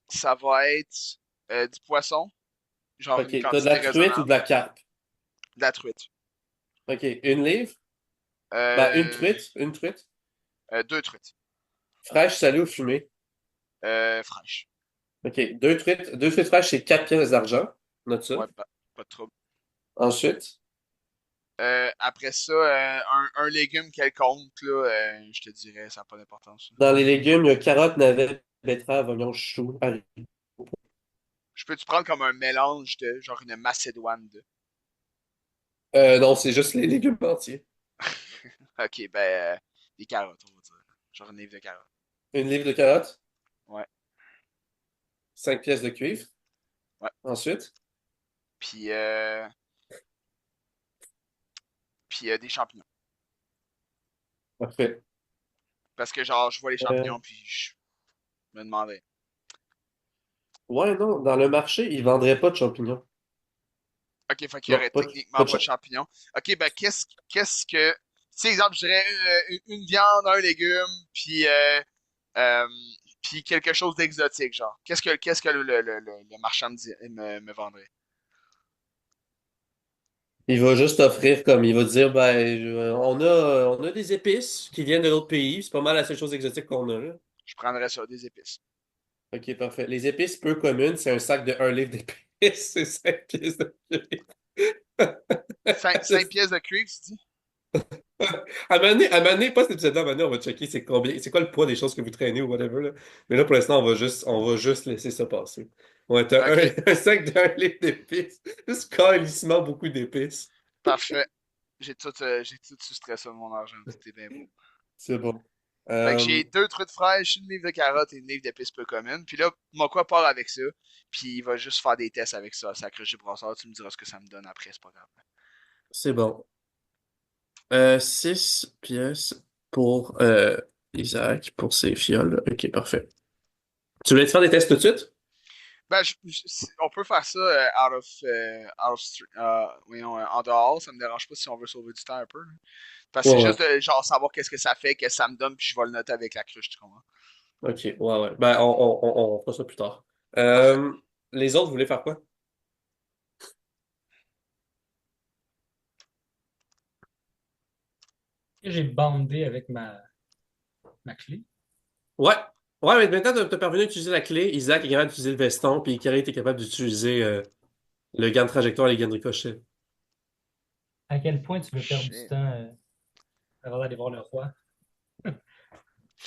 [SPEAKER 2] Ça va être du poisson, genre une
[SPEAKER 1] Ok, t'as de la
[SPEAKER 2] quantité
[SPEAKER 1] truite ou de
[SPEAKER 2] raisonnable,
[SPEAKER 1] la carpe?
[SPEAKER 2] de la truite.
[SPEAKER 1] Ok, une livre? Ben,
[SPEAKER 2] Euh,
[SPEAKER 1] une truite.
[SPEAKER 2] Deux truites.
[SPEAKER 1] Fraîche, salée ou fumée?
[SPEAKER 2] Fraîches.
[SPEAKER 1] Ok, deux truites fraîches, c'est 4 pièces d'argent. Note ça.
[SPEAKER 2] Ouais, pas de trouble.
[SPEAKER 1] Ensuite,
[SPEAKER 2] Après ça, un légume quelconque, là, je te dirais, ça n'a pas d'importance.
[SPEAKER 1] dans les légumes, il y a carottes, navets, betteraves, oignons, choux, haricots.
[SPEAKER 2] Je peux-tu prendre comme un mélange de, genre une macédoine de.
[SPEAKER 1] Non, c'est juste les légumes entiers.
[SPEAKER 2] Ok, ben, des carottes, on va dire. Genre une livre de carottes.
[SPEAKER 1] Une livre de carottes,
[SPEAKER 2] Ouais,
[SPEAKER 1] 5 pièces de cuivre.
[SPEAKER 2] ouais.
[SPEAKER 1] Ensuite,
[SPEAKER 2] Puis, des champignons.
[SPEAKER 1] parfait.
[SPEAKER 2] Parce que, genre, je vois les
[SPEAKER 1] Euh,
[SPEAKER 2] champignons, puis je me demandais.
[SPEAKER 1] ouais, non, dans le marché, ils vendraient pas de champignons.
[SPEAKER 2] Ok, fait qu'il y
[SPEAKER 1] Non,
[SPEAKER 2] aurait
[SPEAKER 1] pas
[SPEAKER 2] techniquement
[SPEAKER 1] de
[SPEAKER 2] pas de
[SPEAKER 1] champignons.
[SPEAKER 2] champignons. Ok, ben, qu'est-ce que. Tu sais, exemple, je dirais une viande, un légume, euh, puis quelque chose d'exotique, genre. Qu'est-ce que le marchand me vendrait?
[SPEAKER 1] Il va juste offrir comme, il va dire, ben, on a des épices qui viennent de d'autres pays. C'est pas mal la seule chose exotique qu'on a, là.
[SPEAKER 2] Je prendrais ça, des épices.
[SPEAKER 1] Ok, parfait. Les épices peu communes, c'est un sac de un livre d'épices. C'est 5 pièces de cuivre.
[SPEAKER 2] Cinq pièces de cuivre, tu dis?
[SPEAKER 1] À un moment donné, pas cet épisode-là, à un moment donné, on va checker c'est combien, c'est quoi le poids des choses que vous traînez ou whatever, là. Mais là, pour l'instant, on va juste laisser ça passer. Ouais, t'as
[SPEAKER 2] Ok,
[SPEAKER 1] un sac d'un livre d'épices. Juste calissement beaucoup d'épices.
[SPEAKER 2] parfait. J'ai tout soustrait ça de mon argent, c'était bien beau.
[SPEAKER 1] C'est bon.
[SPEAKER 2] Fait que
[SPEAKER 1] Euh,
[SPEAKER 2] j'ai deux trucs fraîches, une livre de carottes et une livre d'épices peu commune. Puis là, mon quoi part avec ça. Puis il va juste faire des tests avec ça. Sacré Jus Brassard, tu me diras ce que ça me donne après, c'est pas grave.
[SPEAKER 1] c'est bon. 6 pièces pour Isaac, pour ses fioles. Ok, parfait. Tu voulais te faire des tests tout de suite?
[SPEAKER 2] Ben, on peut faire ça voyons, en dehors. Ça me dérange pas si on veut sauver du temps un peu, là. Parce que
[SPEAKER 1] Ouais,
[SPEAKER 2] c'est
[SPEAKER 1] ouais.
[SPEAKER 2] juste de genre savoir qu'est-ce que ça fait, qu'est-ce que ça me donne, puis je vais le noter avec la cruche, tu comprends?
[SPEAKER 1] Ok, ouais, ouais. Ben, on fera ça plus tard.
[SPEAKER 2] Parfait.
[SPEAKER 1] Euh, les autres, vous voulez faire quoi?
[SPEAKER 3] Et j'ai bandé avec ma clé.
[SPEAKER 1] Ouais. Ouais, mais maintenant, t'as parvenu à utiliser la clé. Isaac est capable d'utiliser le veston, puis Ikari était capable d'utiliser le gant de trajectoire et les gants de ricochet.
[SPEAKER 3] À quel point tu veux perdre du
[SPEAKER 2] Shit.
[SPEAKER 3] temps avant d'aller voir le roi?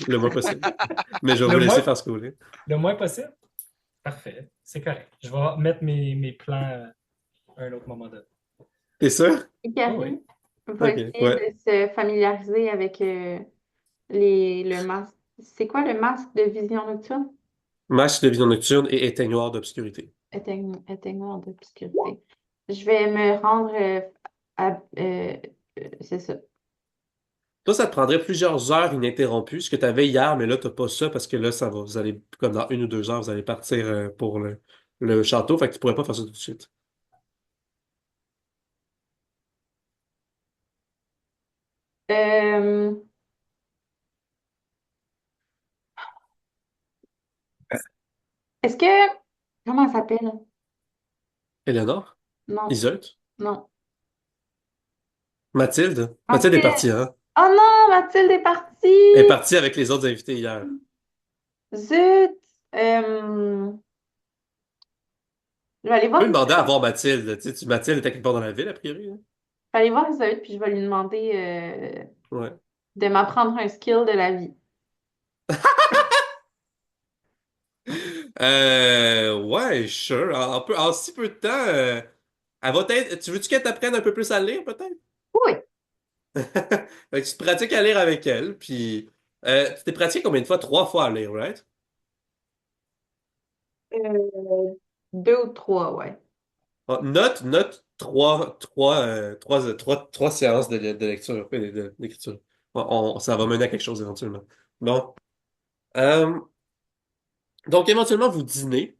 [SPEAKER 1] Le moins possible. Mais je vais
[SPEAKER 3] Le
[SPEAKER 1] vous laisser
[SPEAKER 3] moins,
[SPEAKER 1] faire ce que vous voulez.
[SPEAKER 3] le moins possible? Parfait, c'est correct. Je vais mettre mes plans à un autre moment donné.
[SPEAKER 1] T'es sûr?
[SPEAKER 3] Oui, oui.
[SPEAKER 4] Ikari va
[SPEAKER 1] Ok,
[SPEAKER 4] essayer
[SPEAKER 1] ouais.
[SPEAKER 4] de se familiariser avec le masque. C'est quoi le masque de vision nocturne?
[SPEAKER 1] Match de vision nocturne et éteignoir d'obscurité.
[SPEAKER 4] Éteignoir d'obscurité. Je vais me rendre c'est ça.
[SPEAKER 1] Toi, ça te prendrait plusieurs heures ininterrompues, ce que tu avais hier, mais là, t'as pas ça parce que là, ça va. Vous allez, comme dans 1 ou 2 heures, vous allez partir pour le château, fait que tu pourrais pas faire ça tout de suite.
[SPEAKER 4] Euh, est-ce que... Comment ça s'appelle?
[SPEAKER 1] Eleanor?
[SPEAKER 4] Non,
[SPEAKER 1] Iseult?
[SPEAKER 4] non.
[SPEAKER 1] Mathilde? Mathilde est
[SPEAKER 4] Mathilde!
[SPEAKER 1] partie, hein?
[SPEAKER 4] Oh non, Mathilde est
[SPEAKER 1] Elle est
[SPEAKER 4] partie!
[SPEAKER 1] partie avec les autres invités hier.
[SPEAKER 4] Zut! Euh, je vais aller
[SPEAKER 1] Tu peux
[SPEAKER 4] voir
[SPEAKER 1] demander à
[SPEAKER 4] Iseult.
[SPEAKER 1] voir Mathilde. Mathilde est quelque part dans la ville, a priori, hein?
[SPEAKER 4] Je vais aller voir Iseult, puis je vais lui demander
[SPEAKER 1] Ouais.
[SPEAKER 4] de m'apprendre un skill de la vie.
[SPEAKER 1] Ouais, sure. En si peu de temps, elle va t'aider. Tu veux-tu qu'elle t'apprenne un peu plus à lire, peut-être?
[SPEAKER 4] Oui,
[SPEAKER 1] Fait que tu te pratiques à lire avec elle, puis tu t'es pratiqué combien de fois? 3 fois à lire, right?
[SPEAKER 4] Euh, 2 ou 3, ouais.
[SPEAKER 1] Ah, note trois séances de lecture, d'écriture. Ça va mener à quelque chose éventuellement. Bon. Euh, donc, éventuellement, vous dînez,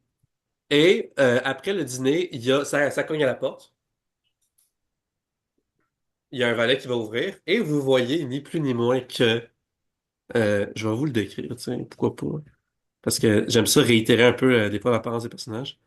[SPEAKER 1] et après le dîner, ça cogne à la porte. Il y a un valet qui va ouvrir, et vous voyez ni plus ni moins que... je vais vous le décrire, tiens, pourquoi pas. Parce que j'aime ça réitérer un peu des fois l'apparence des personnages.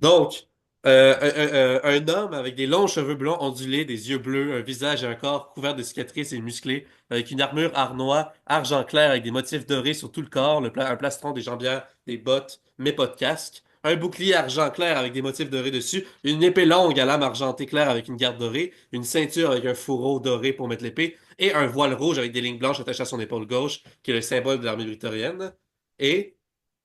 [SPEAKER 1] Donc, un homme avec des longs cheveux blonds ondulés, des yeux bleus, un visage et un corps couverts de cicatrices et musclés, avec une armure arnois, argent clair avec des motifs dorés sur tout le corps, un plastron, des jambières, des bottes, mais pas de casque. Un bouclier argent clair avec des motifs dorés dessus, une épée longue à lame argentée claire avec une garde dorée, une ceinture avec un fourreau doré pour mettre l'épée, et un voile rouge avec des lignes blanches attachées à son épaule gauche, qui est le symbole de l'armée victorienne. Et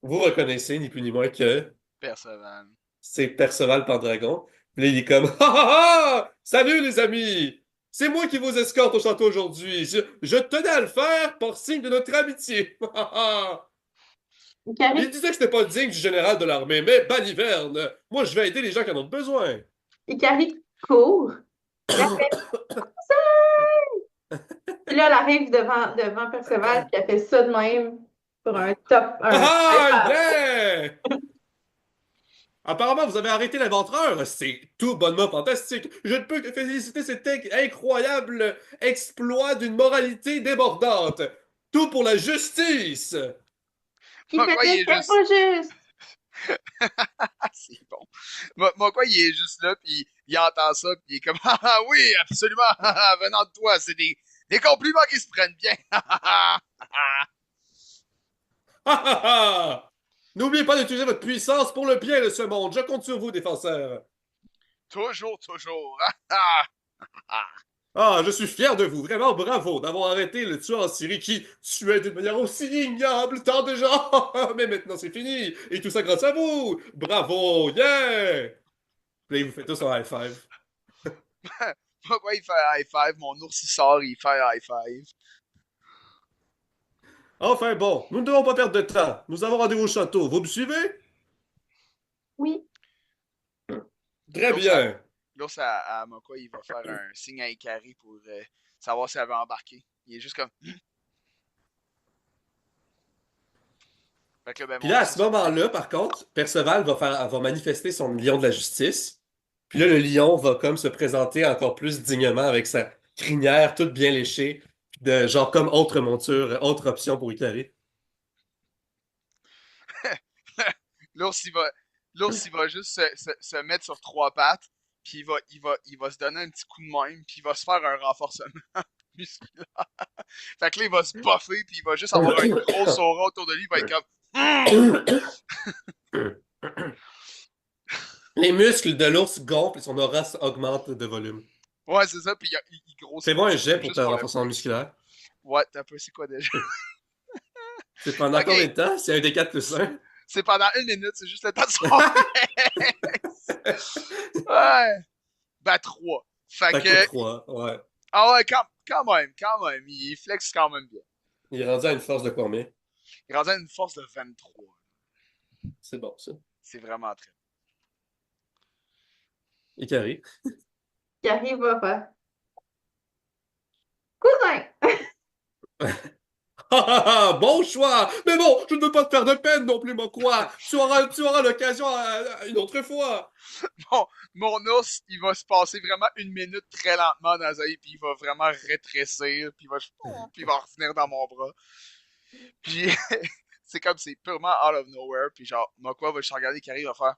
[SPEAKER 1] vous reconnaissez ni plus ni moins que
[SPEAKER 2] Perceval.
[SPEAKER 1] c'est Perceval Pendragon. Puis là, il est comme ha ha ha! Salut les amis! C'est moi qui vous escorte au château aujourd'hui. Je tenais à le faire pour signe de notre amitié. Ha, ha, ha. Il
[SPEAKER 4] Ikari,
[SPEAKER 1] disait que c'était pas digne du général de l'armée, mais baliverne. Moi, je vais aider les gens qui en ont besoin.
[SPEAKER 4] Ikari court. Elle fait ça! Puis là, elle arrive devant Perceval, puis elle fait ça de même pour un top, un high
[SPEAKER 1] Ah,
[SPEAKER 4] five.
[SPEAKER 1] yeah! Apparemment, vous avez arrêté l'inventeur. C'est tout bonnement fantastique. Je ne peux que féliciter cet incroyable exploit d'une moralité débordante. Tout pour la justice.
[SPEAKER 4] Il
[SPEAKER 2] Moi, quoi, il
[SPEAKER 4] faisait
[SPEAKER 2] est
[SPEAKER 4] c'était
[SPEAKER 2] juste.
[SPEAKER 4] pas juste.
[SPEAKER 2] Ah, c'est bon. Moi, quoi, il est juste là, puis il entend ça, puis il est comme, ah ah, oui, absolument, ah, ah, venant de toi, c'est des compliments qui se prennent bien. Ah, ah, ah.
[SPEAKER 1] Ha ha ha! N'oubliez pas d'utiliser votre puissance pour le bien de ce monde. Je compte sur vous, défenseurs.
[SPEAKER 2] Toujours, toujours. Ah, ah, ah.
[SPEAKER 1] Ah, je suis fier de vous. Vraiment bravo d'avoir arrêté le tueur en Syrie qui tuait d'une manière aussi ignoble tant de gens. Mais maintenant, c'est fini. Et tout ça grâce à vous. Bravo. Yeah! Puis là, il vous fait tous un high five.
[SPEAKER 2] Moi, quoi, il fait un high five, mon ours il sort, il fait un high five.
[SPEAKER 1] Enfin bon, nous ne devons pas perdre de temps. Nous avons rendez-vous au château. Vous me suivez?
[SPEAKER 4] Oui.
[SPEAKER 1] Très
[SPEAKER 2] L'ours, à,
[SPEAKER 1] bien.
[SPEAKER 2] l'ours Mokwa, il va faire un signe à Ikari pour savoir si elle veut embarquer. Il est juste comme. Fait que là, ben,
[SPEAKER 1] Puis
[SPEAKER 2] mon
[SPEAKER 1] là, à
[SPEAKER 2] ours, il
[SPEAKER 1] ce
[SPEAKER 2] se fait.
[SPEAKER 1] moment-là, par contre, Perceval va manifester son lion de la justice. Puis là, le lion va comme se présenter encore plus dignement avec sa crinière toute bien léchée, de genre comme autre monture, autre option pour Ikari.
[SPEAKER 2] L'ours, il va, l'ours, il va juste se mettre sur 3 pattes, puis il va se donner un petit coup de main, puis il va se faire un renforcement musculaire. Fait que là, il va se buffer, puis il va juste avoir un gros aura autour de lui, il va être comme.
[SPEAKER 1] Les muscles de l'ours gonflent et son aura augmente de volume.
[SPEAKER 2] Ouais, c'est ça, puis il grossit
[SPEAKER 1] Fais-moi
[SPEAKER 2] un
[SPEAKER 1] un
[SPEAKER 2] petit
[SPEAKER 1] jet
[SPEAKER 2] peu
[SPEAKER 1] pour
[SPEAKER 2] juste
[SPEAKER 1] ta
[SPEAKER 2] pour le
[SPEAKER 1] renforcement
[SPEAKER 2] fun.
[SPEAKER 1] musculaire.
[SPEAKER 2] Ouais, t'as peu, c'est quoi déjà?
[SPEAKER 1] C'est pendant
[SPEAKER 2] Ok,
[SPEAKER 1] combien de temps? C'est un des 4 plus un.
[SPEAKER 2] c'est pendant 1 minute, c'est juste le temps de son Ouais, ben 3. Fait
[SPEAKER 1] Fait que
[SPEAKER 2] que,
[SPEAKER 1] 3, ouais.
[SPEAKER 2] ah ouais, quand même, il flex quand même bien.
[SPEAKER 1] Il est rendu à une force de combien?
[SPEAKER 2] Il est rendu à une force de 23.
[SPEAKER 1] C'est bon, ça.
[SPEAKER 2] C'est vraiment très.
[SPEAKER 1] Ikari.
[SPEAKER 4] Ikari va faire cousin.
[SPEAKER 1] Ah, ah, ah, bon choix! Mais bon, je ne veux pas te faire de peine non plus, mon quoi. Tu auras l'occasion une autre fois.
[SPEAKER 2] Bon, mon ours, il va se passer vraiment 1 minute très lentement dans un, puis il va vraiment rétrécir, puis il va revenir dans mon bras. Puis c'est comme c'est purement out of nowhere, puis genre, Mokwa va juste regarder qui arrive à faire.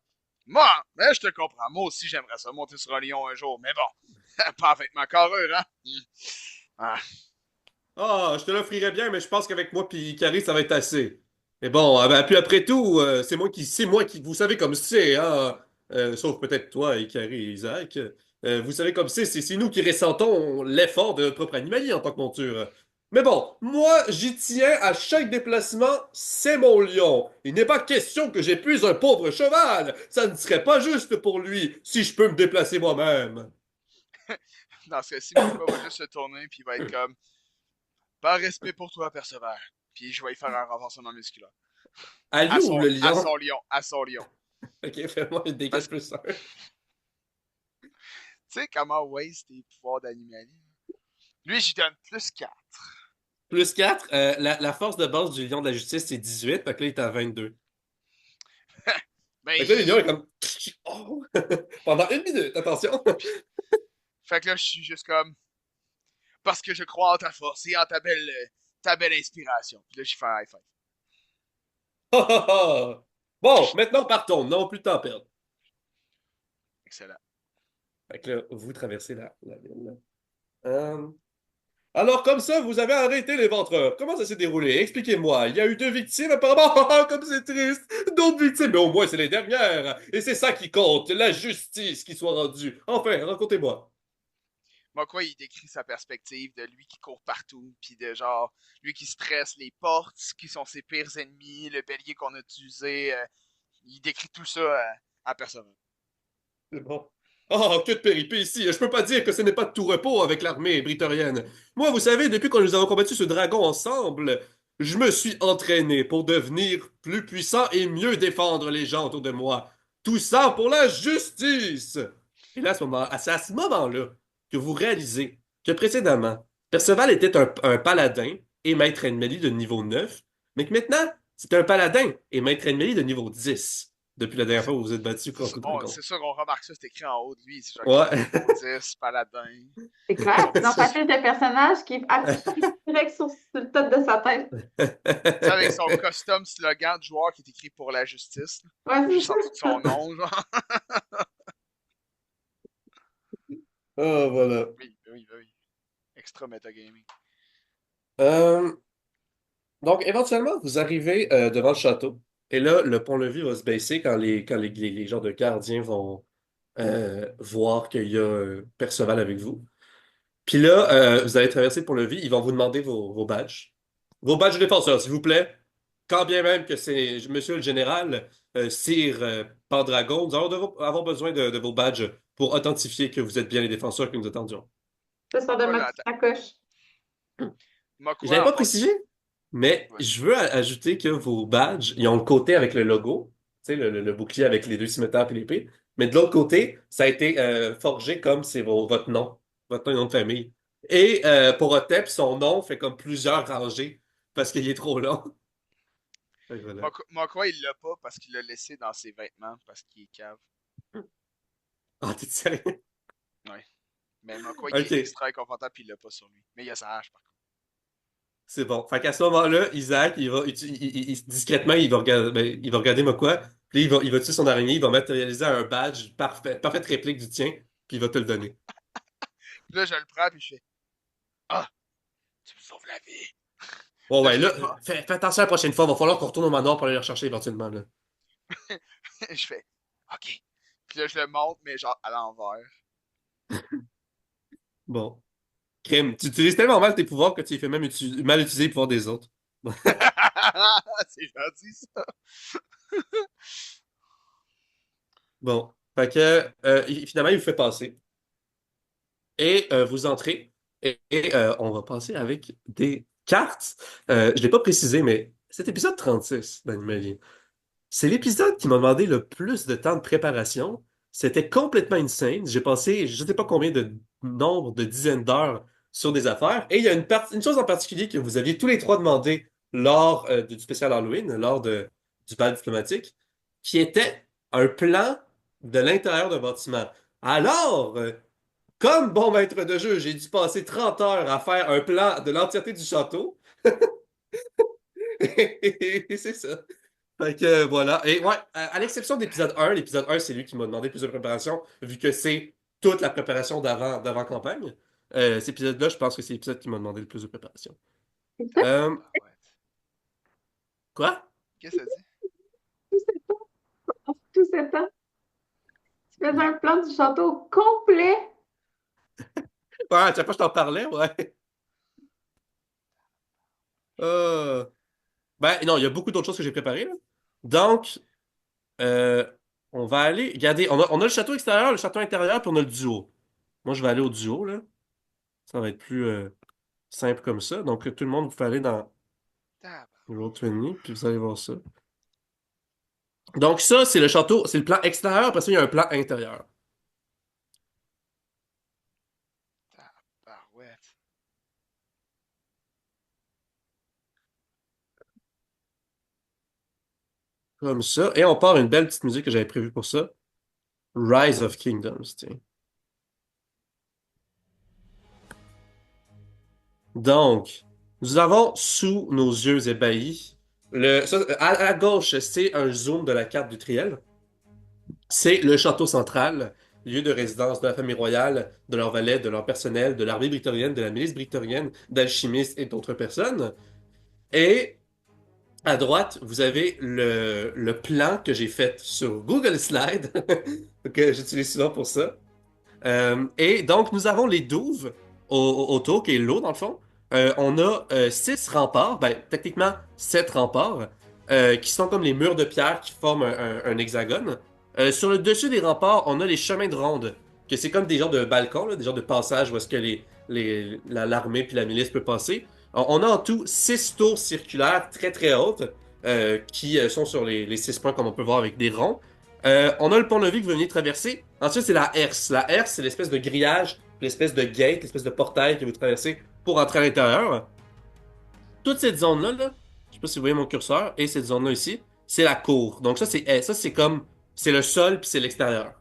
[SPEAKER 2] Moi, mais je te comprends, moi aussi j'aimerais ça monter sur un lion un jour, mais bon, pas avec ma carrure, hein? Ah.
[SPEAKER 1] Ah, je te l'offrirais bien, mais je pense qu'avec moi puis Ikari, ça va être assez. Mais bon, ben, puis après tout, c'est moi qui, vous savez comme c'est, hein. Sauf peut-être toi, Ikari et Isaac. Vous savez comme c'est nous qui ressentons l'effort de notre propre animalier en tant que monture. Mais bon, moi, j'y tiens à chaque déplacement, c'est mon lion. Il n'est pas question que j'épuise un pauvre cheval. Ça ne serait pas juste pour lui si je peux me déplacer moi-même.
[SPEAKER 2] Dans ce cas-ci, Mako va juste se tourner, puis il va être comme, par respect pour toi, Perceval. Puis je vais y faire un renforcement musculaire.
[SPEAKER 1] À lui ou le
[SPEAKER 2] À
[SPEAKER 1] lion?
[SPEAKER 2] son lion, à son lion.
[SPEAKER 1] Ok, fais-moi une dégâts
[SPEAKER 2] Parce que,
[SPEAKER 1] plus 1.
[SPEAKER 2] tu sais comment waste tes pouvoirs d'animalie? Lui, j'y donne plus 4.
[SPEAKER 1] Plus 4, la force de base du lion de la justice, c'est 18, fait que là, il est à 22.
[SPEAKER 2] Ben,
[SPEAKER 1] Fait que là, le lion est comme... Oh! Pendant 1 minute, attention!
[SPEAKER 2] fait que là, je suis juste comme, parce que je crois en ta force et en ta belle inspiration. Puis là, j'y fais un high five.
[SPEAKER 1] Bon, maintenant partons, non plus de temps à perdre.
[SPEAKER 2] Excellent.
[SPEAKER 1] Fait que là, vous traversez la ville. Euh, Alors, comme ça, vous avez arrêté l'éventreur. Comment ça s'est déroulé? Expliquez-moi. Il y a eu 2 victimes, apparemment. Comme c'est triste. D'autres victimes, mais au moins, c'est les dernières. Et c'est ça qui compte, la justice qui soit rendue. Enfin, racontez-moi.
[SPEAKER 2] Moi, quoi, il décrit sa perspective de lui qui court partout, puis de genre, lui qui stresse les portes, qui sont ses pires ennemis, le bélier qu'on a utilisé. Il décrit tout ça à personne.
[SPEAKER 1] C'est bon. Oh, que de péripéties. Je peux pas dire que ce n'est pas de tout repos avec l'armée britorienne. Moi, vous savez, depuis que nous avons combattu ce dragon ensemble, je me suis entraîné pour devenir plus puissant et mieux défendre les gens autour de moi. Tout ça pour la justice. Et là, c'est à ce moment-là que vous réalisez que précédemment, Perceval était un paladin et maître ennemi de niveau 9, mais que maintenant, c'est un paladin et maître ennemi de niveau 10 depuis la dernière fois où vous vous êtes battu contre le dragon.
[SPEAKER 2] C'est sûr qu'on remarque ça, c'est écrit en haut de lui. C'est genre
[SPEAKER 1] Ouais.
[SPEAKER 2] niveau 10, paladin.
[SPEAKER 4] C'est clair. Dans sa fiche de personnage qui affiche direct sur le top de sa tête.
[SPEAKER 2] Tu sais, avec son custom slogan de joueur qui est écrit pour la justice.
[SPEAKER 4] Ouais, c'est
[SPEAKER 2] Juste
[SPEAKER 4] ça.
[SPEAKER 2] en dessous de son nom, genre.
[SPEAKER 1] Oh, voilà.
[SPEAKER 2] Oui, oui, oui. Extra metagaming.
[SPEAKER 1] Euh, donc, éventuellement, vous arrivez devant le château. Et là, le pont-levis va se baisser quand les genres de gardiens vont voir qu'il y a Perceval avec vous. Puis là, vous allez traverser le pont-levis. Ils vont vous demander vos badges. Vos badges de défenseur, s'il vous plaît. Quand bien même que c'est Monsieur le Général, Sire Pendragon, nous allons avoir besoin de vos badges pour authentifier que vous êtes bien les défenseurs que nous attendions.
[SPEAKER 4] Ça sort de
[SPEAKER 2] Ouais, mais
[SPEAKER 4] ma petite
[SPEAKER 2] attends.
[SPEAKER 4] sacoche.
[SPEAKER 1] Je l'avais
[SPEAKER 2] Makua,
[SPEAKER 1] pas précisé, mais
[SPEAKER 2] Ouais.
[SPEAKER 1] je veux ajouter que vos badges, ils ont le côté avec le logo, tu sais, le bouclier avec les 2 cimetères et l'épée. Mais de l'autre côté, ça a été forgé comme c'est votre nom et nom de famille. Et pour Otep, son nom fait comme plusieurs rangées parce qu'il est trop long. Fait que voilà.
[SPEAKER 2] Makua, il l'a pas parce qu'il l'a laissé dans ses vêtements parce qu'il est cave.
[SPEAKER 1] Ah, t'es sérieux?
[SPEAKER 2] Ouais. Mais Makua, il est
[SPEAKER 1] Ok,
[SPEAKER 2] extra inconfortable puis il l'a pas sur lui. Mais il a sa hache, par contre.
[SPEAKER 1] c'est bon. Fait qu'à ce moment-là, Isaac, discrètement, il va regarder moi quoi, puis il va tuer son araignée, il va matérialiser un badge parfaite réplique du tien, puis il va te le donner.
[SPEAKER 2] Puis là, je le prends puis je fais Ah, tu me sauves la vie.
[SPEAKER 1] Ouais,
[SPEAKER 2] Là,
[SPEAKER 1] ouais,
[SPEAKER 2] je
[SPEAKER 1] là,
[SPEAKER 2] le montre.
[SPEAKER 1] fais attention la prochaine fois, va falloir qu'on retourne au manoir pour aller le rechercher éventuellement, là.
[SPEAKER 2] Je fais OK. Puis là, je le montre, mais genre à l'envers.
[SPEAKER 1] Bon. Crime, tu utilises tellement mal tes pouvoirs que tu les fais même mal utiliser les pouvoirs des autres.
[SPEAKER 2] C'est gentil, ça.
[SPEAKER 1] Bon. Fait que, finalement, il vous fait passer. Et vous entrez. Et on va passer avec des cartes. Je ne l'ai pas précisé, mais cet épisode 36 d'Animalia, c'est l'épisode qui m'a demandé le plus de temps de préparation. C'était complètement insane. J'ai passé je ne sais pas combien de nombre de dizaines d'heures sur des affaires. Et il y a une chose en particulier que vous aviez tous les trois demandé lors du spécial Halloween, du bal diplomatique, qui était un plan de l'intérieur d'un bâtiment. Alors, comme bon maître de jeu, j'ai dû passer 30 heures à faire un plan de l'entièreté du château. Et c'est ça. Fait que voilà. Et ouais, à l'exception de l'épisode 1, c'est lui qui m'a demandé plus de préparation, vu que c'est toute la préparation d'avant-campagne. Cet épisode-là, je pense que c'est l'épisode qui m'a demandé le plus de préparation.
[SPEAKER 4] C'est ça,
[SPEAKER 1] Euh,
[SPEAKER 2] Ouais.
[SPEAKER 1] quoi?
[SPEAKER 2] Qu'est-ce que ça dit?
[SPEAKER 4] tout ce temps. Tu faisais un plan du château complet.
[SPEAKER 1] Ouais, à chaque fois que je t'en parlais, ouais. Euh, Ben non, il y a beaucoup d'autres choses que j'ai préparées, là. Donc, euh, on va aller. Regardez, on a le château extérieur, le château intérieur, puis on a le duo. Moi, je vais aller au duo, là. Ça va être plus simple comme ça. Donc, tout le monde, vous pouvez aller dans
[SPEAKER 2] Tab-
[SPEAKER 1] Roll20, puis vous allez voir ça. Donc, ça, c'est le château, c'est le plan extérieur. Après ça, il y a un plan intérieur.
[SPEAKER 2] Tabarouette.
[SPEAKER 1] Comme ça. Et on part une belle petite musique que j'avais prévue pour ça. Rise of Kingdoms, tiens. Donc, nous avons sous nos yeux ébahis, à gauche, c'est un zoom de la carte du Triel. C'est le château central, lieu de résidence de la famille royale, de leur valet, de leur personnel, de l'armée victorienne, de la milice victorienne, d'alchimistes et d'autres personnes. Et à droite, vous avez le plan que j'ai fait sur Google Slide, que j'utilise souvent pour ça. Et donc, nous avons les douves autour, qui est l'eau, dans le fond. On a 6 remparts, ben, techniquement 7 remparts, qui sont comme les murs de pierre qui forment un hexagone. Sur le dessus des remparts, on a les chemins de ronde, que c'est comme des genres de balcons, là, des genres de passages où est-ce que l'armée puis la milice peut passer. On a en tout 6 tours circulaires très très hautes, qui sont sur les 6 points, comme on peut voir avec des ronds. On a le pont-levis que vous venez de traverser. Ensuite, c'est la herse. La herse, c'est l'espèce de grillage, l'espèce de gate, l'espèce de portail que vous traversez pour entrer à l'intérieur. Toute cette zone-là, là, je sais pas si vous voyez mon curseur, et cette zone-là ici, c'est la cour. Donc ça c'est comme, c'est le sol puis c'est l'extérieur.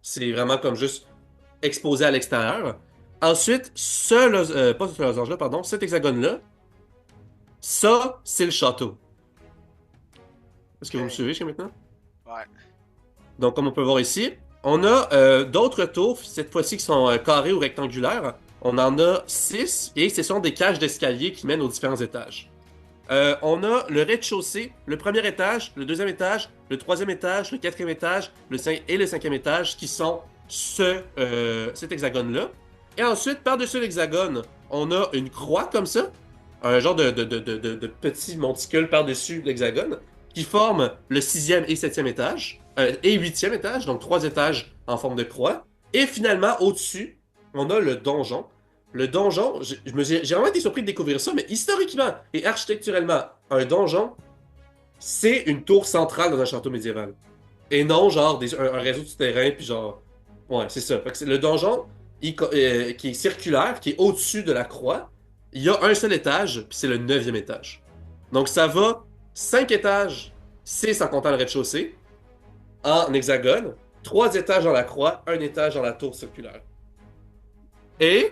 [SPEAKER 1] C'est vraiment comme juste exposé à l'extérieur. Ensuite, pas ce losange-là, pardon, cet hexagone-là, ça, c'est le château. Est-ce que vous me
[SPEAKER 2] Ok.
[SPEAKER 1] suivez jusqu'à maintenant?
[SPEAKER 2] Ouais.
[SPEAKER 1] Donc, comme on peut voir ici, on a d'autres tours, cette fois-ci qui sont carrées ou rectangulaires. On en a 6 et ce sont des cages d'escalier qui mènent aux différents étages. On a le rez-de-chaussée, le premier étage, le deuxième étage, le troisième étage, le quatrième étage et le cinquième étage qui sont cet hexagone-là. Et ensuite, par-dessus l'hexagone, on a une croix comme ça, un genre de petit monticule par-dessus l'hexagone, qui forme le sixième et septième étage, et huitième étage, donc 3 étages en forme de croix. Et finalement, au-dessus, on a le donjon. Le donjon, j'ai vraiment été surpris de découvrir ça, mais historiquement et architecturellement, un donjon, c'est une tour centrale dans un château médiéval. Et non, genre, un réseau de souterrains, puis genre. Ouais, c'est ça. Fait que le donjon, qui est circulaire, qui est au-dessus de la croix, il y a un seul étage, puis c'est le neuvième étage. Donc ça va 5 étages, c'est sans compter le rez-de-chaussée, en hexagone, 3 étages dans la croix, un étage dans la tour circulaire. Et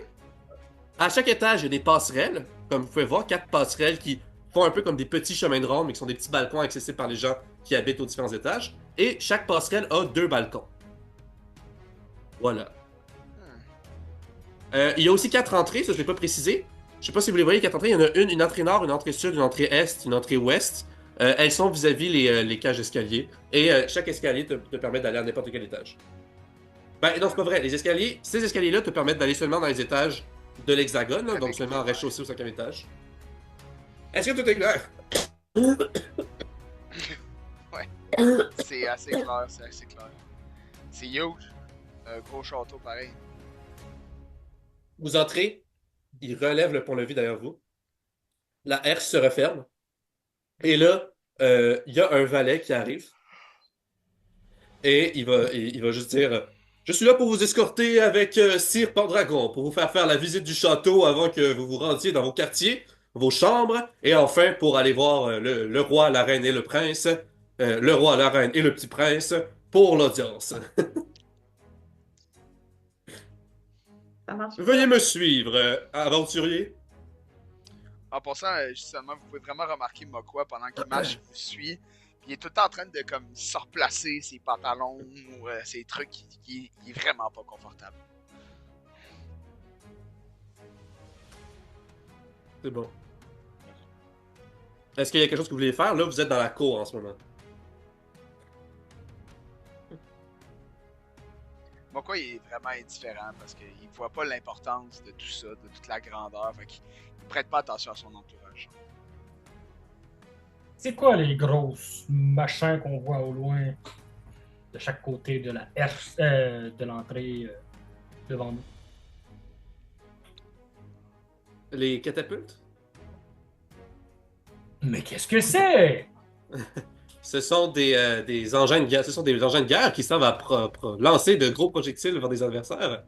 [SPEAKER 1] à chaque étage, il y a des passerelles, comme vous pouvez voir, 4 passerelles qui font un peu comme des petits chemins de ronde, mais qui sont des petits balcons accessibles par les gens qui habitent aux différents étages. Et chaque passerelle a 2 balcons. Voilà.
[SPEAKER 2] Hmm.
[SPEAKER 1] Il y a aussi 4 entrées, ça je ne l'ai pas précisé. Je sais pas si vous les voyez, 4 entrées. Il y en a une entrée nord, une entrée sud, une entrée est, une entrée ouest. Elles sont vis-à-vis les cages d'escalier. Et chaque escalier te permet d'aller à n'importe quel étage. Ben non, c'est pas vrai. Ces escaliers-là te permettent d'aller seulement dans les étages de l'hexagone, là, donc
[SPEAKER 2] Connecté,
[SPEAKER 1] seulement en
[SPEAKER 2] ouais.
[SPEAKER 1] rez-de-chaussée au 5e étage. Est-ce que tout est clair?
[SPEAKER 2] Ouais. C'est assez clair, c'est assez clair. C'est huge. Un gros château pareil.
[SPEAKER 1] Vous entrez, il relève le pont-levis derrière vous. La herse se referme. Et là, il y a un valet qui arrive. Et il va juste dire je suis là pour vous escorter avec Sir Pendragon, pour vous faire la visite du château avant que vous vous rendiez dans vos quartiers, vos chambres, et enfin pour aller voir le roi, la reine et le prince, le roi, la reine et le petit prince, pour l'audience.
[SPEAKER 4] Ça marche
[SPEAKER 1] Veuillez
[SPEAKER 4] pas.
[SPEAKER 1] me suivre, aventurier.
[SPEAKER 2] En passant, justement, vous pouvez vraiment remarquer Mokwa pendant qu'il marche, il vous suit. Puis il est tout le temps en train de comme se replacer ses pantalons ou ses trucs qui est vraiment pas confortable.
[SPEAKER 1] C'est bon. Est-ce qu'il y a quelque chose que vous voulez faire? Là, vous êtes dans la cour en ce moment.
[SPEAKER 2] Mokwa il est vraiment indifférent parce qu'il voit pas l'importance de tout ça, de toute la grandeur. Fait qu'il prête pas attention à son entourage.
[SPEAKER 3] C'est quoi les grosses machins qu'on voit au loin de chaque côté de de l'entrée devant nous?
[SPEAKER 1] Les catapultes?
[SPEAKER 3] Mais qu'est-ce que c'est?
[SPEAKER 1] Ce sont des engins de guerre. Ce sont des engins de guerre qui servent à lancer de gros projectiles vers des adversaires.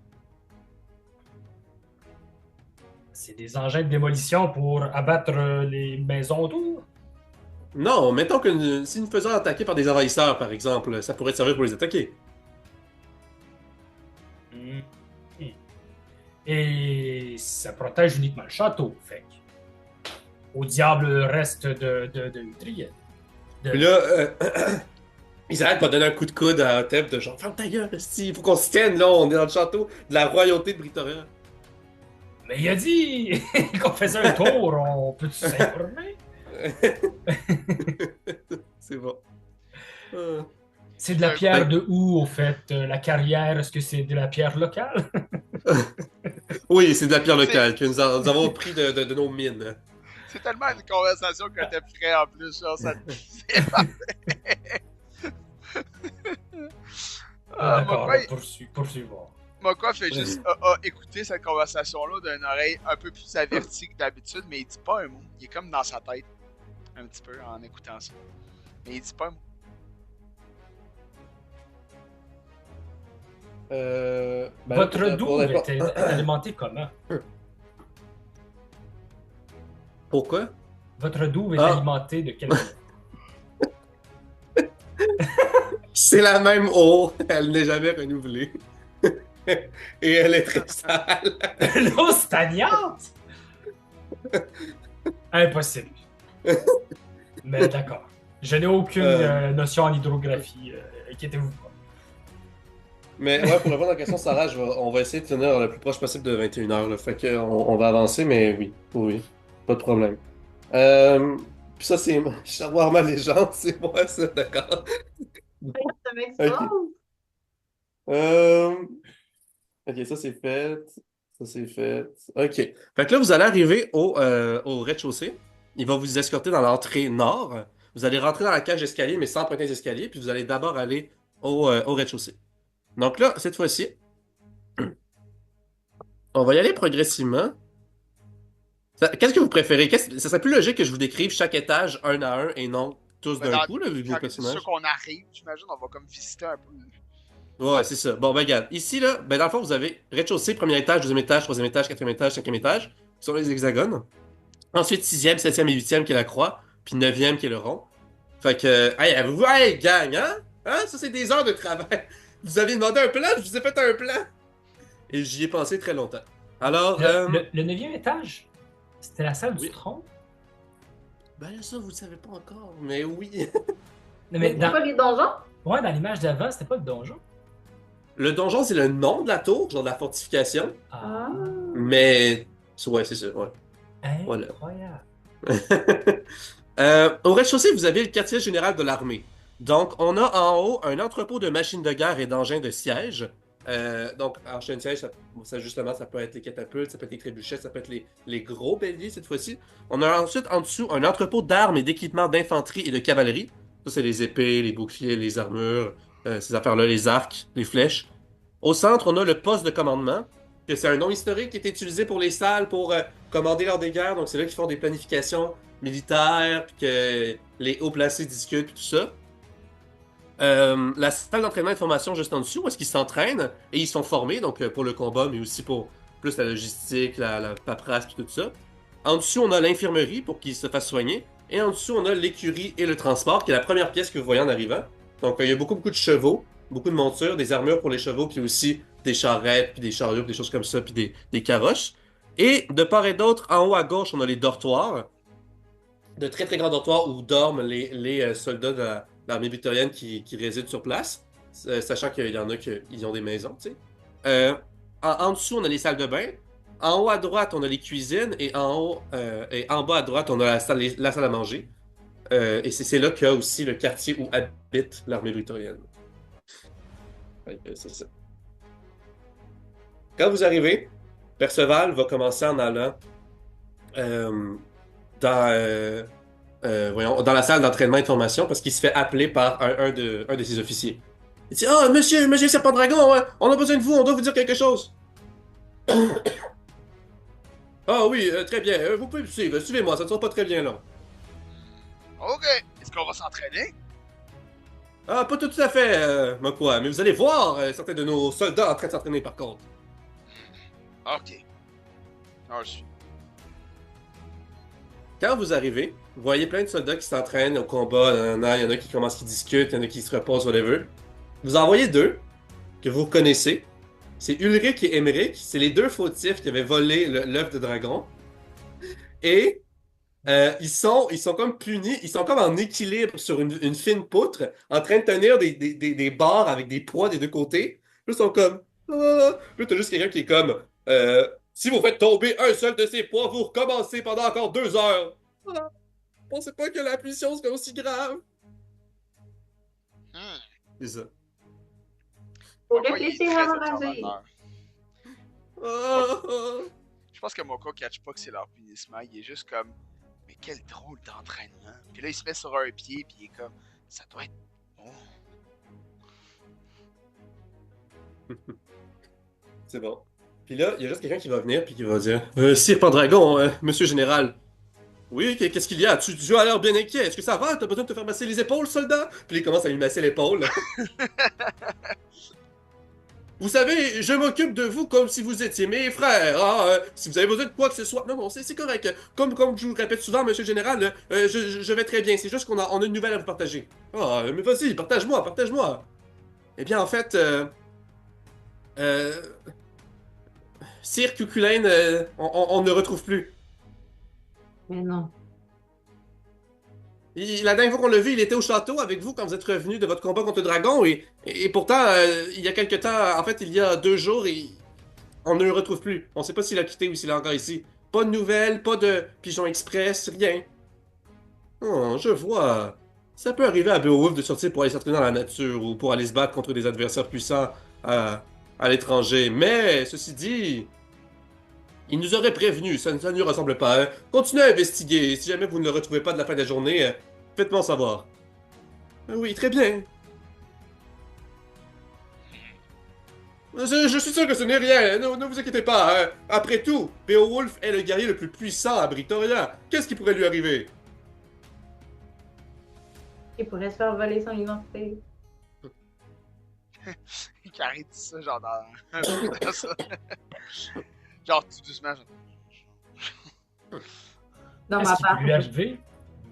[SPEAKER 3] C'est des engins de démolition pour abattre les maisons autour?
[SPEAKER 1] Non, mettons que si nous faisons attaquer par des envahisseurs, par exemple, ça pourrait servir pour les attaquer.
[SPEAKER 3] Hmm. Et ça protège uniquement le château, fait que au diable le reste de Utriel.
[SPEAKER 1] Puis là, ils arrêtent de donner un coup de coude à Otep de genre, ferme ta gueule, esti, il faut qu'on se tienne, là, on est dans le château de la royauté de Britoria.
[SPEAKER 3] Mais il a dit qu'on faisait un tour, on peut s'informer?
[SPEAKER 1] C'est bon.
[SPEAKER 3] C'est de la pierre de où, au fait? La carrière, est-ce que c'est de la pierre locale?
[SPEAKER 1] Oui, c'est de la pierre locale que nous avons pris de nos mines.
[SPEAKER 2] C'est tellement une conversation que t'es prêt en plus, genre, ça te...
[SPEAKER 3] D'accord,
[SPEAKER 2] Mokwa,
[SPEAKER 3] poursuivons.
[SPEAKER 2] Mokwa fait juste écouter cette conversation-là d'une oreille un peu plus avertie que d'habitude, mais il dit pas un mot. Il est comme dans sa tête, un petit peu, en écoutant ça. Mais il dit pas un mot.
[SPEAKER 3] Votre douve est alimentée comment?
[SPEAKER 1] Pourquoi?
[SPEAKER 3] Votre douve est alimentée de quelle manière?
[SPEAKER 1] C'est la même eau, elle n'est jamais renouvelée. Et elle est très sale.
[SPEAKER 3] L'eau stagnante? Impossible. Mais d'accord. Je n'ai aucune notion en hydrographie. Inquiétez-vous pas.
[SPEAKER 1] Mais ouais, pour répondre à la question, Sarah, on va essayer de tenir le plus proche possible de 21h. Là, fait qu'on on va avancer, mais oui, pas de problème. Puis ça, c'est Shawarma Légende, c'est moi, ça, d'accord.
[SPEAKER 4] Ça m'explose.
[SPEAKER 1] Ok, ça c'est fait. Ça c'est fait. Ok. Fait que là, vous allez arriver au rez-de-chaussée. Il va vous escorter dans l'entrée nord. Vous allez rentrer dans la cage d'escalier, mais sans emprunter les escaliers. Puis vous allez d'abord aller au rez-de-chaussée. Donc là, cette fois-ci, on va y aller progressivement. Qu'est-ce que vous préférez? Ça serait plus logique que je vous décrive chaque étage un à un et non tous d'un coup, là, vu que vos
[SPEAKER 2] C'est
[SPEAKER 1] personnages.
[SPEAKER 2] sûr qu'on arrive, j'imagine, on va comme visiter un peu.
[SPEAKER 1] Ouais, c'est ça. Bon, ben regarde. Ici, là, ben dans le fond, vous avez rez-de-chaussée, premier étage, deuxième étage, troisième étage, quatrième étage, cinquième étage, qui sont les hexagones. Ensuite, sixième, septième et huitième, qui est la croix. Puis neuvième, qui est le rond. Fait que, hey, avez-vous, hey, gang, hein? Hein? Ça, c'est des heures de travail. Vous avez demandé un plan, je vous ai fait un plan. Et j'y ai pensé très longtemps. Alors,
[SPEAKER 3] Le 9e étage, c'était la salle du trône?
[SPEAKER 1] Ben ça, vous le savez pas encore, mais oui.
[SPEAKER 3] Non, mais
[SPEAKER 4] C'est pas les donjons?
[SPEAKER 3] Ouais, dans l'image d'avant, c'était pas le donjon.
[SPEAKER 1] Le donjon, c'est le nom de la tour, genre de la fortification.
[SPEAKER 3] Ah.
[SPEAKER 1] Mais, ouais, c'est ça, ouais.
[SPEAKER 3] Incroyable.
[SPEAKER 1] Au rez-de-chaussée, vous avez le quartier général de l'armée. Donc, on a en haut un entrepôt de machines de guerre et d'engins de siège. Donc, engins de siège, justement, ça peut être les catapultes, ça peut être les trébuchettes, ça peut être les gros béliers cette fois-ci. On a ensuite en dessous un entrepôt d'armes et d'équipements d'infanterie et de cavalerie. Ça, c'est les épées, les boucliers, les armures, ces affaires-là, les arcs, les flèches. Au centre, on a le poste de commandement, que c'est un nom historique qui est utilisé pour les salles pour commander lors des guerres. Donc, c'est là qu'ils font des planifications militaires, puis que les hauts placés discutent, puis tout ça. La salle d'entraînement et de formation juste en dessous, où est-ce qu'ils s'entraînent et ils sont formés, donc pour le combat, mais aussi pour plus la logistique, la paperasse, puis tout ça. En dessous, on a l'infirmerie pour qu'ils se fassent soigner. Et en dessous, on a l'écurie et le transport, qui est la première pièce que vous voyez en arrivant. Donc, il y a beaucoup de chevaux, beaucoup de montures, des armures pour les chevaux, puis aussi des charrettes, puis des chariots, puis des choses comme ça, puis des carroches. Et de part et d'autre, en haut à gauche, on a les dortoirs. De très très grands dortoirs où dorment les soldats de l'armée victorienne qui résident sur place, sachant qu'il y en a qui ont des maisons, tu sais. En dessous, on a les salles de bain. En haut à droite, on a les cuisines. Et en bas à droite, on a la salle à manger. Et c'est là qu'il y a aussi le quartier où habite l'armée victorienne. C'est ça. Quand vous arrivez, Perceval va commencer en allant dans la salle d'entraînement et de formation parce qu'il se fait appeler par un de ses officiers. Il dit: Ah, monsieur Serpent Dragon, hein, on a besoin de vous, on doit vous dire quelque chose. Ah oui, très bien. Vous pouvez me suivre. Suivez-moi, ça ne sera pas très bien long.
[SPEAKER 2] Ok. Est-ce qu'on va s'entraîner?
[SPEAKER 1] Ah, pas tout à fait, Mokwa, mais vous allez voir certains de nos soldats en train de s'entraîner par contre.
[SPEAKER 2] Ok. Ah, je suis.
[SPEAKER 1] Quand vous arrivez, vous voyez plein de soldats qui s'entraînent au combat, nanana, il y en a qui commencent, qui discutent, il y en a qui se reposent, whatever. Vous en voyez deux que vous reconnaissez. C'est Ulrich et Emmerich. C'est les deux fautifs qui avaient volé l'œuf de dragon. Et ils sont comme punis, ils sont comme en équilibre sur une fine poutre, en train de tenir des barres avec des poids des deux côtés. Puis ils sont comme. Ah. Puis t'as juste quelqu'un qui est comme. Si vous faites tomber un seul de ces poids, vous recommencez pendant encore 2 heures. Ah, je pensais pas que la punition serait aussi grave.
[SPEAKER 2] Hmm.
[SPEAKER 1] C'est ça.
[SPEAKER 4] Faut
[SPEAKER 2] Moko, il est
[SPEAKER 4] réfléchir
[SPEAKER 2] très
[SPEAKER 4] avant d'agir.
[SPEAKER 2] observateur.
[SPEAKER 1] Ah, ah.
[SPEAKER 2] Je pense que Moko catch pas que c'est leur punissement. Il est juste comme, mais quel drôle d'entraînement. Puis là, il se met sur un pied, puis il est comme, ça doit être bon.
[SPEAKER 1] C'est bon. Puis là, il y a juste quelqu'un qui va venir puis qui va dire Sire Pendragon, monsieur général. Oui, qu'est-ce qu'il y a? Tu as l'air bien inquiet. Est-ce que ça va? T'as besoin de te faire masser les épaules, soldat? Puis il commence à lui masser l'épaule. Vous savez, je m'occupe de vous comme si vous étiez mes frères. Ah, si vous avez besoin de quoi que ce soit. Non, non, c'est correct. Comme je vous le répète souvent, monsieur le général, je vais très bien. C'est juste on a une nouvelle à vous partager. Ah, mais vas-y, partage-moi, partage-moi. Eh bien, en fait, euh, Sir Cuculain, on ne le retrouve plus.
[SPEAKER 4] Mais non.
[SPEAKER 1] La dernière fois qu'on l'a vu, il était au château avec vous quand vous êtes revenu de votre combat contre le dragon. Et pourtant, il y a quelque temps, en fait, il y a 2 jours, on ne le retrouve plus. On sait pas s'il a quitté ou s'il est encore ici. Pas de nouvelles, pas de pigeon express, rien. Oh, je vois. Ça peut arriver à Beowulf de sortir pour aller s'entraîner dans la nature ou pour aller se battre contre des adversaires puissants à l'étranger. Mais, ceci dit, il nous aurait prévenu, ça ne lui ressemble pas. Hein. Continuez à investiguer. Si jamais vous ne le retrouvez pas de la fin de la journée, faites-moi savoir. Oui, très bien. Je suis sûr que ce n'est rien. Ne vous inquiétez pas. Hein. Après tout, Beowulf est le guerrier le plus puissant à Britoria. Qu'est-ce qui pourrait lui arriver?
[SPEAKER 4] Il pourrait se faire voler son identité.
[SPEAKER 2] Carré dit ça, genre dans un bout dans ça. Genre tout doucement, genre.
[SPEAKER 4] Non,
[SPEAKER 3] Qu'est-ce
[SPEAKER 4] ma
[SPEAKER 3] qui
[SPEAKER 4] part.
[SPEAKER 3] peut lui arriver?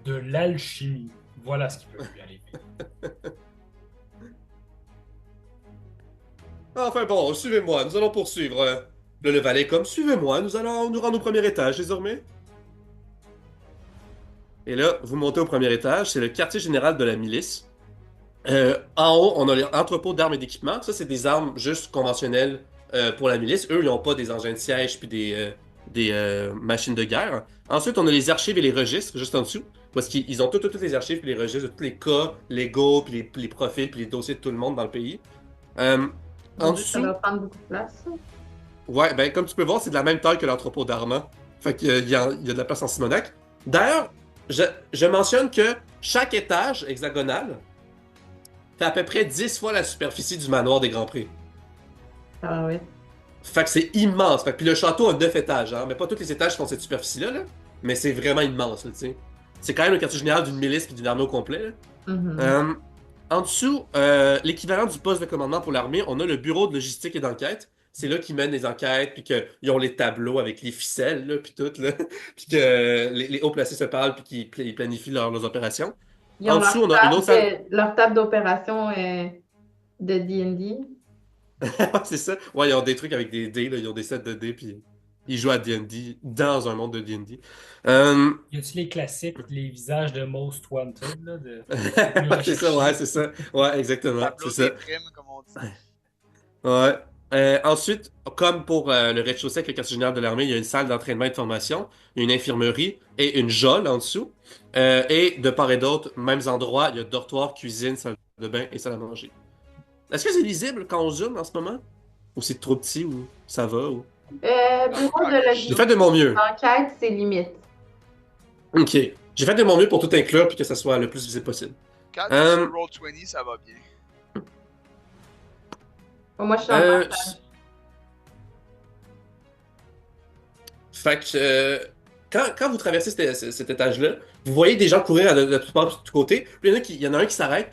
[SPEAKER 3] De l'alchimie. Voilà ce qui peut lui arriver.
[SPEAKER 1] Enfin bon, suivez-moi. Nous allons poursuivre. Le valet comme suivez-moi. Nous allons nous rendre au premier étage désormais. Et là, vous montez au premier étage. C'est le quartier général de la milice. En haut, on a l'entrepôt d'armes et d'équipements. Ça, c'est des armes juste conventionnelles pour la milice. Eux, ils n'ont pas des engins de siège puis des machines de guerre. Ensuite, on a les archives et les registres juste en dessous. Parce qu'ils ont toutes les archives et les registres de tous les cas légaux, puis les profils, puis les dossiers de tout le monde dans le pays. En
[SPEAKER 4] Mon Dieu, ça
[SPEAKER 1] dessous,
[SPEAKER 4] va prendre beaucoup de place. Ça.
[SPEAKER 1] ouais, ben comme tu peux voir, c'est de la même taille que l'entrepôt d'armes. Hein. Fait qu'il y a de la place en Simonac. D'ailleurs, je mentionne que chaque étage hexagonal fait à peu près 10 fois la superficie du manoir des Grands Prix.
[SPEAKER 4] Ah ouais.
[SPEAKER 1] Fait que c'est immense. Fait que, puis le château a 9 étages, hein. Mais pas tous les étages font cette superficie-là, là. Mais c'est vraiment immense, là, tu sais. C'est quand même le quartier général d'une milice puis d'une armée au complet, là.
[SPEAKER 4] Mhm.
[SPEAKER 1] En dessous, l'équivalent du poste de commandement pour l'armée, on a le bureau de logistique et d'enquête. C'est là qu'ils mènent les enquêtes, puis qu'ils ont les tableaux avec les ficelles, là, puis tout, là. Puis que les hauts placés se parlent, puis qu'ils ils planifient leurs opérations.
[SPEAKER 4] Ils
[SPEAKER 1] En
[SPEAKER 4] ont
[SPEAKER 1] dessous, on a une autre salle.
[SPEAKER 4] leur table d'opération de D&D.
[SPEAKER 1] Ouais, c'est ça. Ouais, ils ont des trucs avec des dés, là. Ils ont des sets de dés, puis ils jouent à D&D dans un monde de D&D. Euh...
[SPEAKER 3] Y a-tu les classiques, les visages de Most Wanted, là, de
[SPEAKER 1] c'est ça, ouais, c'est ça. Ouais, exactement. C'est
[SPEAKER 2] Tableau
[SPEAKER 1] ça.
[SPEAKER 2] des primes, comme on dit.
[SPEAKER 1] Ouais. Ensuite, comme pour le rez-de-chaussée avec le quartier général de l'armée, il y a une salle d'entraînement et de formation, il y a une infirmerie et une geôle en dessous. Et de part et d'autre, mêmes endroits, il y a dortoir, cuisine, salle de bain et salle à manger. Est-ce que c'est lisible quand on zoome en ce moment? Ou c'est trop petit ou ça va? Ou...
[SPEAKER 4] Bureau de
[SPEAKER 1] J'ai
[SPEAKER 4] logistique
[SPEAKER 1] fait de mon mieux.
[SPEAKER 4] d'enquête, c'est limite.
[SPEAKER 1] Ok. J'ai fait de mon mieux pour tout inclure puis que ça soit le plus visible possible.
[SPEAKER 2] Quand tu es
[SPEAKER 1] Euh,
[SPEAKER 2] sur Roll20, ça va bien.
[SPEAKER 4] Moi, je suis en
[SPEAKER 1] euh,
[SPEAKER 4] partage.
[SPEAKER 1] Fait que quand vous traversez cet étage-là, vous voyez des gens courir de toutes parts, de tous côtés. Puis il y en a un qui s'arrête,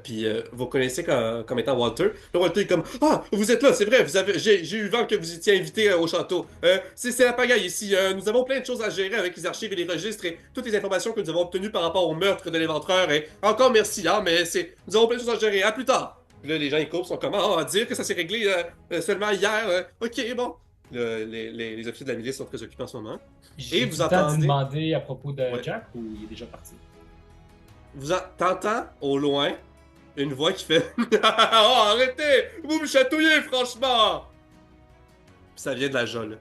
[SPEAKER 1] puis vous connaissez comme étant Walter. Là, Walter est comme ah, vous êtes là, c'est vrai, j'ai eu vent que vous étiez invité au château. C'est la pagaille ici. Nous avons plein de choses à gérer avec les archives et les registres et toutes les informations que nous avons obtenues par rapport au meurtre de l'éventreur. Et encore merci, hein, mais nous avons plein de choses à gérer. À plus tard. Puis là, les gens ils courent, sont comme ah, à dire que ça s'est réglé seulement hier. Ok, bon. Les officiers de la milice sont très occupés en ce moment. Et
[SPEAKER 3] J'ai
[SPEAKER 1] vous
[SPEAKER 3] du temps d'y
[SPEAKER 1] entendez.
[SPEAKER 3] demander à propos de
[SPEAKER 1] Ouais.
[SPEAKER 3] Jack ou il est déjà parti?
[SPEAKER 1] T'entends au loin une voix qui fait oh, arrêtez! Vous me chatouillez, franchement! Puis ça vient de la geôle.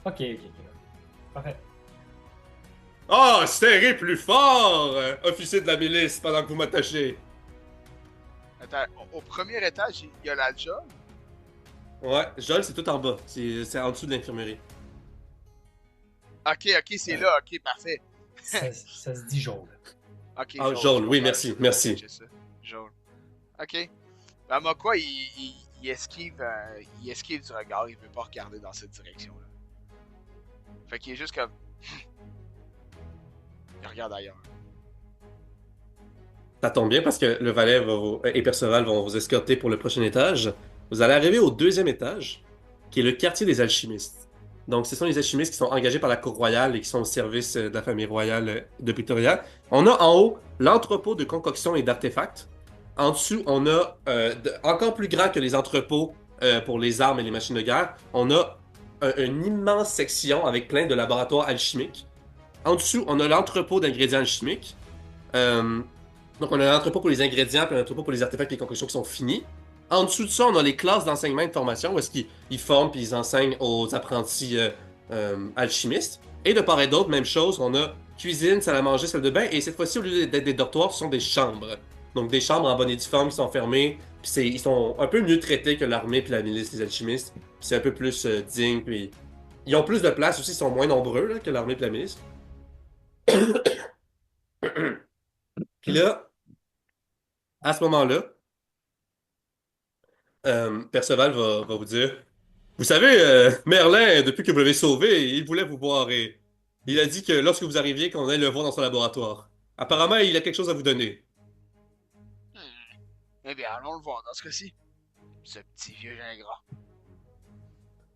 [SPEAKER 3] Ok. Parfait.
[SPEAKER 1] Oh, serrez plus fort, officier de la milice, pendant que vous m'attachez.
[SPEAKER 2] Attends, au premier étage, il y a la job.
[SPEAKER 1] Ouais, geôle, c'est tout en bas. C'est en dessous de l'infirmerie.
[SPEAKER 2] Ok, c'est là, ok, parfait.
[SPEAKER 3] Ça se dit jaune.
[SPEAKER 2] Ok,
[SPEAKER 1] Ah,
[SPEAKER 2] jaune,
[SPEAKER 1] jaune,
[SPEAKER 2] je
[SPEAKER 1] oui,
[SPEAKER 2] comprends,
[SPEAKER 1] merci,
[SPEAKER 2] je peux
[SPEAKER 1] merci.
[SPEAKER 2] catcher ça. Jaune. Ok. Ben, moi, quoi, il esquive du regard, il veut pas regarder dans cette direction-là. Fait qu'il est juste comme. Il regarde ailleurs.
[SPEAKER 1] Ça tombe bien parce que le valet et Perceval vont vous escorter pour le prochain étage. Vous allez arriver au deuxième étage, qui est le quartier des alchimistes. Donc, ce sont les alchimistes qui sont engagés par la cour royale et qui sont au service de la famille royale de Pretoria. On a en haut l'entrepôt de concoctions et d'artefacts. En dessous, on a, encore plus grand que les entrepôts pour les armes et les machines de guerre, on a une immense section avec plein de laboratoires alchimiques. En dessous, on a l'entrepôt d'ingrédients alchimiques. Euh, donc, on a un entrepôt pour les ingrédients, puis un entrepôt pour les artefacts et les concoctions qui sont finis. En dessous de ça, on a les classes d'enseignement et de formation, où est-ce qu'ils forment puis ils enseignent aux apprentis alchimistes. Et de part et d'autre, même chose, on a cuisine, salle à manger, salle de bain, et cette fois-ci, au lieu d'être des dortoirs, ce sont des chambres. Donc, des chambres en bonne et due forme qui sont fermées, puis ils sont un peu mieux traités que l'armée puis la milice des alchimistes. Puis c'est un peu plus digne, puis ils ont plus de place aussi, ils sont moins nombreux là, que l'armée puis la milice. Puis là, à ce moment-là, Perceval va vous dire, vous savez, Merlin, depuis que vous l'avez sauvé, il voulait vous voir et il a dit que lorsque vous arriviez, qu'on allait le voir dans son laboratoire. Apparemment, il a quelque chose à vous donner.
[SPEAKER 2] Eh bien, allons le voir dans ce cas-ci. Ce petit vieux gingras.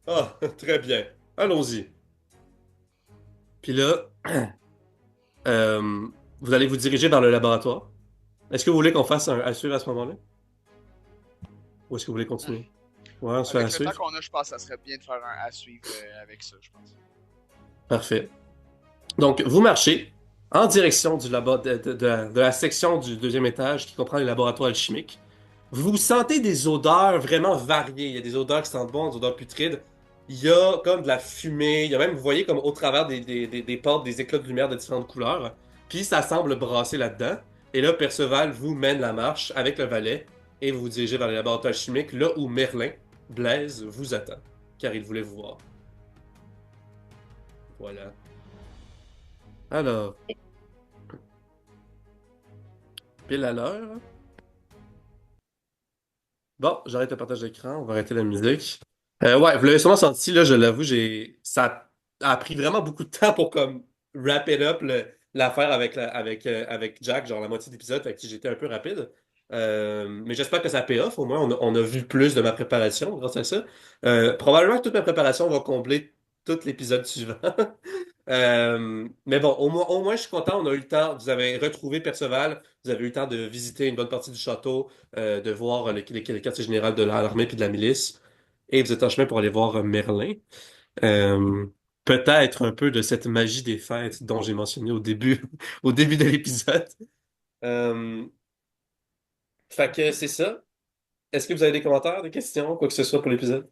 [SPEAKER 1] Ah, très bien. Allons-y. Puis là, vous allez vous diriger vers le laboratoire. Est-ce que vous voulez qu'on fasse un à suivre à ce moment-là? Ou est-ce que vous voulez continuer? Ouais, on se fait un à
[SPEAKER 2] Avec le temps
[SPEAKER 1] suivre.
[SPEAKER 2] qu'on a, je pense que ça serait bien de faire un à suivre avec ça, je pense.
[SPEAKER 1] Parfait. Donc, vous marchez en direction de la section du deuxième étage qui comprend les laboratoires alchimiques. Vous sentez des odeurs vraiment variées. Il y a des odeurs qui sentent bon, des odeurs putrides. Il y a comme de la fumée. Il y a même, vous voyez, comme au travers des portes, des éclats de lumière de différentes couleurs. Puis ça semble brasser là-dedans. Et là, Perceval vous mène la marche avec le valet et vous vous dirigez vers les laboratoires alchimiques, là où Merlin, Blaise, vous attend, car il voulait vous voir. Voilà. Alors, pile à l'heure. Bon, j'arrête le partage d'écran, on va arrêter la musique. Ouais, vous l'avez sûrement senti, là, je l'avoue, ça a pris vraiment beaucoup de temps pour comme wrap it up l'affaire avec Jack, genre la moitié de l'épisode, fait que j'étais un peu rapide. Mais j'espère que ça paie off, au moins on a vu plus de ma préparation grâce à ça. Probablement que toute ma préparation va combler tout l'épisode suivant. Mais bon, au moins, je suis content. On a eu le temps. Vous avez retrouvé Perceval. Vous avez eu le temps de visiter une bonne partie du château, de voir le quartier général de l'armée puis de la milice. Et vous êtes en chemin pour aller voir Merlin. Euh, Peut-être un peu de cette magie des fêtes dont j'ai mentionné au début, au début de l'épisode. Euh, Fait que c'est ça. Est-ce que vous avez des commentaires, des questions, quoi que ce soit pour l'épisode?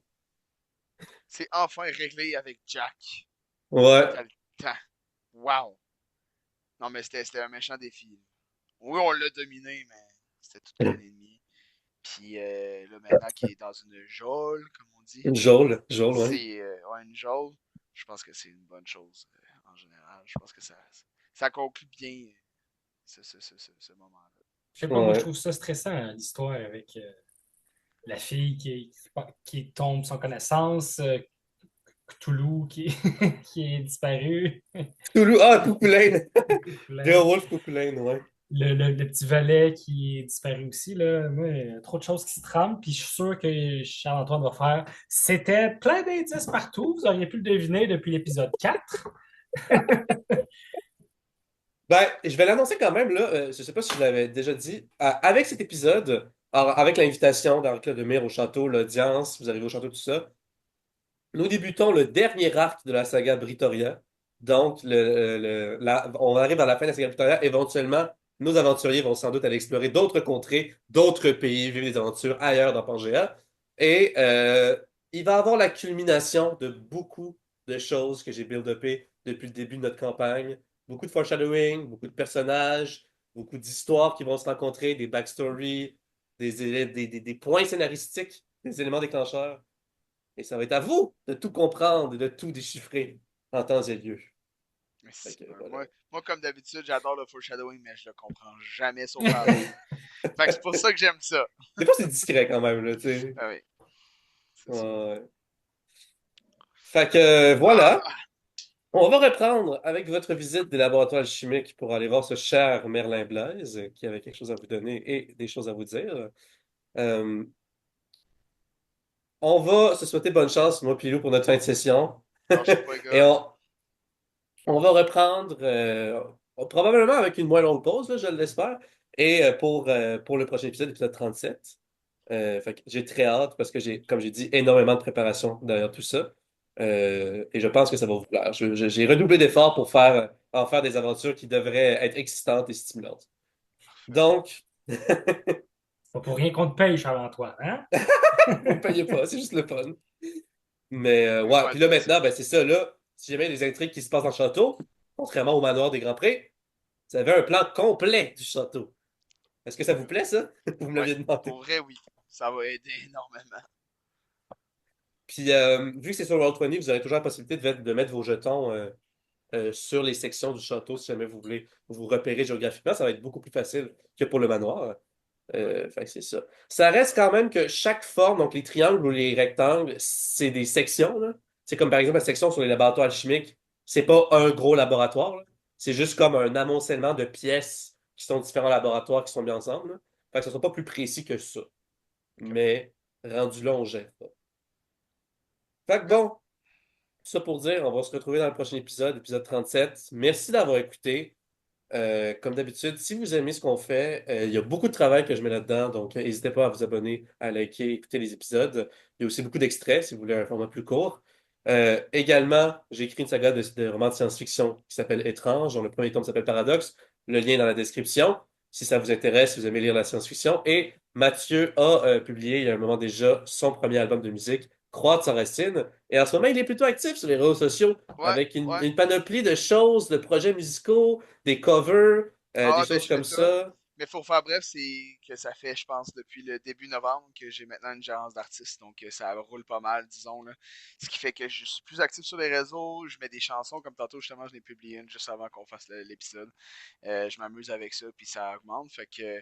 [SPEAKER 2] C'est enfin réglé avec Jack.
[SPEAKER 1] Ouais.
[SPEAKER 2] Quel temps. Wow. Non, mais c'était un méchant défi. Oui, on l'a dominé, mais c'était tout qu'un ennemi. Puis là, maintenant qu'il est dans une geôle, comme on dit,
[SPEAKER 1] Une geôle, ouais.
[SPEAKER 2] c'est ouais, une geôle. Je pense que c'est une bonne chose en général. Je pense que ça conclut bien ce moment-là.
[SPEAKER 3] Je sais pas, moi je
[SPEAKER 1] Ouais.
[SPEAKER 3] trouve ça stressant, hein, l'histoire avec la fille qui tombe sans connaissance, Cthulhu qui est disparu.
[SPEAKER 1] Toulouse, ah, Cuculain!
[SPEAKER 3] Coucou-là.
[SPEAKER 1] Beowulf Cuculain, ouais.
[SPEAKER 3] Le petit valet qui est disparu aussi, là. Moi, trop de choses qui se trament, puis je suis sûr que Charles-Antoine va faire. C'était plein d'indices partout, vous auriez pu le deviner depuis l'épisode 4.
[SPEAKER 1] Ben, je vais l'annoncer quand même, là. Je sais pas si je l'avais déjà dit. Avec cet épisode, alors, avec l'invitation d'Henri-Claude Lemire au château, l'audience, vous arrivez au château, tout ça, nous débutons le dernier arc de la saga Britoria. Donc, on arrive à la fin de la saga Britoria. Éventuellement, nos aventuriers vont sans doute aller explorer d'autres contrées, d'autres pays, vivre des aventures ailleurs dans Pangea. Et il va y avoir la culmination de beaucoup de choses que j'ai build-upées depuis le début de notre campagne. Beaucoup de foreshadowing, beaucoup de personnages, beaucoup d'histoires qui vont se rencontrer, des backstories, des points scénaristiques, des éléments déclencheurs. Et ça va être à vous de tout comprendre et de tout déchiffrer en temps et lieu.
[SPEAKER 2] Mais
[SPEAKER 1] Fait que, voilà.
[SPEAKER 2] moi, comme d'habitude, j'adore le foreshadowing, mais je le comprends jamais sauf à la fin. Fait que c'est pour ça que j'aime ça.
[SPEAKER 1] Des fois, c'est discret quand même, là, tu sais.
[SPEAKER 2] Ah oui, c'est ça.
[SPEAKER 1] Ouais. Fait que, voilà.
[SPEAKER 2] Ah,
[SPEAKER 1] On va reprendre avec votre visite des laboratoires chimiques pour aller voir ce cher Merlin Blaise qui avait quelque chose à vous donner et des choses à vous dire. Euh, on va se souhaiter bonne chance, moi puis Lou, pour notre fin de session.
[SPEAKER 2] lâchez pas, les
[SPEAKER 1] Et
[SPEAKER 2] gars.
[SPEAKER 1] on va reprendre probablement avec une moins longue pause, là, je l'espère. Et pour le prochain épisode, épisode 37. Fait que j'ai très hâte parce que comme j'ai dit, énormément de préparation derrière tout ça. Et je pense que ça va vous plaire. J'ai redoublé d'efforts pour en faire des aventures qui devraient être excitantes et stimulantes. Donc,
[SPEAKER 3] C'est pas pour rien qu'on te paye, Charles-Antoine, hein?
[SPEAKER 1] vous ne payez pas, c'est juste le fun. Mais
[SPEAKER 2] Je
[SPEAKER 1] ouais,
[SPEAKER 2] vais
[SPEAKER 1] puis
[SPEAKER 2] être
[SPEAKER 1] là
[SPEAKER 2] patient.
[SPEAKER 1] maintenant, ben, c'est ça, là. Si jamais il y a des intrigues qui se passent dans le château, contrairement au manoir des Grands Prés, vous avez un plan complet du château. Est-ce que ça vous plaît, ça? Vous me
[SPEAKER 2] Ouais,
[SPEAKER 1] l'aviez demandé.
[SPEAKER 2] pour vrai, oui. Ça va aider énormément.
[SPEAKER 1] Puis, vu que c'est sur Roll20, vous aurez toujours la possibilité de mettre vos jetons sur les sections du château si jamais vous voulez vous repérer géographiquement. Ça va être beaucoup plus facile que pour le manoir.
[SPEAKER 2] Ouais.
[SPEAKER 1] Fait que c'est ça. Ça reste quand même que chaque forme, donc les triangles ou les rectangles, c'est des sections, là. C'est comme par exemple la section sur les laboratoires alchimiques. C'est pas un gros laboratoire, là. C'est juste comme un amoncellement de pièces qui sont différents laboratoires qui sont mis ensemble, là. Fait que ce ne sera pas plus précis que ça.
[SPEAKER 2] Ok.
[SPEAKER 1] Mais rendu là, on gère pas. Fait que
[SPEAKER 2] Good.
[SPEAKER 1] bon, ça pour dire, on va se retrouver dans le prochain épisode, épisode 37. Merci d'avoir écouté. Comme d'habitude, si vous aimez ce qu'on fait, il y a beaucoup de travail que je mets là-dedans, donc n'hésitez pas à vous abonner, à liker, écouter les épisodes. Il y a aussi beaucoup d'extraits si vous voulez un format plus court. Également, j'ai écrit une saga de romans de science-fiction qui s'appelle Étrange, dont le premier tome s'appelle Paradoxe. Le lien est dans la description, si ça vous intéresse, si vous aimez lire la science-fiction. Et Mathieu a publié il y a un moment déjà son premier album de musique, Croître sans racine. Et en ce moment, il est plutôt actif sur les réseaux sociaux
[SPEAKER 2] Ouais,
[SPEAKER 1] avec
[SPEAKER 2] ouais.
[SPEAKER 1] une panoplie de choses, de projets musicaux, des covers, des
[SPEAKER 2] Ah, ben
[SPEAKER 1] choses
[SPEAKER 2] je fais
[SPEAKER 1] comme
[SPEAKER 2] tout.
[SPEAKER 1] ça.
[SPEAKER 2] Mais pour faire bref, c'est que ça fait, je pense, depuis le début novembre que j'ai maintenant une gérance d'artiste. Donc ça roule pas mal, disons, là. Ce qui fait que je suis plus actif sur les réseaux. Je mets des chansons, comme tantôt, justement, je l'ai publié une juste avant qu'on fasse l'épisode. Je m'amuse avec ça, puis ça augmente. Fait que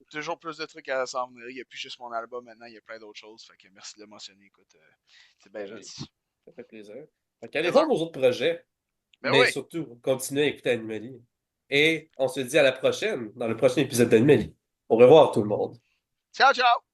[SPEAKER 2] toujours plus de trucs à s'en venir. Il n'y a plus juste mon album maintenant, il y a plein d'autres choses. Fait que merci de le mentionner. Écoute, c'est bien
[SPEAKER 1] Ben oui,
[SPEAKER 2] gentil.
[SPEAKER 1] ça fait plaisir. Fait qu'allez
[SPEAKER 2] Yes, sir.
[SPEAKER 1] voir nos autres projets,
[SPEAKER 2] Ben
[SPEAKER 1] mais
[SPEAKER 2] oui.
[SPEAKER 1] surtout, continuez à écouter Animali. Et on se dit à la prochaine, dans le prochain épisode d'Animalie. Au revoir tout le monde.
[SPEAKER 2] Ciao, ciao!